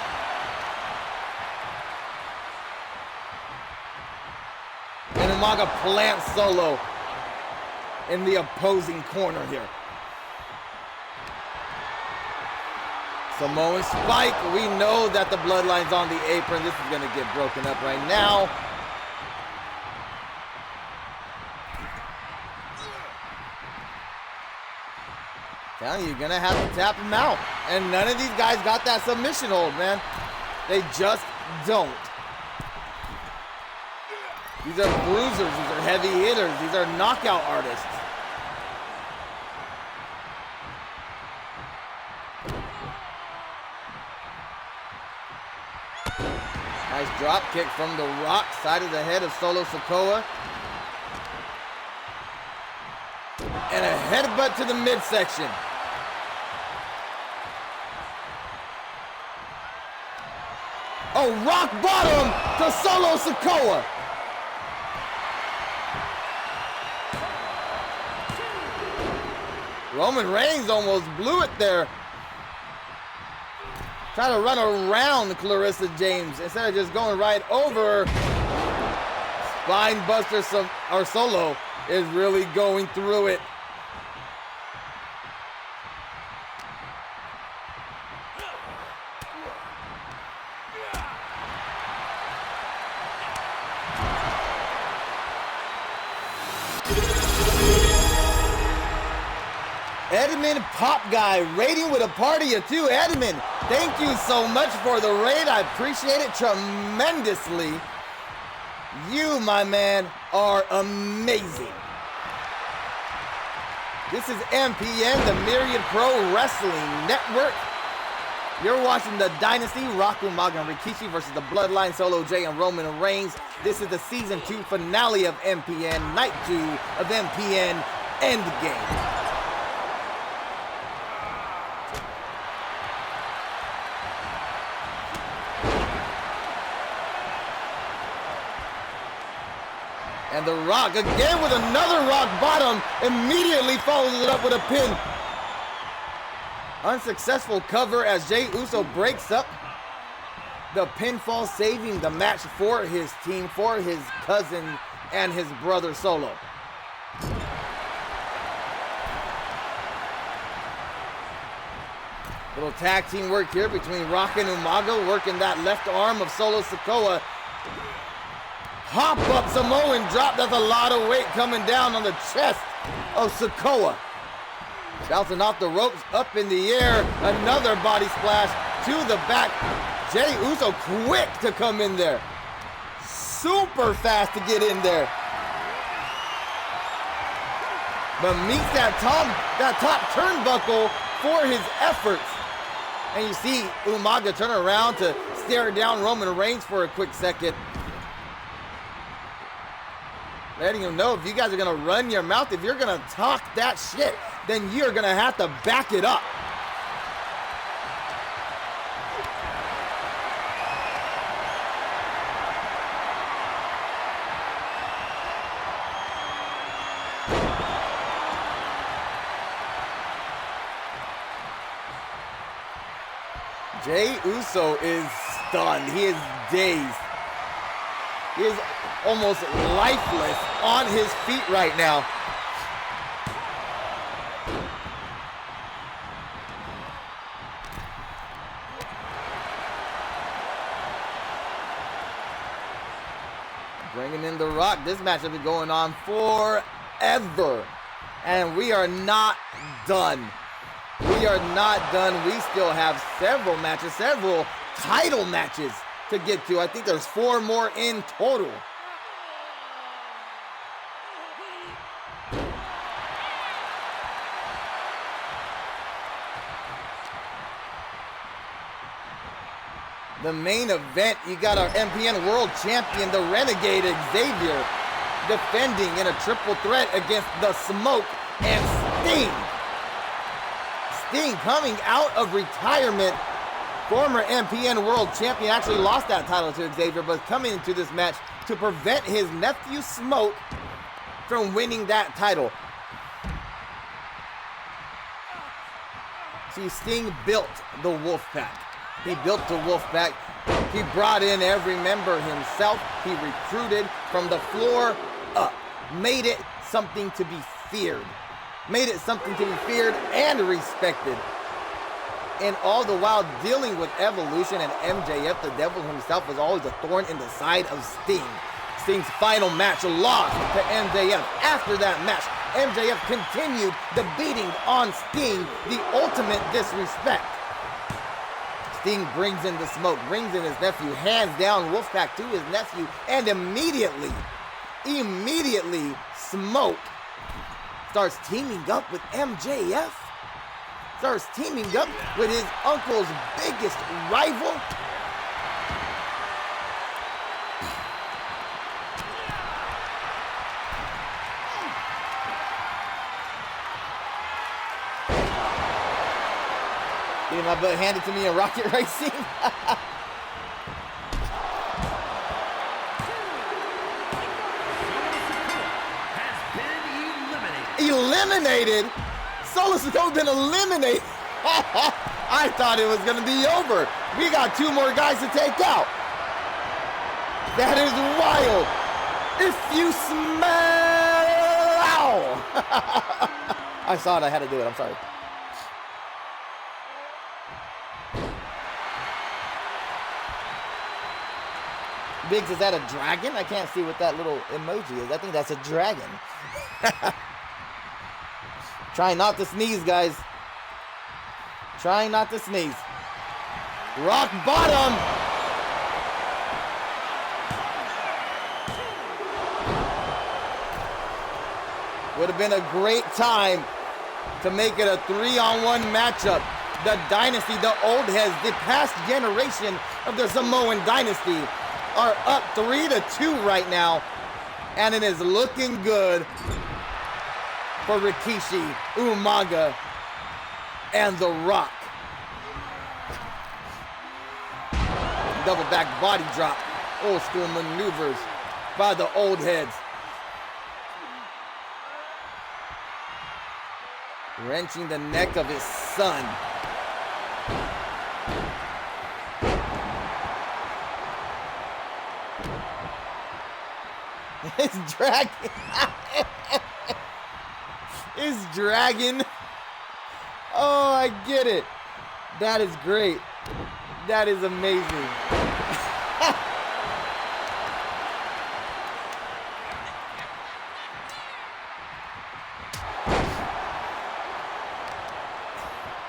S1: And Umaga plants Solo in the opposing corner here. Samoan spike. We know that the bloodline's on the apron. This is going to get broken up right now. Telling you, you're going to have to tap him out. And none of these guys got that submission hold, man. They just don't. These are bruisers. These are heavy hitters. These are knockout artists. Nice drop kick from The Rock, side of the head of Solo Sikoa. And a headbutt to the midsection. Oh, rock bottom to Solo Sikoa. Roman Reigns almost blew it there. Trying to run around Clarissa James instead of just going right over. Spine buster Solo is really going through it. Edmund Pop Guy raiding with a party of two. Edmund, thank you so much for the raid. I appreciate it tremendously. You, my man, are amazing. This is MPN, the Myriad Pro Wrestling Network. You're watching the Dynasty, Rock Umaga and Rikishi versus the Bloodline, Solo J and Roman Reigns. This is the Season 2 finale of MPN, Night 2 of MPN Endgame. And The Rock, again with another rock bottom, immediately follows it up with a pin. Unsuccessful cover as Jey Uso breaks up the pinfall, saving the match for his team, for his cousin and his brother Solo. Little tag team work here between Rock and Umaga, working that left arm of Solo Sikoa. Hop up Samoan drop. That's a lot of weight coming down on the chest of Sikoa. Bouncing off the ropes, up in the air. Another body splash to the back. Jey Uso quick to come in there. Super fast to get in there. But meets that top turnbuckle for his efforts. And you see Umaga turn around to stare down Roman Reigns for a quick second. Letting him know, if you guys are gonna run your mouth, if you're gonna talk that shit, then you're gonna have to back it up. Jey Uso is stunned. He is dazed. He is almost lifeless on his feet right now. Bringing in The Rock. This match has been going on forever. And we are not done. We are not done. We still have several matches, several title matches to get to. I think there's 4 more in total. The main event, you got our MPN World Champion, the Renegade Xavier, defending in a triple threat against The Smoke and Sting. Sting coming out of retirement. Former MPN World Champion actually lost that title to Xavier, but coming into this match to prevent his nephew Smoke from winning that title. See, Sting built the Wolfpack. He built the Wolfpack. He brought in every member himself. He recruited from the floor up. Made it something to be feared. Made it something to be feared and respected. And all the while dealing with Evolution and MJF, the devil himself was always a thorn in the side of Sting. Sting's final match lost to MJF. After that match, MJF continued the beating on Sting, the ultimate disrespect. Sting brings in The Smoke, brings in his nephew, hands down Wolfpack to his nephew, and immediately, Smoke starts teaming up with MJF. Starts teaming up with his uncle's biggest rival. Getting my butt handed to me in Rocket Racing. Eliminated? Solo Sikoa been eliminated. I thought it was gonna be over. We got 2 more guys to take out. That is wild. If you smell, I saw it. I had to do it. I'm sorry. Biggs, is that a dragon? I can't see what that little emoji is. I think that's a dragon. Trying not to sneeze, guys. Trying not to sneeze. Rock bottom. Would have been a great time to make it a 3-on-1 matchup. The dynasty, the old heads, the past generation of the Samoan dynasty are up 3-2 right now, and it is looking good for Rikishi, Umaga, and The Rock. Double back body drop, old school maneuvers by the old heads. Wrenching the neck of his son. His dragon. His dragon. Oh, I get it. That is great. That is amazing.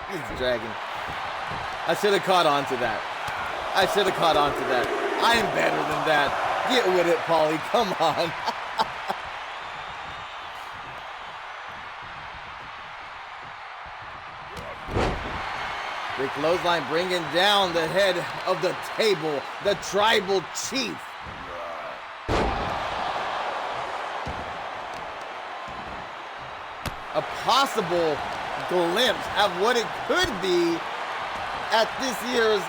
S1: His dragon. I should have caught on to that. I should have caught on to that. I am better than that. Get with it, Paulie. Come on. Big clothesline bringing down the head of the table, the tribal chief. A possible glimpse of what it could be at this year's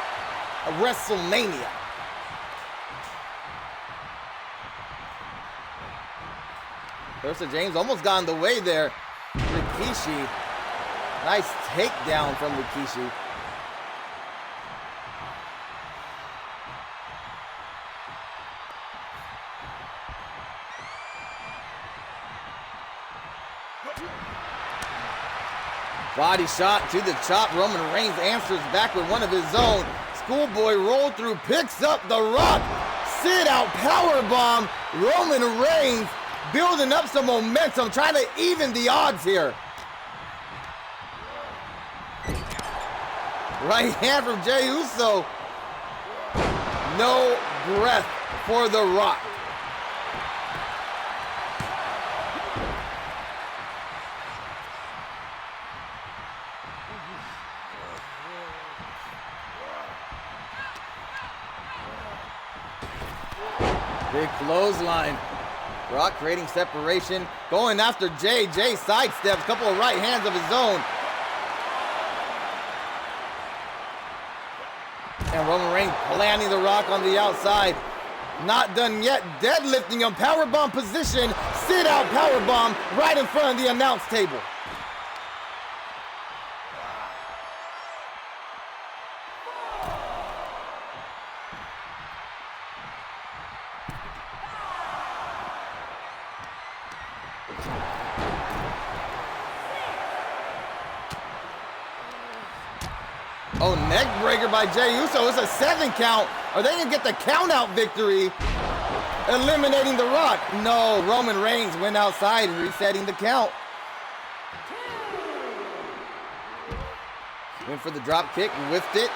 S1: WrestleMania. Versa James almost got in the way there. Rikishi. Nice takedown from Rikishi. Body shot to the chop. Roman Reigns answers back with one of his own. Schoolboy roll through, picks up The Rock. Sit out powerbomb. Roman Reigns building up some momentum, trying to even the odds here. Right hand from Jey Uso. No breath for The Rock. Big clothesline. Rock creating separation. Going after Jey. Jey sidesteps. Couple of right hands of his own. And Roman Reigns planting The Rock on the outside. Not done yet. Deadlifting him. Powerbomb position. Sit out powerbomb right in front of the announce table. Oh, neck breaker by Jey Uso. It's a 7 count. Are they going to get the count out victory? Eliminating The Rock. No, Roman Reigns went outside and resetting the count. Went for the drop kick, whiffed it.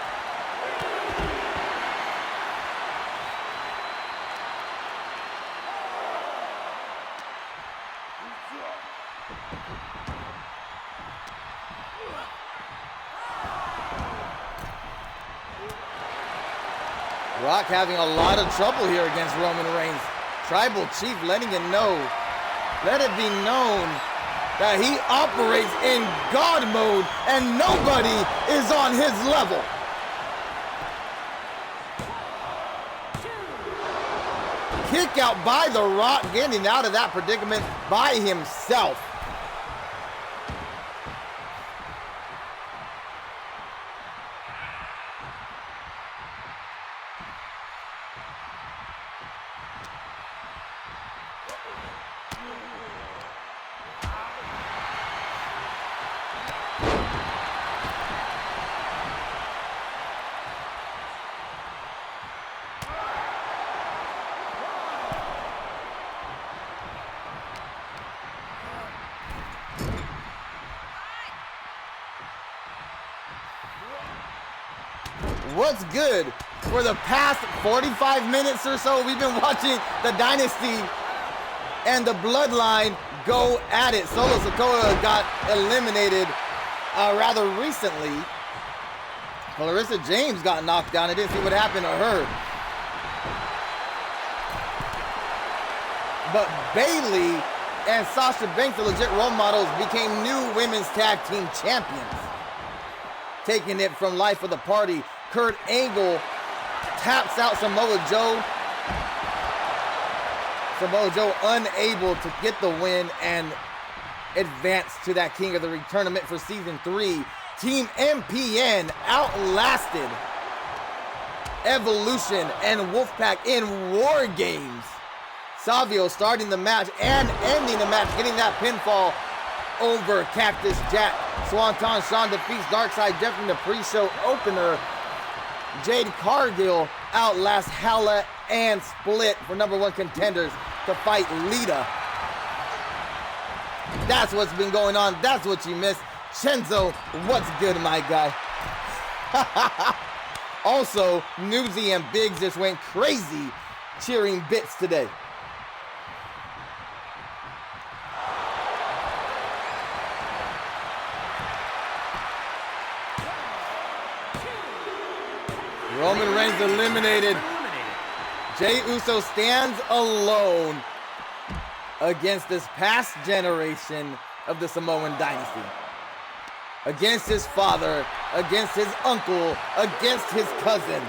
S1: Rock having a lot of trouble here against Roman Reigns. Tribal Chief letting it know. Let it be known that he operates in God mode and nobody is on his level. Kick out by The Rock, getting out of that predicament by himself. what's good? For the past 45 minutes or so, we've been watching the Dynasty and the Bloodline go at it. Solo Sikoa got eliminated rather recently. Clarissa James got knocked down. I didn't see what happened to her. But Bayley and Sasha Banks, the legit role models, became new women's tag team champions. Taking it from life of the party, Kurt Angle taps out Samoa Joe. Samoa Joe unable to get the win and advance to that King of the Ring tournament for season 3. Team MPN outlasted Evolution and Wolfpack in War Games. Savio starting the match and ending the match, getting that pinfall over Cactus Jack. Swanton Sean defeats Darkseid Jeff in the pre-show opener. Jade Cargill outlasts Hala and Split for #1 contenders to fight Lita. That's what's been going on. That's what you missed. Chenzo, what's good, my guy? Also, Newsy and Biggs just went crazy cheering bits today. Roman Reigns eliminated. Jey Uso stands alone against this past generation of the Samoan dynasty. Against his father, against his uncle, against his cousin.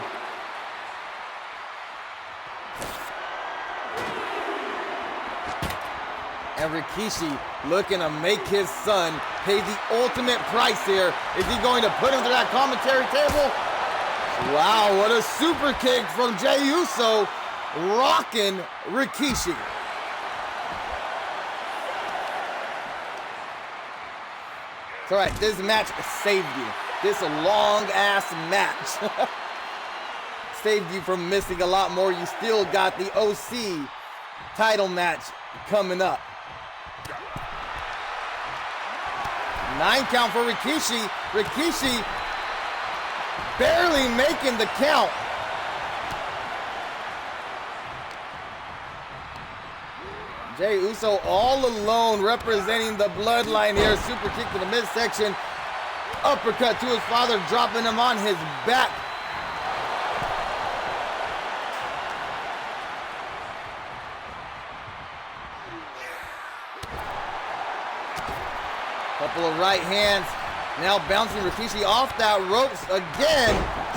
S1: And Rikishi looking to make his son pay the ultimate price here. Is he going to put him to that commentary table? Wow, what a super kick from Jey Uso, rocking Rikishi. It's all right, this match saved you. This long-ass match saved you from missing a lot more. You still got the OC title match coming up. 9 count for Rikishi. Rikishi barely making the count. Jey Uso all alone representing the bloodline here. Super kick to the midsection. Uppercut to his father, dropping him on his back. Couple of right hands. Now bouncing Rikishi off that ropes again.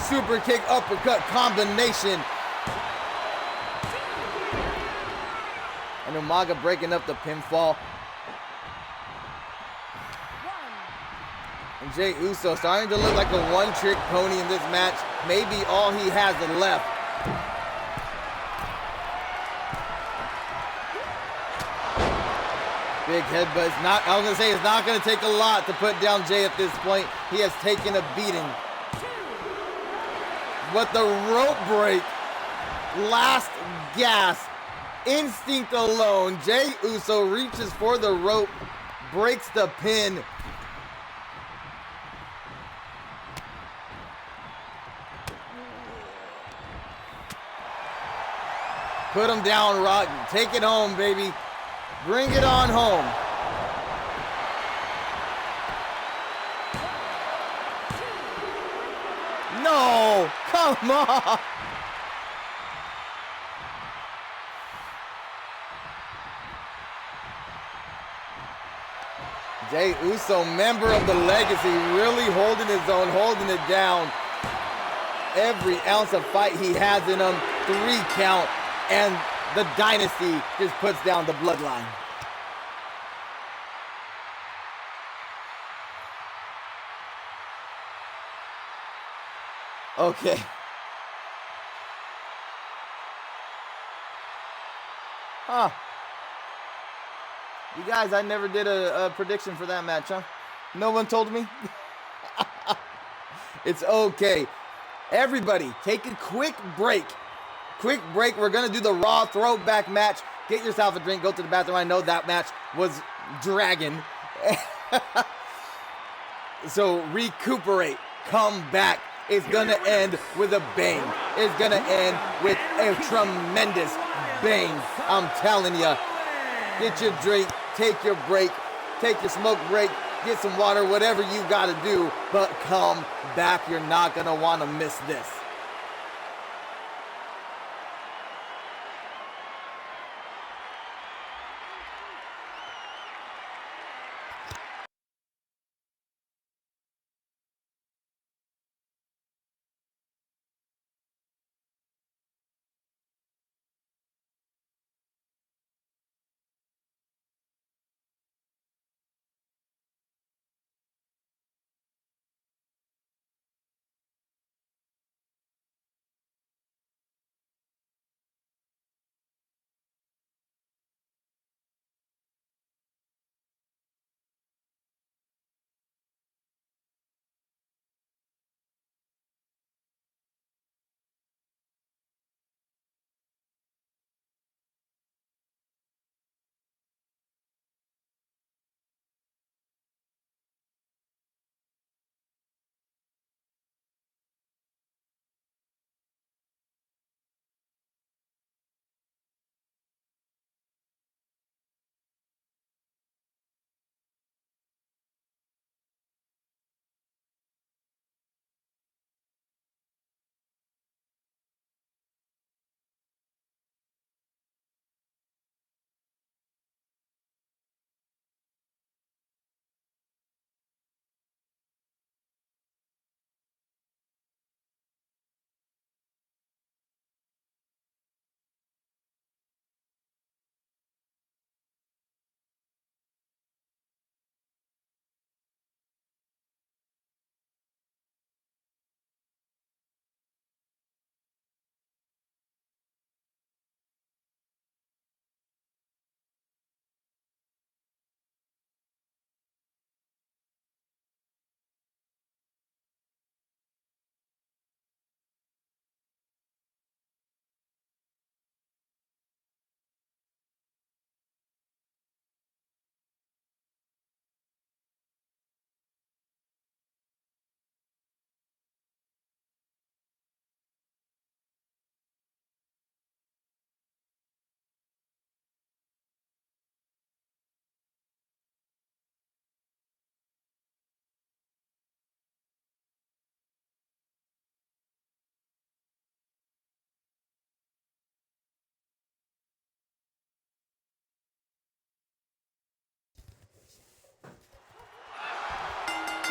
S1: Super kick, uppercut combination. And Umaga breaking up the pinfall. And Jey Uso starting to look like a one-trick pony in this match. Maybe all he has left. Big headbutt. I was going to say it's not going to take a lot to put down Jey at this point. He has taken a beating. But the rope break, last gasp, instinct alone. Jey Uso reaches for the rope, breaks the pin. Put him down, Rock. Take it home, baby. Bring it on home. No, come on. Jey Uso, member of the Legacy, really holding his own, holding it down. Every ounce of fight he has in him. 3 count, and the Dynasty just puts down the bloodline. Okay. Huh. You guys, I never did a prediction for that match, huh? No one told me? It's okay. Everybody, take a quick break. Quick break. We're going to do the Raw throwback match. Get yourself a drink. Go to the bathroom. I know that match was dragging. So recuperate. Come back. It's gonna end with a bang. It's gonna end with a tremendous bang. I'm telling you. Get your drink, take your break, take your smoke break, get some water, whatever you gotta do, but come back. You're not gonna wanna miss this.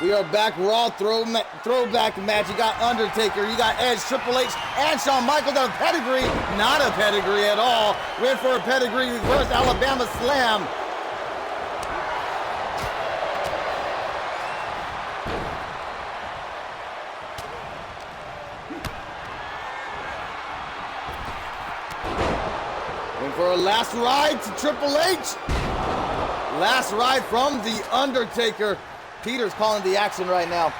S1: We are back. Raw throwback match. You got Undertaker, you got Edge, Triple H, and Shawn Michaels. A pedigree, not a pedigree at all. Went for a pedigree reverse Alabama slam. Went for a last ride to Triple H. Last ride from the Undertaker. Peter's calling the action right now.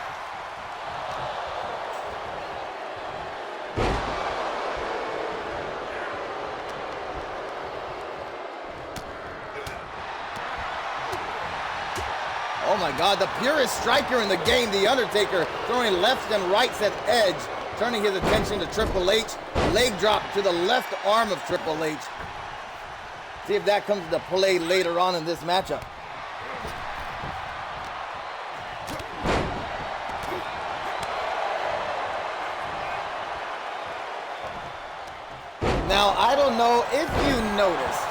S1: Oh my God, the purest striker in the game, the Undertaker, throwing lefts and rights at Edge, turning his attention to Triple H. Leg drop to the left arm of Triple H. See if that comes into play later on in this matchup. Now, I don't know if you noticed.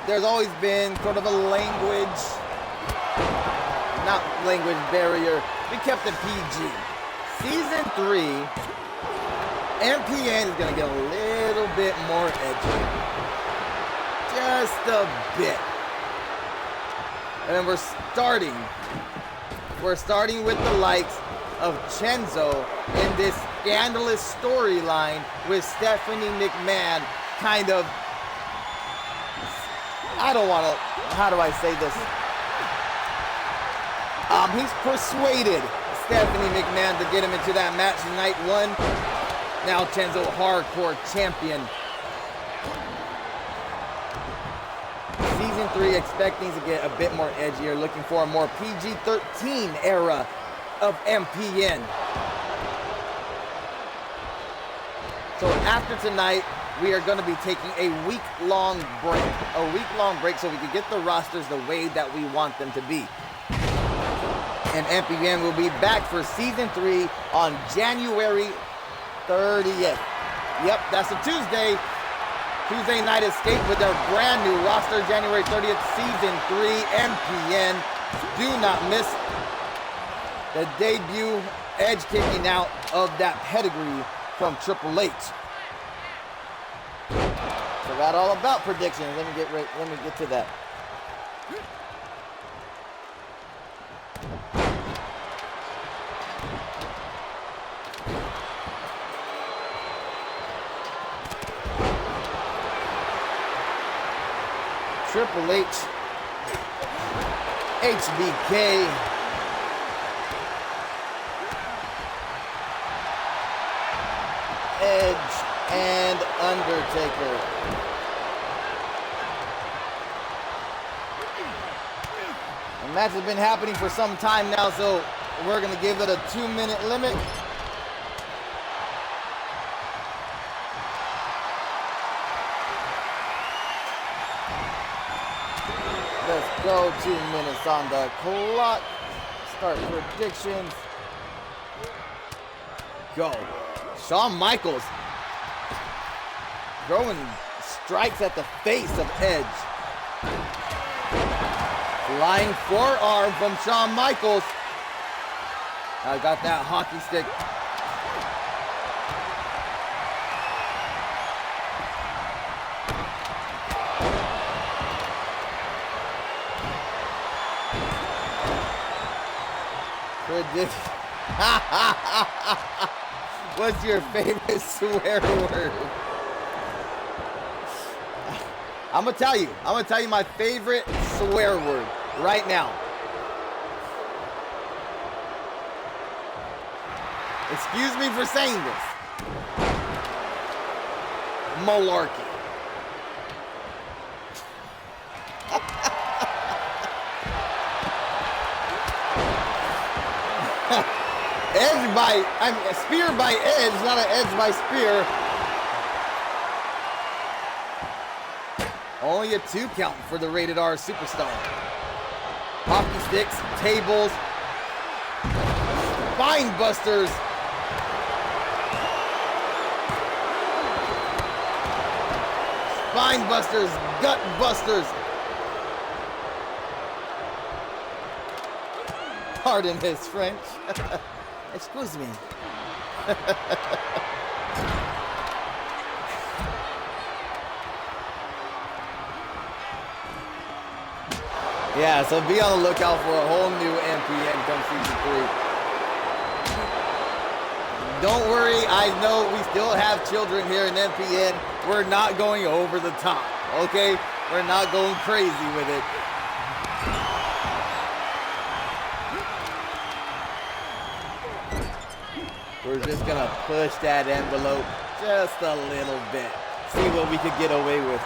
S1: There's always been sort of a language barrier. We kept it PG. Season 3, MPN is gonna get a little bit more edgy. Just a bit. And then we're starting with the likes of Chenzo in this scandalous storyline with Stephanie McMahon kind of, how do I say this? He's persuaded Stephanie McMahon to get him into that match night 1. Now Chenzo, hardcore champion. Season 3 expecting to get a bit more edgier, looking for a more PG-13 era of MPN. So after tonight, we are going to be taking a week-long break so we can get the rosters the way that we want them to be. And MPN will be back for Season 3 on January 30th. Yep, that's a Tuesday. Tuesday Night Escape with their brand new roster, January 30th, Season 3, MPN. Do not miss the debut Edge kicking out of that pedigree from Triple H. Forgot all about predictions. Let me get to that. Triple H, HBK, Edge, and Undertaker. The match has been happening for some time now, so we're going to give it a 2-minute limit. Let's go, 2 minutes on the clock. Start predictions. Go. Shawn Michaels throwing strikes at the face of Edge. Flying forearm from Shawn Michaels. I got that hockey stick. What's your favorite swear word? I'm gonna tell you my favorite swear word right now. Excuse me for saying this. Malarkey. Spear by Edge, not an Edge by Spear. Only a 2 count for the Rated R Superstar. Hockey sticks, tables, spine busters. Spine busters, gut busters. Pardon his French. Excuse me. Yeah, so be on the lookout for a whole new MPN come Season 3. Don't worry, I know we still have children here in MPN. We're not going over the top, okay? We're not going crazy with it. We're just gonna push that envelope just a little bit. See what we could get away with.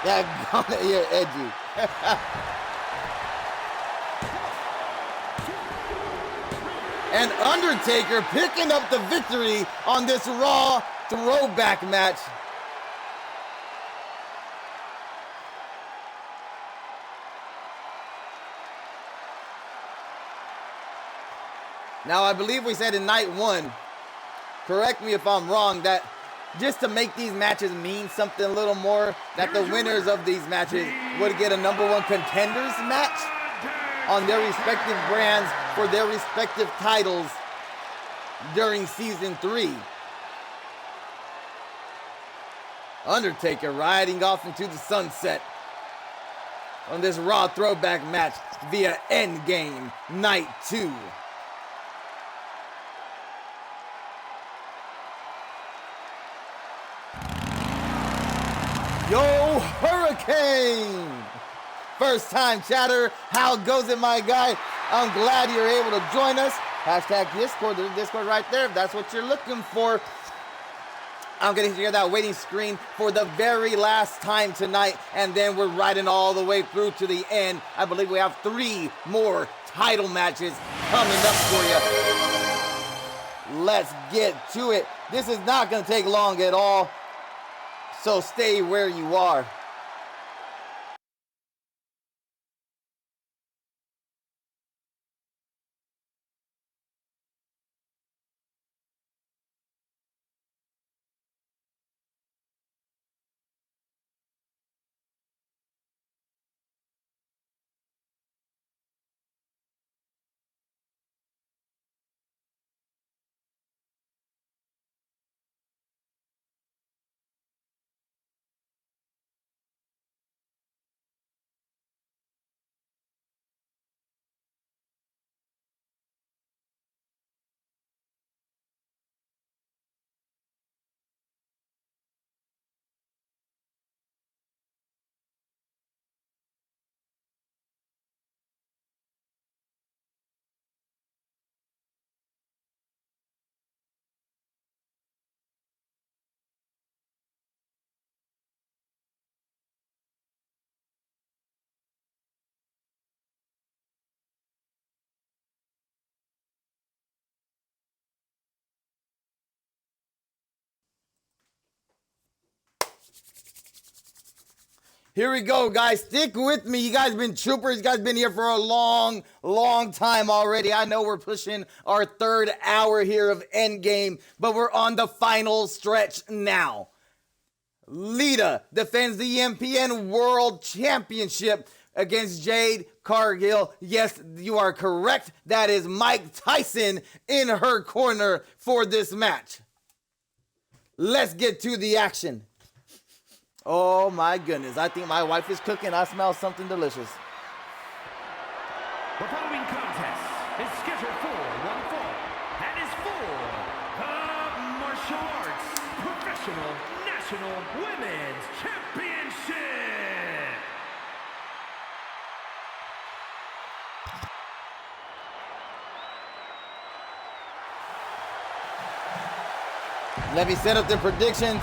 S1: Yeah, you're edgy. And Undertaker picking up the victory on this Raw throwback match. Now, I believe we said in night 1, correct me if I'm wrong, that just to make these matches mean something a little more, that the winners of these matches would get a #1 contenders match on their respective brands for their respective titles during Season 3. Undertaker riding off into the sunset on this Raw throwback match via Endgame Night 2. Yo, Hurricane! First time chatter, how goes it, my guy? I'm glad you're able to join us. Hashtag Discord, there's Discord right there if that's what you're looking for. I'm gonna hear that waiting screen for the very last time tonight, and then we're riding all the way through to the end. I believe we have 3 more title matches coming up for you. Let's get to it. This is not gonna take long at all, so stay where you are. Here we go, guys. Stick with me. You guys been troopers. You guys been here for a long, long time already. I know we're pushing our 3rd hour here of Endgame, but we're on the final stretch now. Lita defends the MPN World Championship against Jade Cargill. Yes, you are correct. That is Mike Tyson in her corner for this match. Let's get to the action. Oh my goodness, I think my wife is cooking. I smell something delicious.
S2: The following contest is scheduled for one fall and is for the Martial Arts Professional National Women's Championship.
S1: Let me set up the predictions.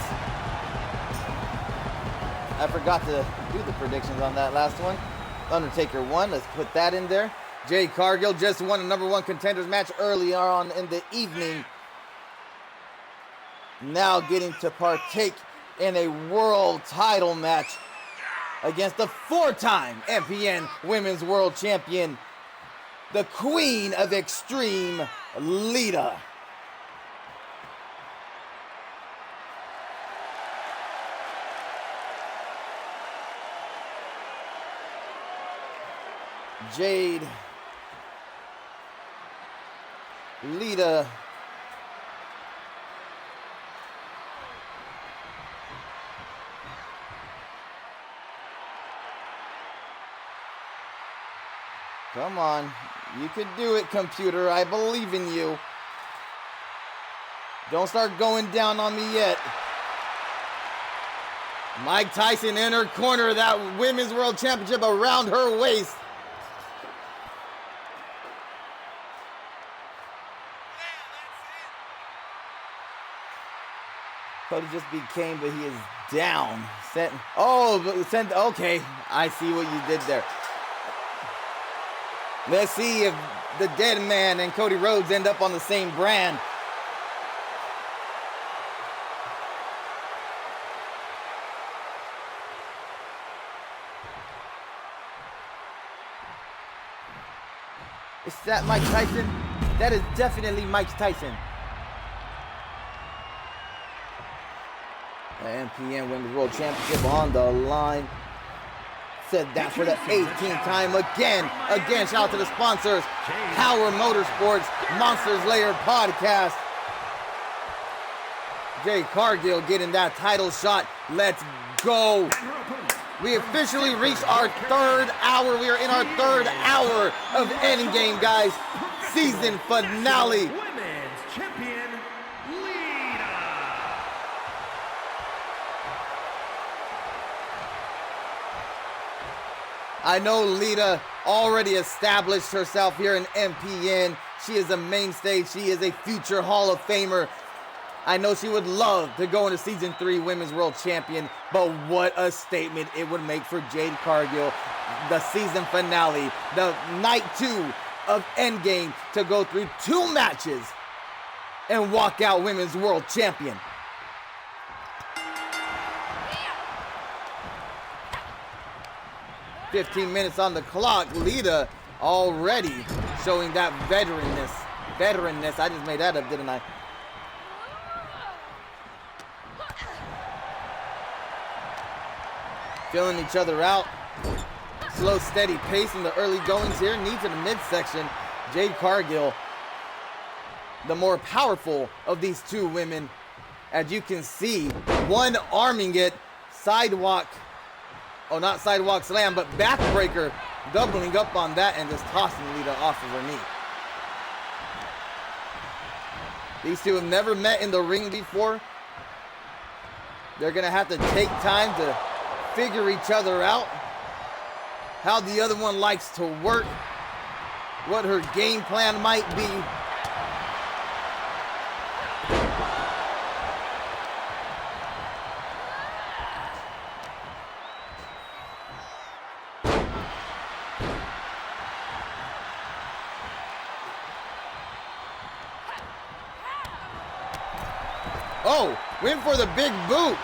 S1: I forgot to do the predictions on that last one. Undertaker won. Let's put that in there. Jade Cargill just won a #1 contenders match earlier on in the evening. Now getting to partake in a world title match against the 4-time MPN Women's World Champion, the Queen of Extreme, Lita. Jade, Lita, come on, you can do it, computer. I believe in you. Don't start going down on me yet. Mike Tyson in her corner, that Women's World Championship around her waist. Cody just became, but he is down. Okay, I see what you did there. Let's see if the Dead Man and Cody Rhodes end up on the same brand. Is that Mike Tyson? That is definitely Mike Tyson. The MPN Women's World Championship on the line. Said that for the 18th time again. Shout out to the sponsors. Power Motorsports, Monsters Lair Podcast. Jade Cargill getting that title shot. Let's go. We officially reached our 3rd hour. We are in our 3rd hour of Endgame, guys. Season finale.
S2: Women's Champion, Lita.
S1: I know Lita already established herself here in MPN. She is a mainstay. She is a future Hall of Famer. I know she would love to go into Season 3 Women's World Champion, but what a statement it would make for Jade Cargill, the season finale, the night 2 of Endgame, to go through 2 matches and walk out Women's World Champion. "15 minutes on the clock. Lita already showing that veteranness. I just made that up, didn't I? Feeling each other out. Slow, steady pace in the early goings here. Knee to the midsection. Jade Cargill, the more powerful of these 2 women. As you can see, one arming it. Sidewalk. Oh, not sidewalk slam, but backbreaker. Doubling up on that and just tossing Lita off of her knee. These 2 have never met in the ring before. They're going to have to take time to figure each other out. How the other one likes to work. What her game plan might be. Oh, went for the big boot.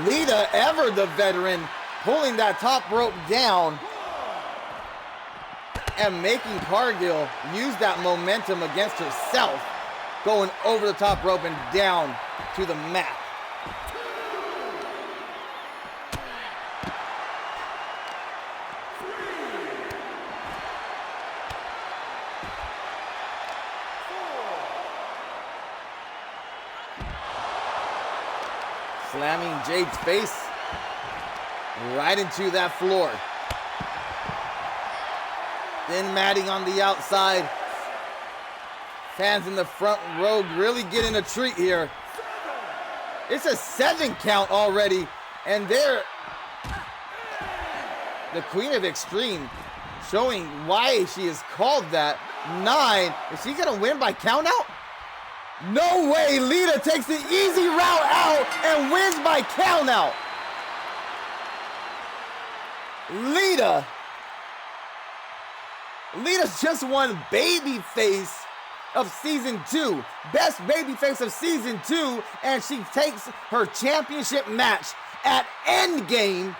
S1: Lita, ever the veteran, pulling that top rope down and making Cargill use that momentum against herself, going over the top rope and down to the mat. Slamming Jade's face right into that floor. Thin matting on the outside. Fans in the front row really getting a treat here. It's a 7 count already, and they're the Queen of Extreme, showing why she is called that. 9. Is she gonna win by count out? No way. Lita takes the easy route out and wins by count out. Lita's just won babyface of season 2, best babyface of season 2, and she takes her championship match at Endgame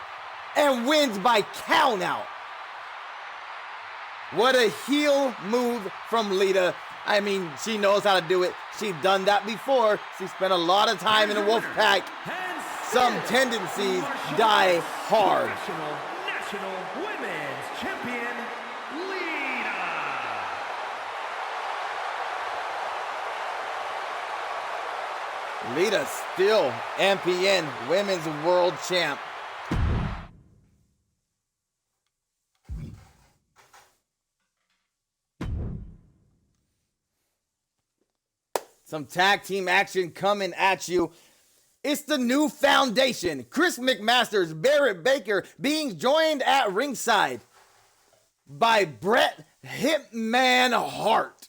S1: and wins by count out. What a heel move from Lita. I mean, she knows how to do it. She's done that before. She spent a lot of time in a wolf pack. Some tendencies die hard.
S2: National Women's Champion, Lita.
S1: Lita still MPN Women's World Champ. Some tag team action coming at you. It's the new foundation. Chris McMasters, Barrett Baker being joined at ringside by Bret Hitman Hart.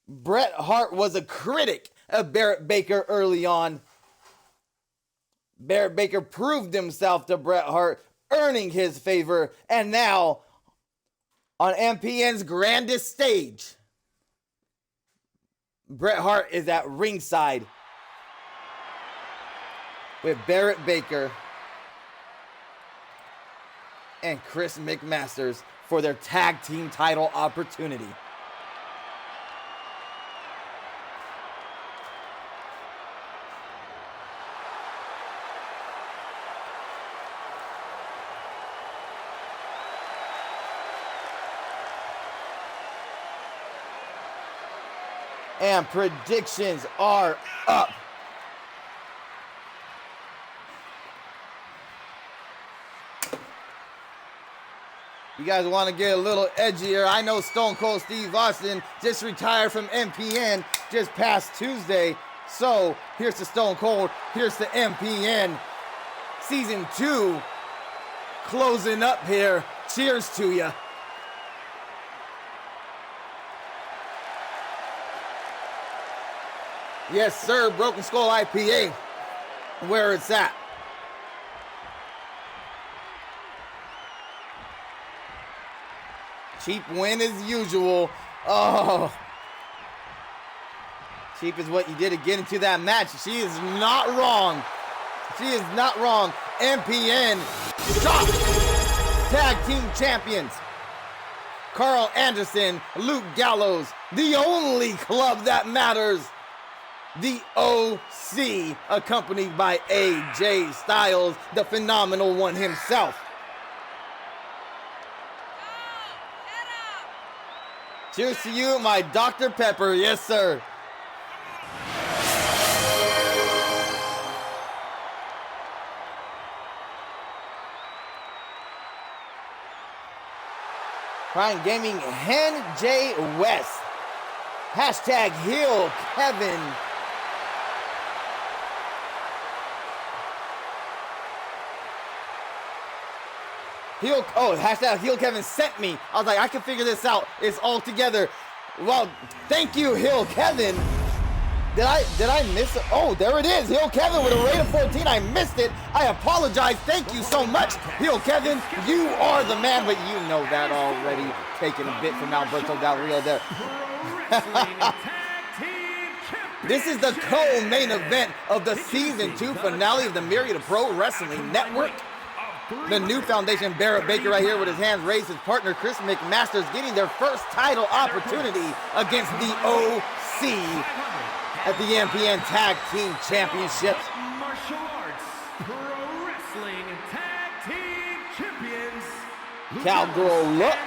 S1: Bret Hart was a critic of Barrett Baker early on. Barrett Baker proved himself to Bret Hart, earning his favor, and now on MPN's grandest stage, Bret Hart is at ringside with Barrett Baker and Chris McMasters for their tag team title opportunity. And predictions are up. You guys want to get a little edgier? I know Stone Cold Steve Austin just retired from MPN just past Tuesday. So here's the Stone Cold, here's the MPN. Season 2 closing up here. Cheers to ya. Yes, sir, Broken Skull IPA. Where it's at. Cheap win as usual. Oh. Cheap is what you did to get into that match. She is not wrong. She is not wrong. MPN shock tag team champions. Carl Anderson, Luke Gallows, the only club that matters. The OC, accompanied by AJ Styles, the phenomenal one himself. Cheers to you, my Dr. Pepper. Yes, sir. Prime Gaming, Hen J. West. Hashtag Heel Kevin. Hashtag Heel Kevin sent me. I was like, I can figure this out. It's all together. Well, thank you, Heel Kevin. Did I miss it? Oh, there it is. Heel Kevin with a rate of 14. I missed it. I apologize. Thank you so much, Heel Kevin. You are the man, but you know that already. Taking a bit from Alberto Del Rio there. This is the co-main event of the Season 2 finale of the Myriad Pro Wrestling Network. The new foundation, Barrett Baker right here with his hands raised. His partner, Chris McMasters, getting their first title opportunity against the OC at the MPN Tag Team Championships.
S2: Martial Arts Pro Wrestling Tag Team Champions.
S1: Cowgirl look.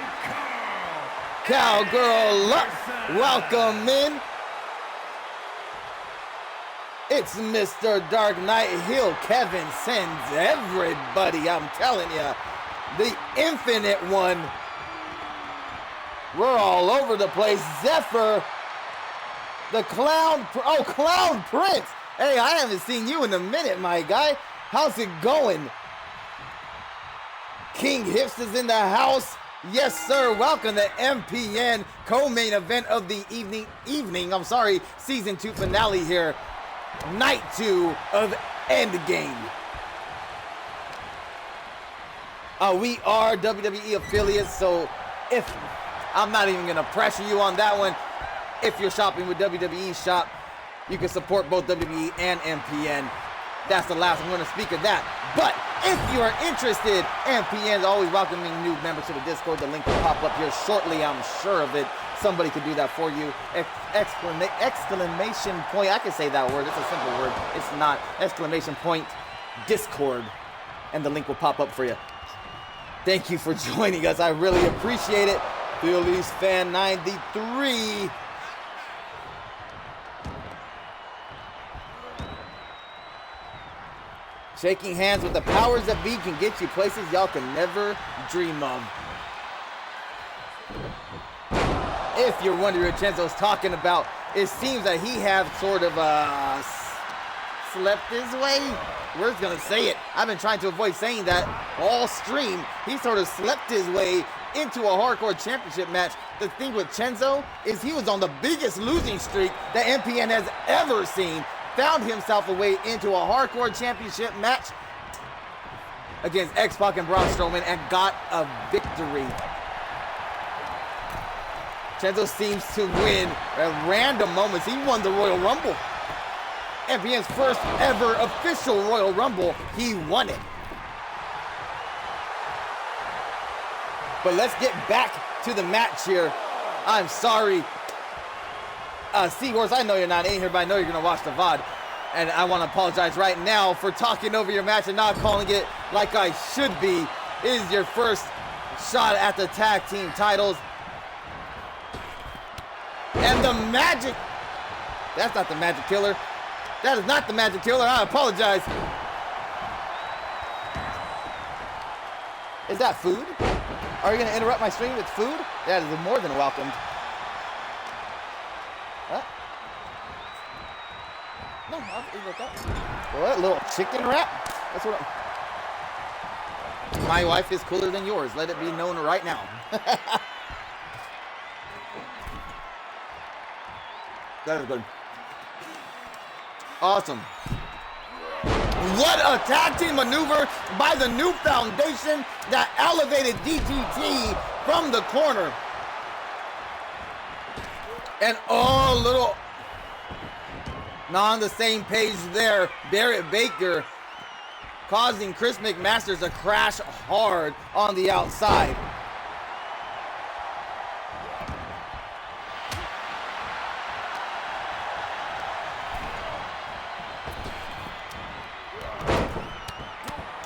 S1: Cowgirl look. Welcome in. It's Mr. Dark Knight. Heel Kevin sends everybody, I'm telling you. The Infinite One. We're all over the place. Zephyr. The Clown. Clown Prince. Hey, I haven't seen you in a minute, my guy. How's it going? King Hips is in the house. Yes, sir. Welcome to MPN co-main event of the Season 2 finale here. Night 2 of Endgame. We are WWE affiliates, so if I'm not even gonna pressure you on that one. If you're shopping with WWE Shop, you can support both WWE and MPN. That's the last I'm gonna speak of that. But if you are interested, MPN is always welcoming new members to the Discord. The link will pop up here shortly, I'm sure of it. Somebody could do that for you. Exclamation point. I can say that word. It's a simple word. It's not. Exclamation point Discord. And the link will pop up for you. Thank you for joining us. I really appreciate it. Phillies fan 93. Shaking hands with the powers that be can get you places y'all can never dream of. If you're wondering what Chenzo's talking about, it seems that he have sort of slept his way. We're just gonna say it. I've been trying to avoid saying that all stream. He sort of slept his way into a hardcore championship match. The thing with Chenzo is he was on the biggest losing streak that MPN has ever seen. Found himself a way into a hardcore championship match against X-Pac and Braun Strowman and got a victory. Chenzo seems to win at random moments. He won the Royal Rumble. MPN's first ever official Royal Rumble. He won it. But let's get back to the match here. I'm sorry. Seahorse, I know you're not in here, but I know you're going to watch the VOD. And I want to apologize right now for talking over your match and not calling it like I should be. It is your first shot at the tag team titles. And the magic. That's not the magic killer. That is not the magic killer. I apologize. Is that food? Are you going to interrupt my stream with food? That is more than welcomed. What? No, I'll eat with that. What? A little chicken wrap? That's what my wife is cooler than yours. Let it be known right now. That is good. Awesome. What a tag team maneuver by the New Foundation that elevated DTT from the corner. And oh, little not on the same page there. Barrett Baker causing Chris McMasters to crash hard on the outside.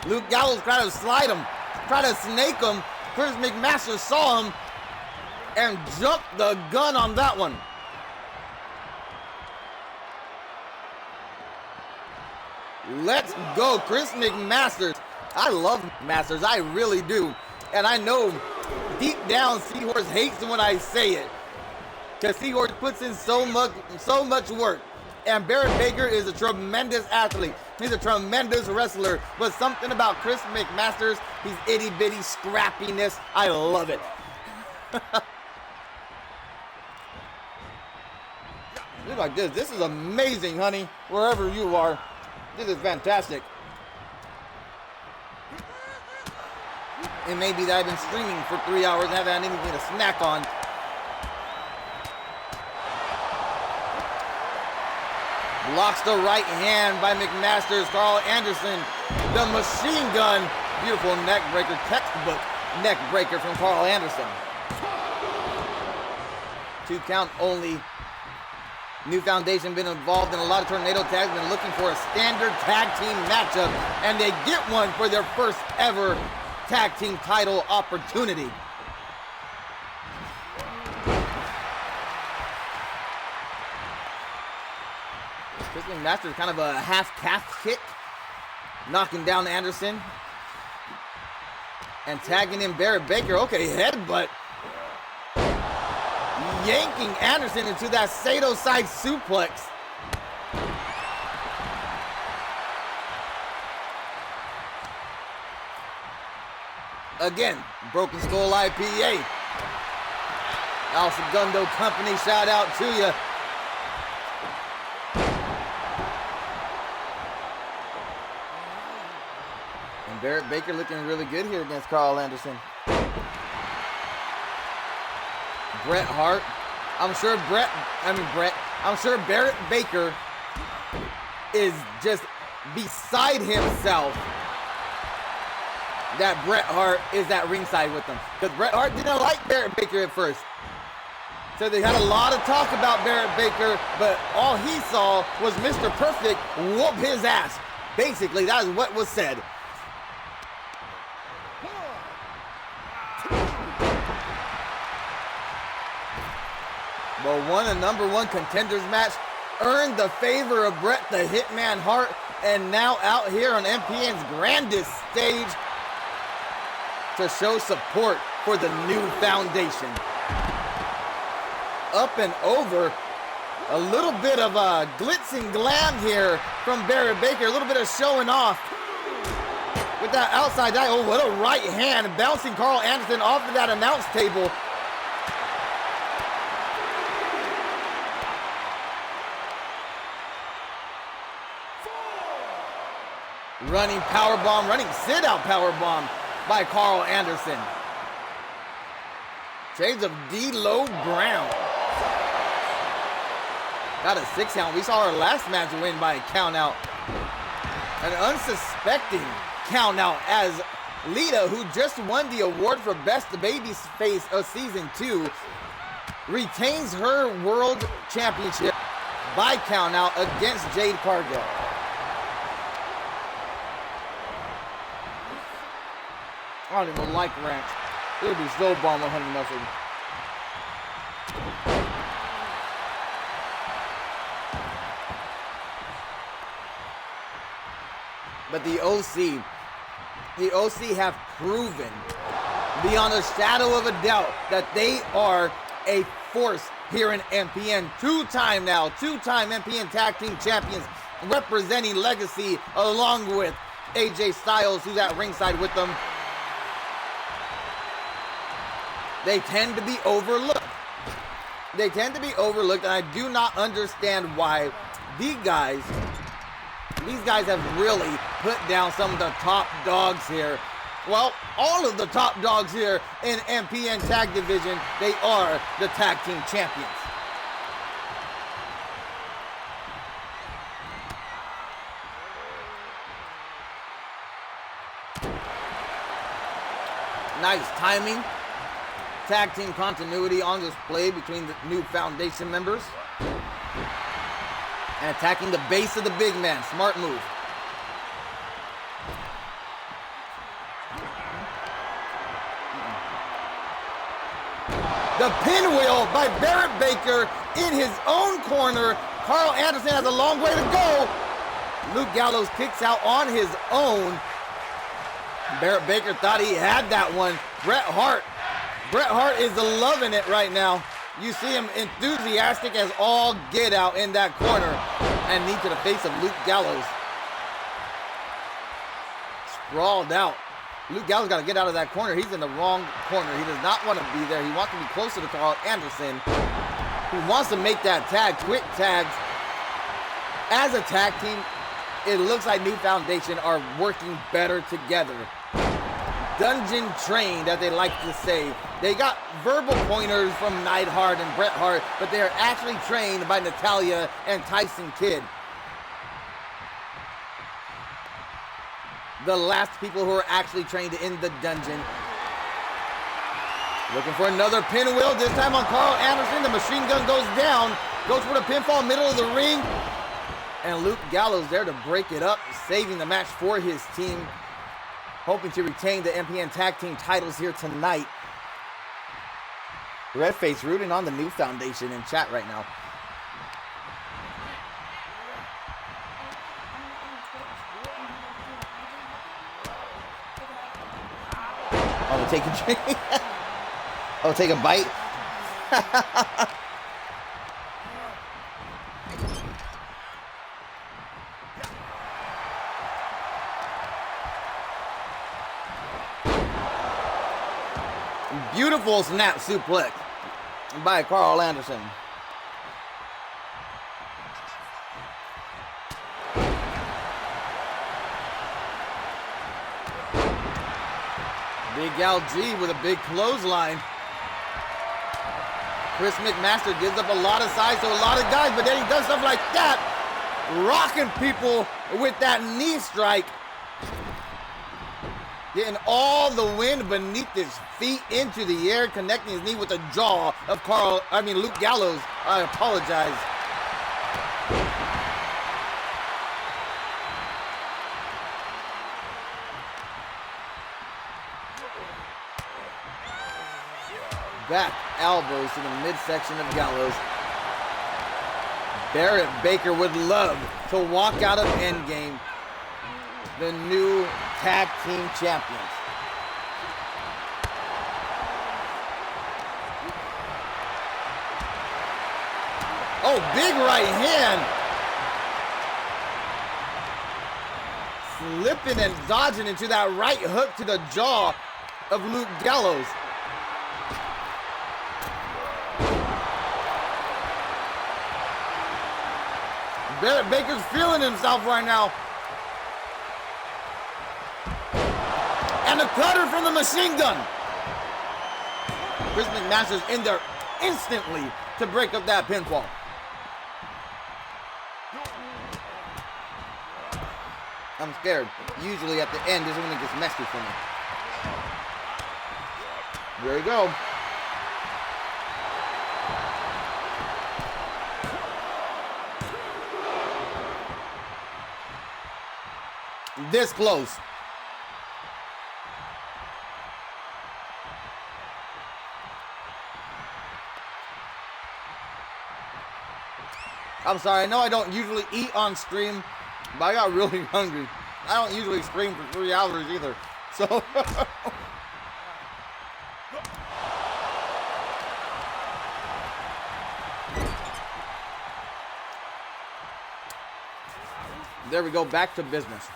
S1: Luke Gallows tried to slide him, tried to snake him. Chris McMasters saw him and jumped the gun on that one. Let's go, Chris McMasters. I love McMasters, I really do. And I know deep down Seahorse hates when I say it, because Seahorse puts in so much work. And Barrett Baker is a tremendous athlete. He's a tremendous wrestler. But something about Chris McMasters, he's itty bitty scrappiness. I love it. Look like this. This is amazing, honey. Wherever you are. This is fantastic. It may be that I've been streaming for 3 hours and haven't had anything to snack on. Blocks the right hand by McMasters. Carl Anderson, the machine gun. Beautiful neck breaker, textbook neck breaker from Carl Anderson. 2 count only. New Foundation been involved in a lot of tornado tags, been looking for a standard tag team matchup, and they get one for their first ever tag team title opportunity. Chris McMasters kind of a half calf kick, knocking down Anderson and tagging in Barrett Baker. Okay, headbutt. Yanking Anderson into that Sato side suplex. Again, Broken Skull IPA. Al Segundo Company, shout out to you. And Barrett Baker looking really good here against Carl Anderson. Bret Hart. I'm sure Barrett Baker is just beside himself that Bret Hart is at ringside with them. Because Bret Hart didn't like Barrett Baker at first. So they had a lot of talk about Barrett Baker, but all he saw was Mr. Perfect whoop his ass. Basically, that is what was said. But won a #1 contenders match, earned the favor of Bret the Hitman Hart, and now out here on MPN's grandest stage to show support for the New Foundation. Up and over, a little bit of a glitz and glam here from Barrett Baker, a little bit of showing off with that outside dive. Oh, what a right hand, bouncing Carl Anderson off of that announce table. Running powerbomb, running sit-out powerbomb by Carl Anderson. Shades of D'Lo Brown. Got a 6 count. We saw our last match win by a count out. An unsuspecting count out as Lita, who just won the award for Best Babyface of Season 2, retains her World Championship by count out against Jade Cargill. I don't even like ranch. It would be so bomb with honey mustard. But the OC have proven beyond a shadow of a doubt that they are a force here in MPN. Two-time MPN Tag Team Champions, representing Legacy along with AJ Styles, who's at ringside with them. They tend to be overlooked. And I do not understand why the guys These guys have really put down some of the top dogs here. Well, all of the top dogs here in MPN Tag Division. They are the Tag Team Champions. Nice timing. Tag team continuity on display between the new Foundation members. And attacking the base of the big man. Smart move. The pinwheel by Barrett Baker in his own corner. Carl Anderson has a long way to go. Luke Gallows kicks out on his own. Barrett Baker thought he had that one. Bret Hart is loving it right now. You see him enthusiastic as all get out in that corner. And knee to the face of Luke Gallows. Sprawled out. Luke Gallows got to get out of that corner. He's in the wrong corner. He does not want to be there. He wants to be closer to Carl Anderson. He wants to make that tag, quick tags. As a tag team, it looks like New Foundation are working better together. Dungeon trained, as they like to say. They got verbal pointers from Neidhart and Bret Hart, but they are actually trained by Natalya and Tyson Kidd. The last people who are actually trained in the dungeon. Looking for another pinwheel, this time on Carl Anderson. The machine gun goes down, goes for the pinfall, middle of the ring. And Luke Gallows there to break it up, saving the match for his team. Hoping to retain the MPN Tag Team titles here tonight. Redface rooting on the New Foundation in chat right now. I'm gonna take a drink. I'll take a bite. Beautiful snap suplex by Carl Anderson. Big Al G with a big clothesline. Chris McMaster gives up a lot of size to a lot of guys, but then he does stuff like that, rocking people with that knee strike. Getting all the wind beneath his feet into the air, connecting his knee with the jaw of Luke Gallows. I apologize. Back elbows to the midsection of Gallows. Barrett Baker would love to walk out of Endgame the new tag team champions. Oh, big right hand. Slipping and dodging into that right hook to the jaw of Luke Gallows. Barrett Baker's feeling himself right now. And a cutter from the machine gun. Chris McMaster's in there instantly to break up that pinfall. I'm scared. Usually at the end is when it gets messy for me. There you go. This close. I'm sorry, I know I don't usually eat on stream, but I got really hungry. I don't usually stream for 3 hours either, so. There we go, back to business.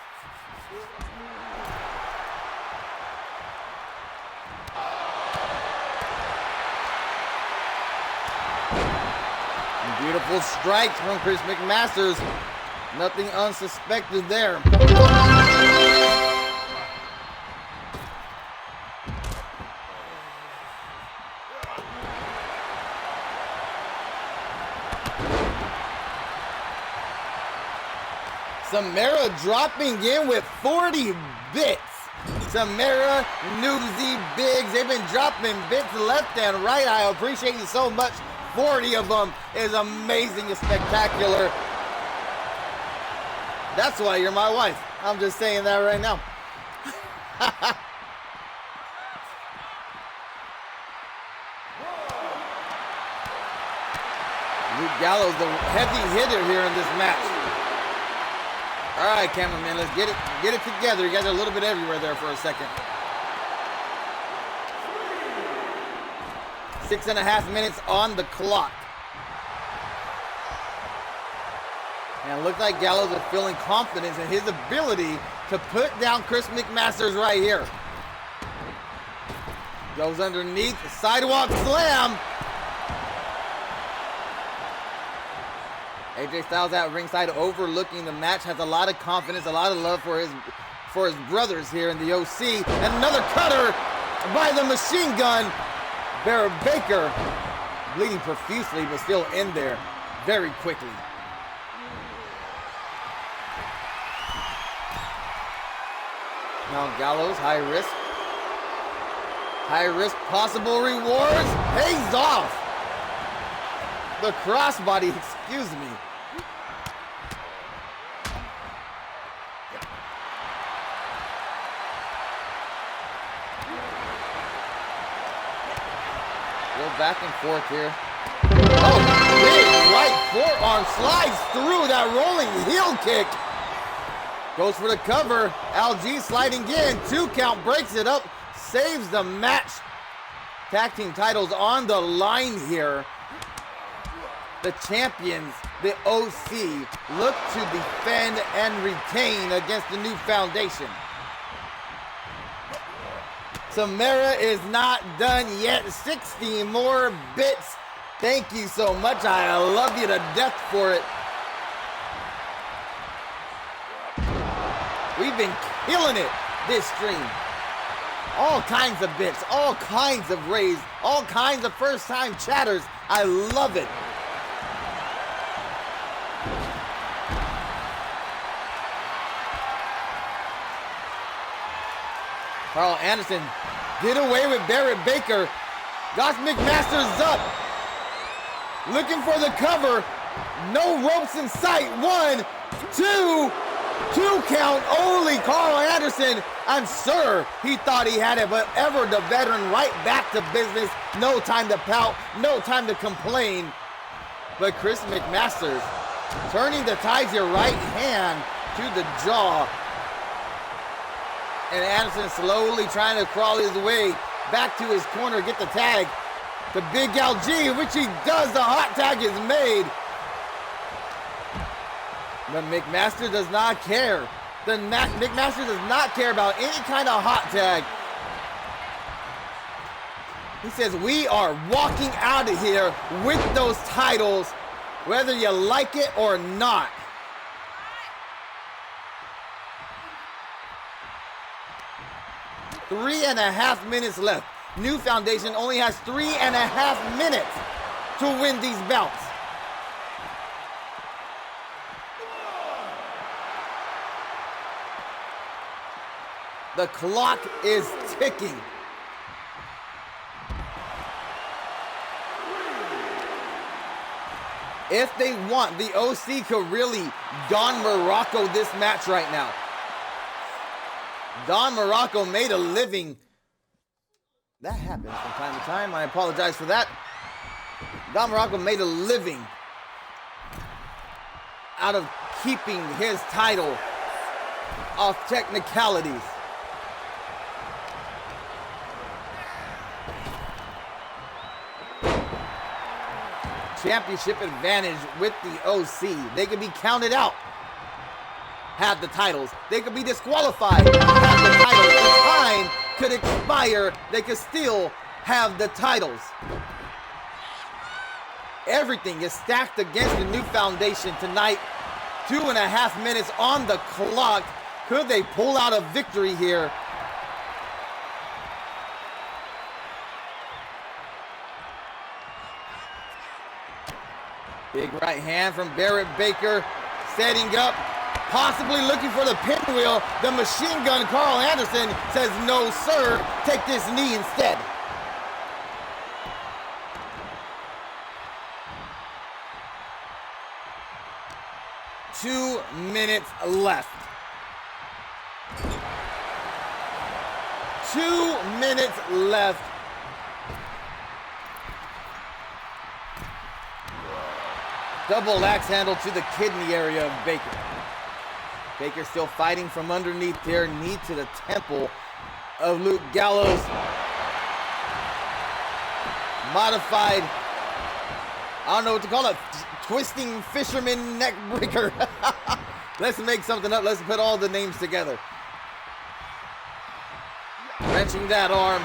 S1: Beautiful strikes from Chris McMasters. Nothing unsuspected there. Samara dropping in with 40 bits. Samara, Newsy, Biggs, they've been dropping bits left and right. I appreciate you so much. 40 of them is amazing and spectacular. That's why you're my wife. I'm just saying that right now. Luke Gallows, the heavy hitter here in this match. All right, cameraman, let's get it together. You guys are a little bit everywhere there for a second. 6.5 minutes on the clock. And it looked like Gallows is feeling confidence in his ability to put down Chris McMasters right here. Goes underneath, sidewalk slam. AJ Styles at ringside overlooking the match, has a lot of confidence, a lot of love for his brothers here in the OC. And another cutter by the machine gun. Barrett Baker bleeding profusely, but still in there very quickly. Now Gallows, high risk. High risk, possible rewards, pays off. The crossbody, excuse me. Go back and forth here. Oh, big right forearm slides through that rolling heel kick. Goes for the cover. LG sliding in. 2 count, breaks it up, saves the match. Tag team titles on the line here. The champions, the OC, look to defend and retain against the new foundation. Samara is not done yet. 60 more bits. Thank you so much. I love you to death for it. We've been killing it this stream. All kinds of bits, all kinds of rays, all kinds of first-time chatters. I love it. Carl Anderson did away with Barrett Baker. Got McMasters up. Looking for the cover. No ropes in sight. 1, 2. 2 count only. Carl Anderson, I'm sure he thought he had it, but ever the veteran right back to business. No time to pout. No time to complain. But Chris McMasters turning the tides here, right hand to the jaw. And Anderson slowly trying to crawl his way back to his corner, get the tag. The Big LG, which he does, the hot tag is made. But McMaster does not care. McMaster does not care about any kind of hot tag. He says, we are walking out of here with those titles, whether you like it or not. Three and a half minutes left. New Foundation only has 3.5 minutes to win these bouts. The clock is ticking. If they want, the OC could really Don Morocco this match right now. Don Morocco made a living. That happens from time to time. I apologize for that. Don Morocco made a living out of keeping his title off technicalities. Championship advantage with the OC. They can be counted out. Have the titles. They could be disqualified. Have the titles. The time could expire. They could still have the titles. Everything is stacked against the New Foundation tonight. 2.5 minutes on the clock. Could they pull out a victory here? Big right hand from Barrett Baker, setting up, possibly looking for the pinwheel. The machine gun, Carl Anderson, says, no, sir, take this knee instead. Two minutes left. 2 minutes left. Double axe handle to the kidney area of Baker. Baker still fighting from underneath there. Knee to the temple of Luke Gallows. Modified, I don't know what to call it, twisting fisherman neck breaker. Let's make something up. Let's put all the names together. Wrenching that arm.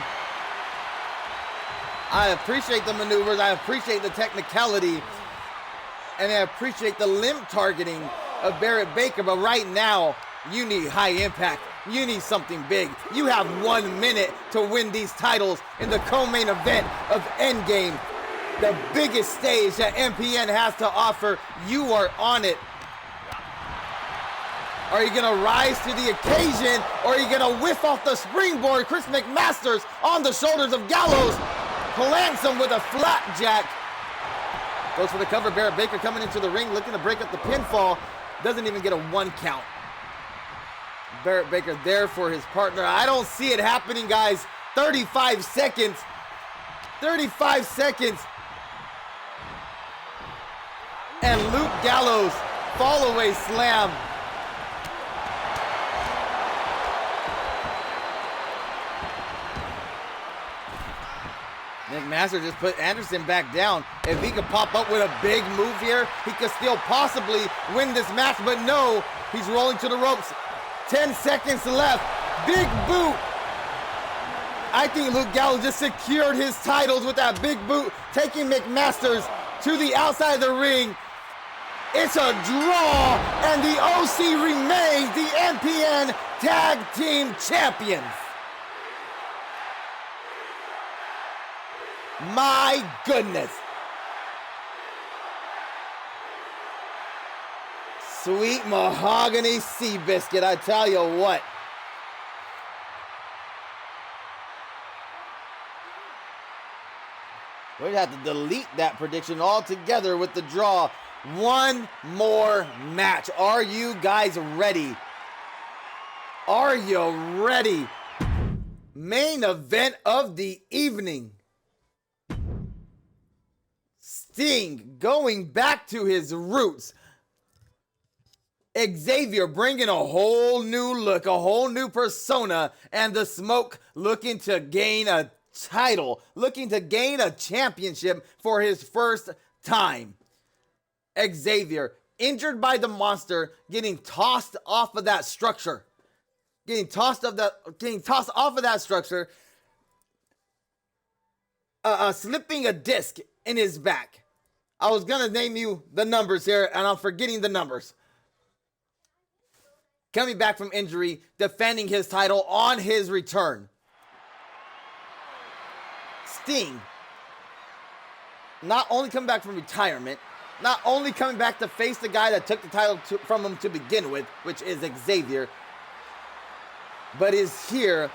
S1: I appreciate the maneuvers. I appreciate the technicality. And I appreciate the limb targeting of Barrett Baker. But right now, you need high impact. You need something big. You have 1 minute to win these titles in the co-main event of Endgame. The biggest stage that MPN has to offer. You are on it. Are you going to rise to the occasion, or are you going to whiff off the springboard? Chris McMasters on the shoulders of Gallows plants him with a flapjack. Goes for the cover. Barrett Baker coming into the ring, looking to break up the pinfall. Doesn't even get a 1 count. Barrett Baker there for his partner. I don't see it happening, guys. 35 seconds. 35 seconds. And Luke Gallows, fall away slam. McMaster just put Anderson back down. If he could pop up with a big move here, he could still possibly win this match, but no, he's rolling to the ropes. 10 seconds left. Big boot. I think Luke Gallows just secured his titles with that big boot, taking McMasters to the outside of the ring. It's a draw, and the OC remains the MPN Tag Team Champions. My goodness. Sweet mahogany sea biscuit, I tell you what. We'd have to delete that prediction altogether with the draw. One more match. Are you guys ready? Are you ready? Main event of the evening. Sting going back to his roots. Xavier bringing a whole new look, a whole new persona, and the Smoke looking to gain a title, looking to gain a championship for his first time. Xavier, injured by the monster, getting tossed off of that structure. Getting tossed off of that structure, slipping a disc in his back. I was gonna name you the numbers here, and I'm forgetting the numbers. Coming back from injury, defending his title on his return. Sting, not only coming back from retirement, not only coming back to face the guy that took the title from him to begin with, which is Xavier, but is here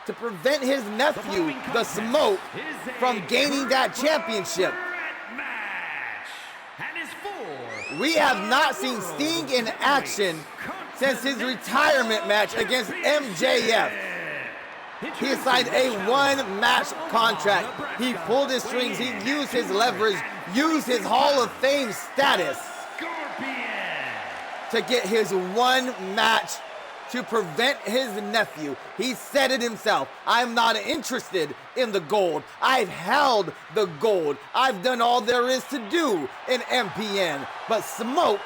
S1: to prevent his nephew, the Smoke, from gaining that championship. We have not seen Sting in action since his retirement match against MJF. He signed a one-match contract. He pulled his strings, he used his leverage, used his Hall of Fame status to get his one match to prevent his nephew. He said it himself. I'm not interested in the gold. I've held the gold. I've done all there is to do in MPN. But Smoke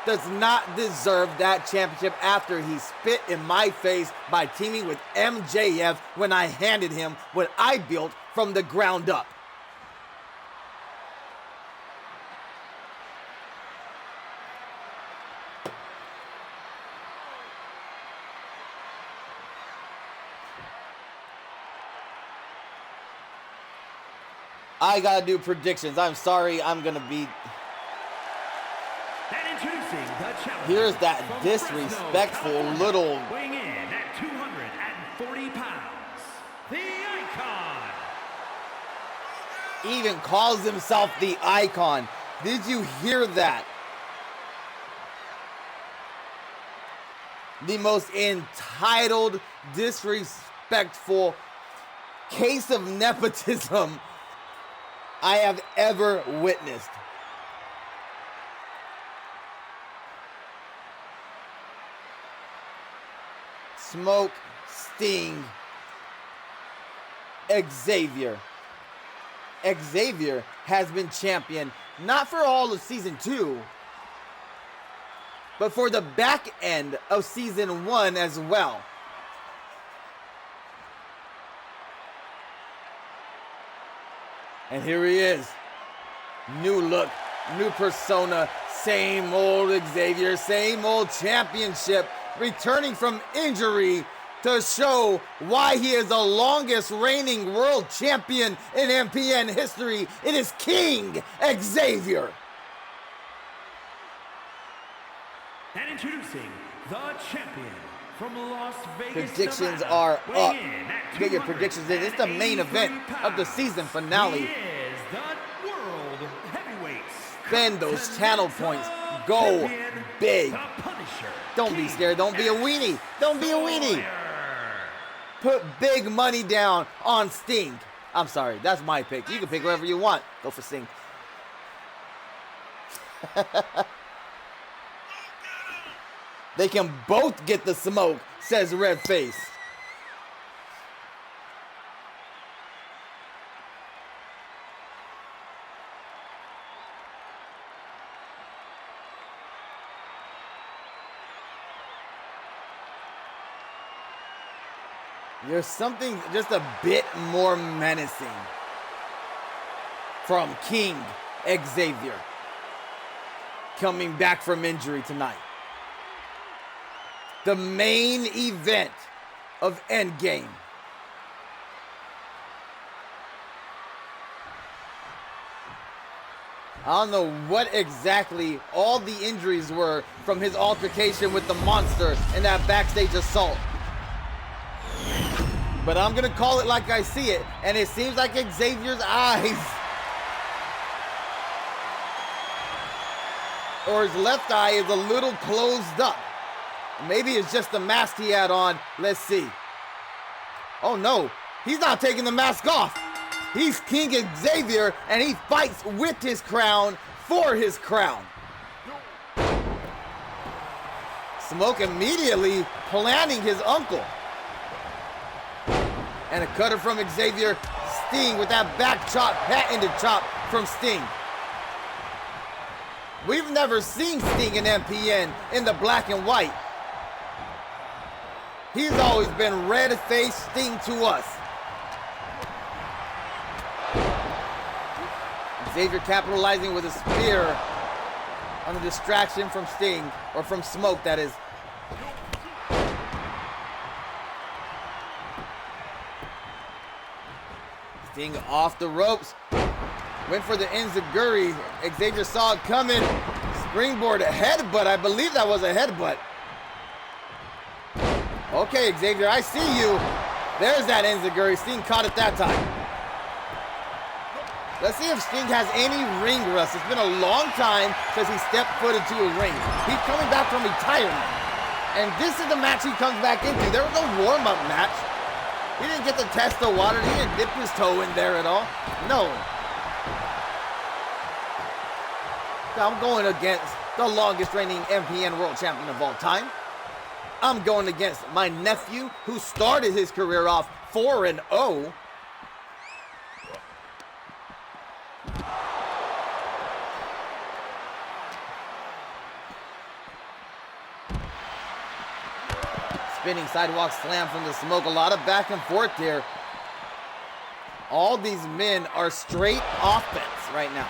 S1: does not deserve that championship after he spit in my face by teaming with MJF when I handed him what I built from the ground up. I gotta do predictions. I'm sorry, I'm gonna be...
S2: And introducing the challenger.
S1: Here's that
S2: From
S1: disrespectful
S2: Fresno, California,
S1: little...
S2: weighing in at 240 pounds, the Icon.
S1: Even calls himself the Icon. Did you hear that? The most entitled, disrespectful case of nepotism I have ever witnessed. Smoke, Sting, Xavier. Xavier has been champion not for all of season 2, but for the back end of season 1 as well. And here he is. New look, new persona, same old Xavier, same old championship, returning from injury to show why he is the longest reigning world champion in MPN history. It is King Xavier.
S2: And introducing the champion from Las Vegas,
S1: Predictions
S2: Nevada,
S1: are up.
S2: weighing in at
S1: Get your predictions in. It's the main event of the season finale.
S2: He is the world heavyweight.
S1: Spend those channel points. Go
S2: Champion,
S1: big.
S2: the Punisher,
S1: Don't be
S2: King
S1: scared. Don't be a weenie. Don't be a weenie.
S2: Sawyer.
S1: Put big money down on Sting. I'm sorry. That's my pick. You can pick whoever you want. Go for Sting. They can both get the smoke, says Redface. There's something just a bit more menacing from King Xavier coming back from injury tonight. The main event of Endgame. I don't know what exactly all the injuries were from his altercation with the monster in that backstage assault. But I'm gonna call it like I see it, and it seems like Xavier's eyes, or his left eye, is a little closed up. Maybe it's just the mask he had on. Let's see. Oh no, he's not taking the mask off. He's King Xavier, and he fights with his crown, for his crown. Smoke immediately planning his uncle. And a cutter from Xavier. Sting with that back chop, patented chop from Sting. We've never seen Sting in MPN in the black and white. He's always been red-faced Sting to us. Xavier capitalizing with a spear on the distraction from Sting, or from Smoke, that is. Sting off the ropes. Went for the enziguri. Xavier saw it coming. Springboard headbutt. I believe that was a headbutt. Okay, Xavier, I see you. There's that enziguri. Sting caught it that time. Let's see if Sting has any ring rust. It's been a long time since he stepped foot into a ring. He's coming back from retirement. And this is the match he comes back into. There was no warm-up match. He didn't get to test the water. He didn't dip his toe in there at all. No. I'm going against the longest reigning MPN world champion of all time. I'm going against my nephew, who started his career off 4-0. Spinning sidewalk slam from the Smoke. A lot of back and forth here. All these men are straight offense right now.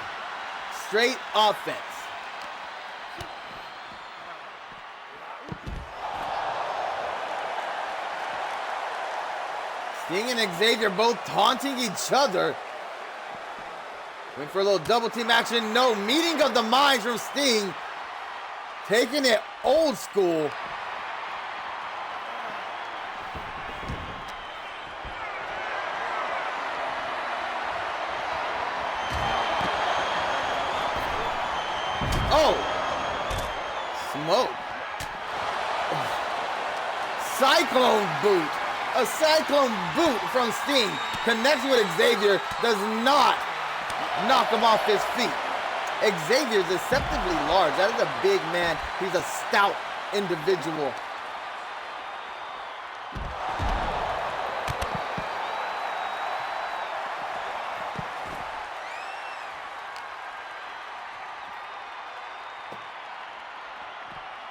S1: Straight offense. Sting and Xavier both taunting each other. Went for a little double team action. No, meeting of the minds from Sting. Taking it old school. Oh! Smoke. Cyclone boot. A cyclone boot from Sting. Connects with Xavier. Does not knock him off his feet. Xavier's deceptively large. That is a big man. He's a stout individual.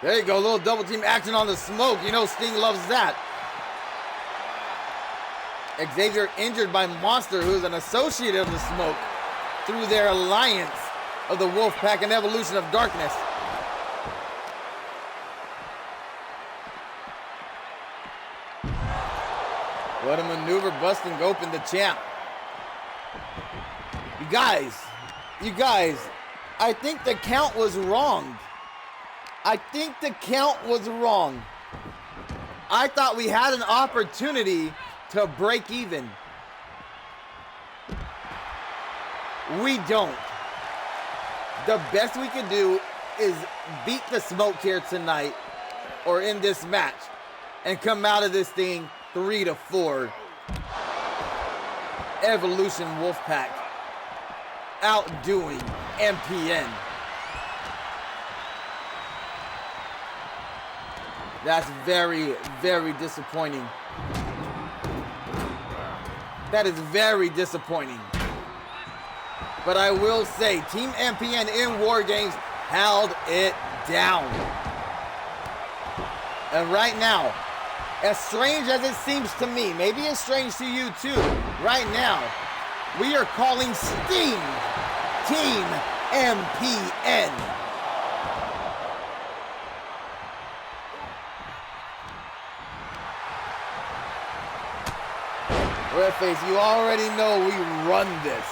S1: There you go, a little double team action on the Smoke. You know Sting loves that. Xavier injured by Monster, who is an associate of the Smoke, through their alliance of the Wolfpack and Evolution of Darkness. What a maneuver, busting open the champ. You guys, I think the count was wrong. I thought we had an opportunity to break even. We don't. The best we can do is beat the Smoke here tonight or in this match and come out of this thing 3-4. Evolution Wolfpack outdoing MPN. That's very, very disappointing. That is very disappointing. But I will say, Team MPN in War Games held it down. And right now, as strange as it seems to me, maybe it's strange to you too, right now, we are calling Sting Team MPN. Redface, you already know we run this.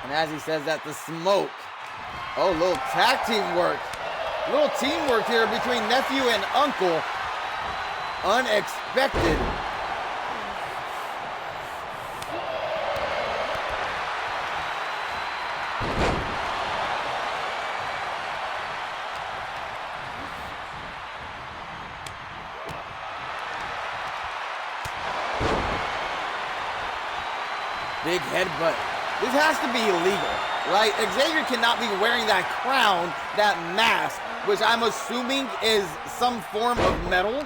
S1: And as he says that, the Smoke. Oh, little tag team work. Little teamwork here between nephew and uncle. Unexpected. Big headbutt. This has to be illegal, right? Xavier cannot be wearing that crown, that mask, which I'm assuming is some form of metal.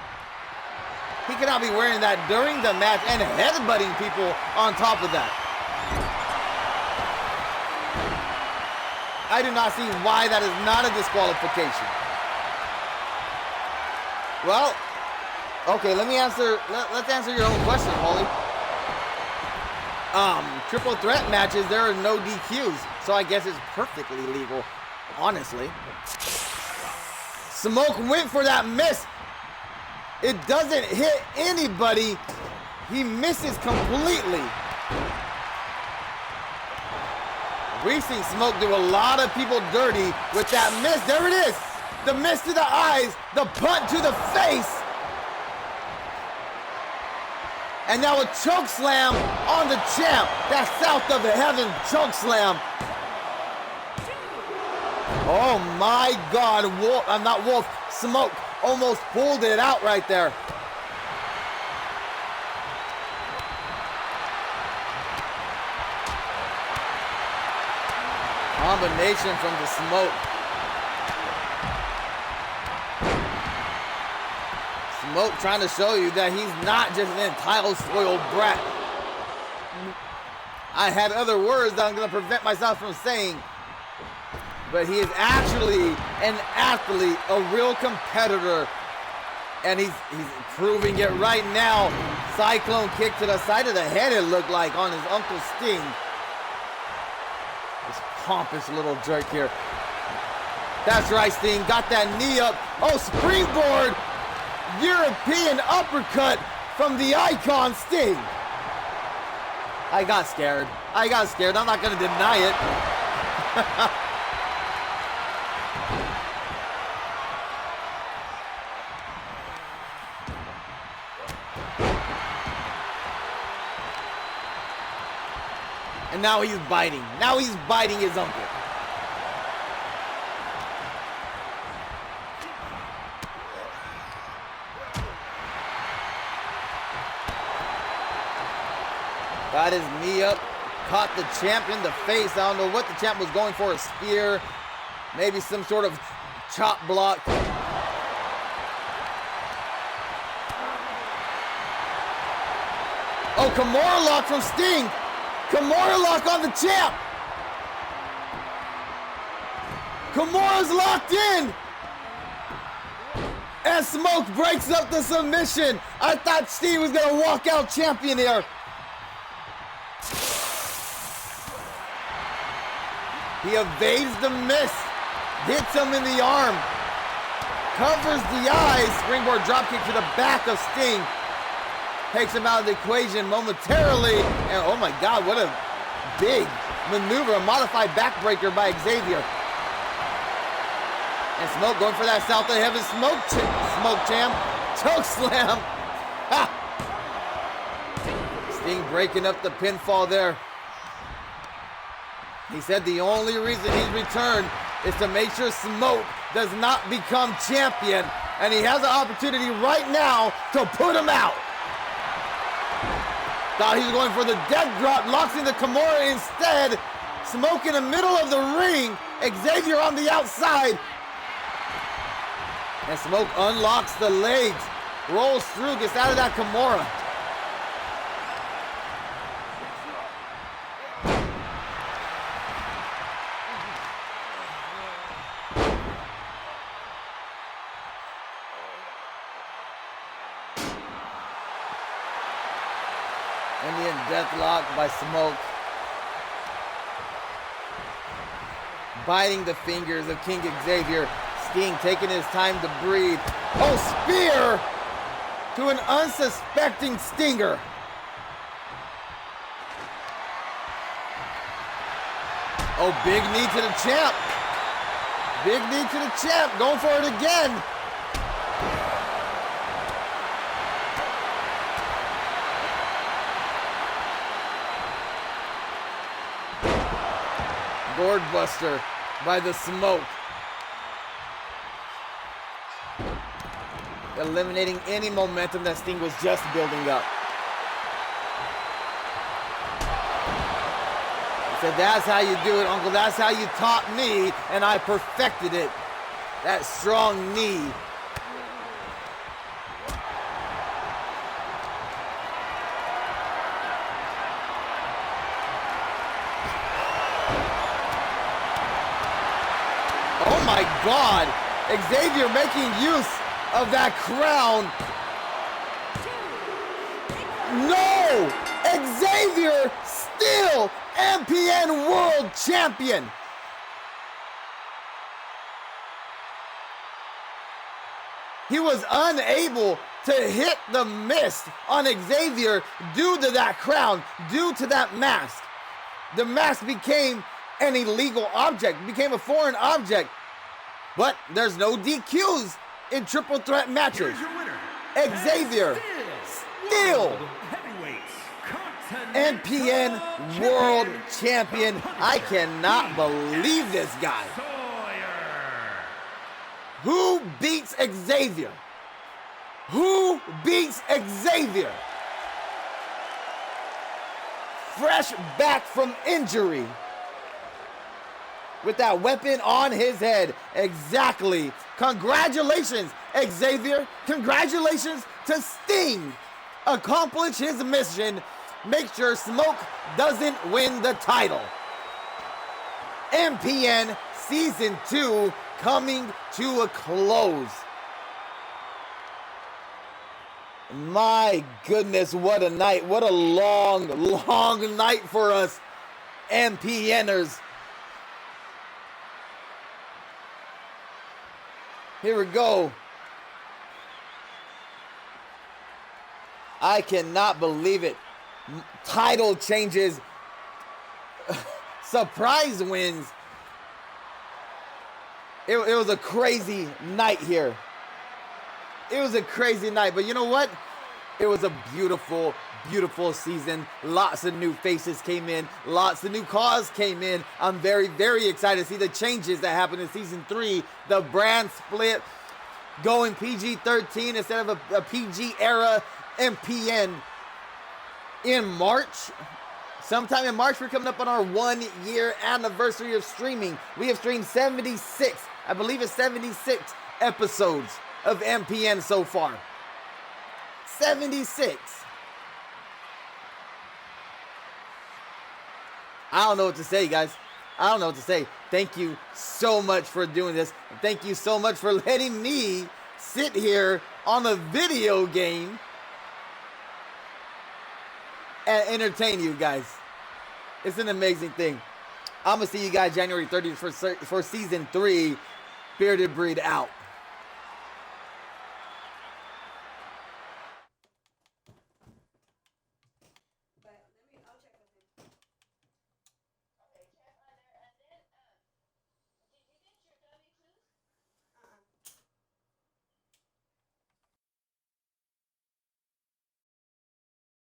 S1: He cannot be wearing that during the match and headbutting people on top of that. I do not see why that is not a disqualification. Well, okay, let's answer your own question, Holly. Triple threat matches, there are no DQs, so I guess it's perfectly legal, honestly. Smoke went for that miss. It doesn't hit anybody. He misses completely. We've seen Smoke do a lot of people dirty with that miss. There it is. The miss to the eyes, the punt to the face. And now a choke slam on the champ. That South of Heaven choke slam. Oh my God, Wolf, I'm not Wolf, Smoke almost pulled it out right there. Combination from the Smoke. Smoke trying to show you that he's not just an entitled, spoiled brat. I had other words that I'm going to prevent myself from saying. But he is actually an athlete, a real competitor. And he's proving it right now. Cyclone kick to the side of the head, it looked like, on his Uncle Sting. This pompous little jerk here. That's right, Sting. Got that knee up. Oh, springboard. European uppercut from the icon Sting. I got scared. I'm not going to deny it. And now he's biting. Now he's biting his uncle. Got his knee up. Caught the champ in the face. I don't know what the champ was going for. A spear. Maybe some sort of chop block. Oh, Kimura lock from Sting. Kimura lock on the champ. Kimura's locked in. And Smoke breaks up the submission. I thought Sting was going to walk out champion here. He evades the miss. Hits him in the arm. Covers the eyes. Springboard dropkick to the back of Sting. Takes him out of the equation momentarily. And oh my God, what a big maneuver. A modified backbreaker by Xavier. And Smoke going for that South of Heaven smoke jam. Choke slam. Ha! Sting breaking up the pinfall there. He said the only reason he's returned is to make sure Smoke does not become champion. And he has an opportunity right now to put him out. Thought he was going for the death drop, locks in the Kimura instead. Smoke in the middle of the ring. Xavier on the outside. And Smoke unlocks the legs. Rolls through, gets out of that Kimura. Indian deathlock by Smoke. Biting the fingers of King Xavier. Sting taking his time to breathe. Oh, spear to an unsuspecting Stinger. Oh, big knee to the champ. Big knee to the champ. Going for it again. Gourd buster by the Smoke. Eliminating any momentum that Sting was just building up. He said, that's how you do it, Uncle. That's how you taught me, and I perfected it. That strong knee. Oh my God, Xavier making use of that crown. No, Xavier still MPN World Champion. He was unable to hit the mist on Xavier due to that crown, due to that mask. The mask became an illegal object, became a foreign object. But there's no DQs in triple threat matches. Xavier still MPN World Champion. I cannot believe this guy. Who beats Xavier? Who beats Xavier? Fresh back from injury. With that weapon on his head. Exactly. Congratulations, Xavier. Congratulations to Sting. Accomplish his mission. Make sure Smoke doesn't win the title. MPN Season 2 coming to a close. My goodness, what a night. What a long, long night for us MPNers. Here we go. I cannot believe it. Title changes. Surprise wins. It was a crazy night here. It was a crazy night, but you know what? It was a beautiful, beautiful season. Lots of new faces came in. Lots of new cars came in. I'm very, very excited to see the changes that happened in Season 3. The brand split, going PG-13 instead of a PG era MPN in March. Sometime in March, we're coming up on our 1-year anniversary of streaming. We have streamed 76, I believe it's 76 episodes of MPN so far. 76. I don't know what to say, guys. I don't know what to say. Thank you so much for doing this. Thank you so much for letting me sit here on a video game and entertain you guys. It's an amazing thing. I'm going to see you guys January 30th for Season 3. Bearded Breed out.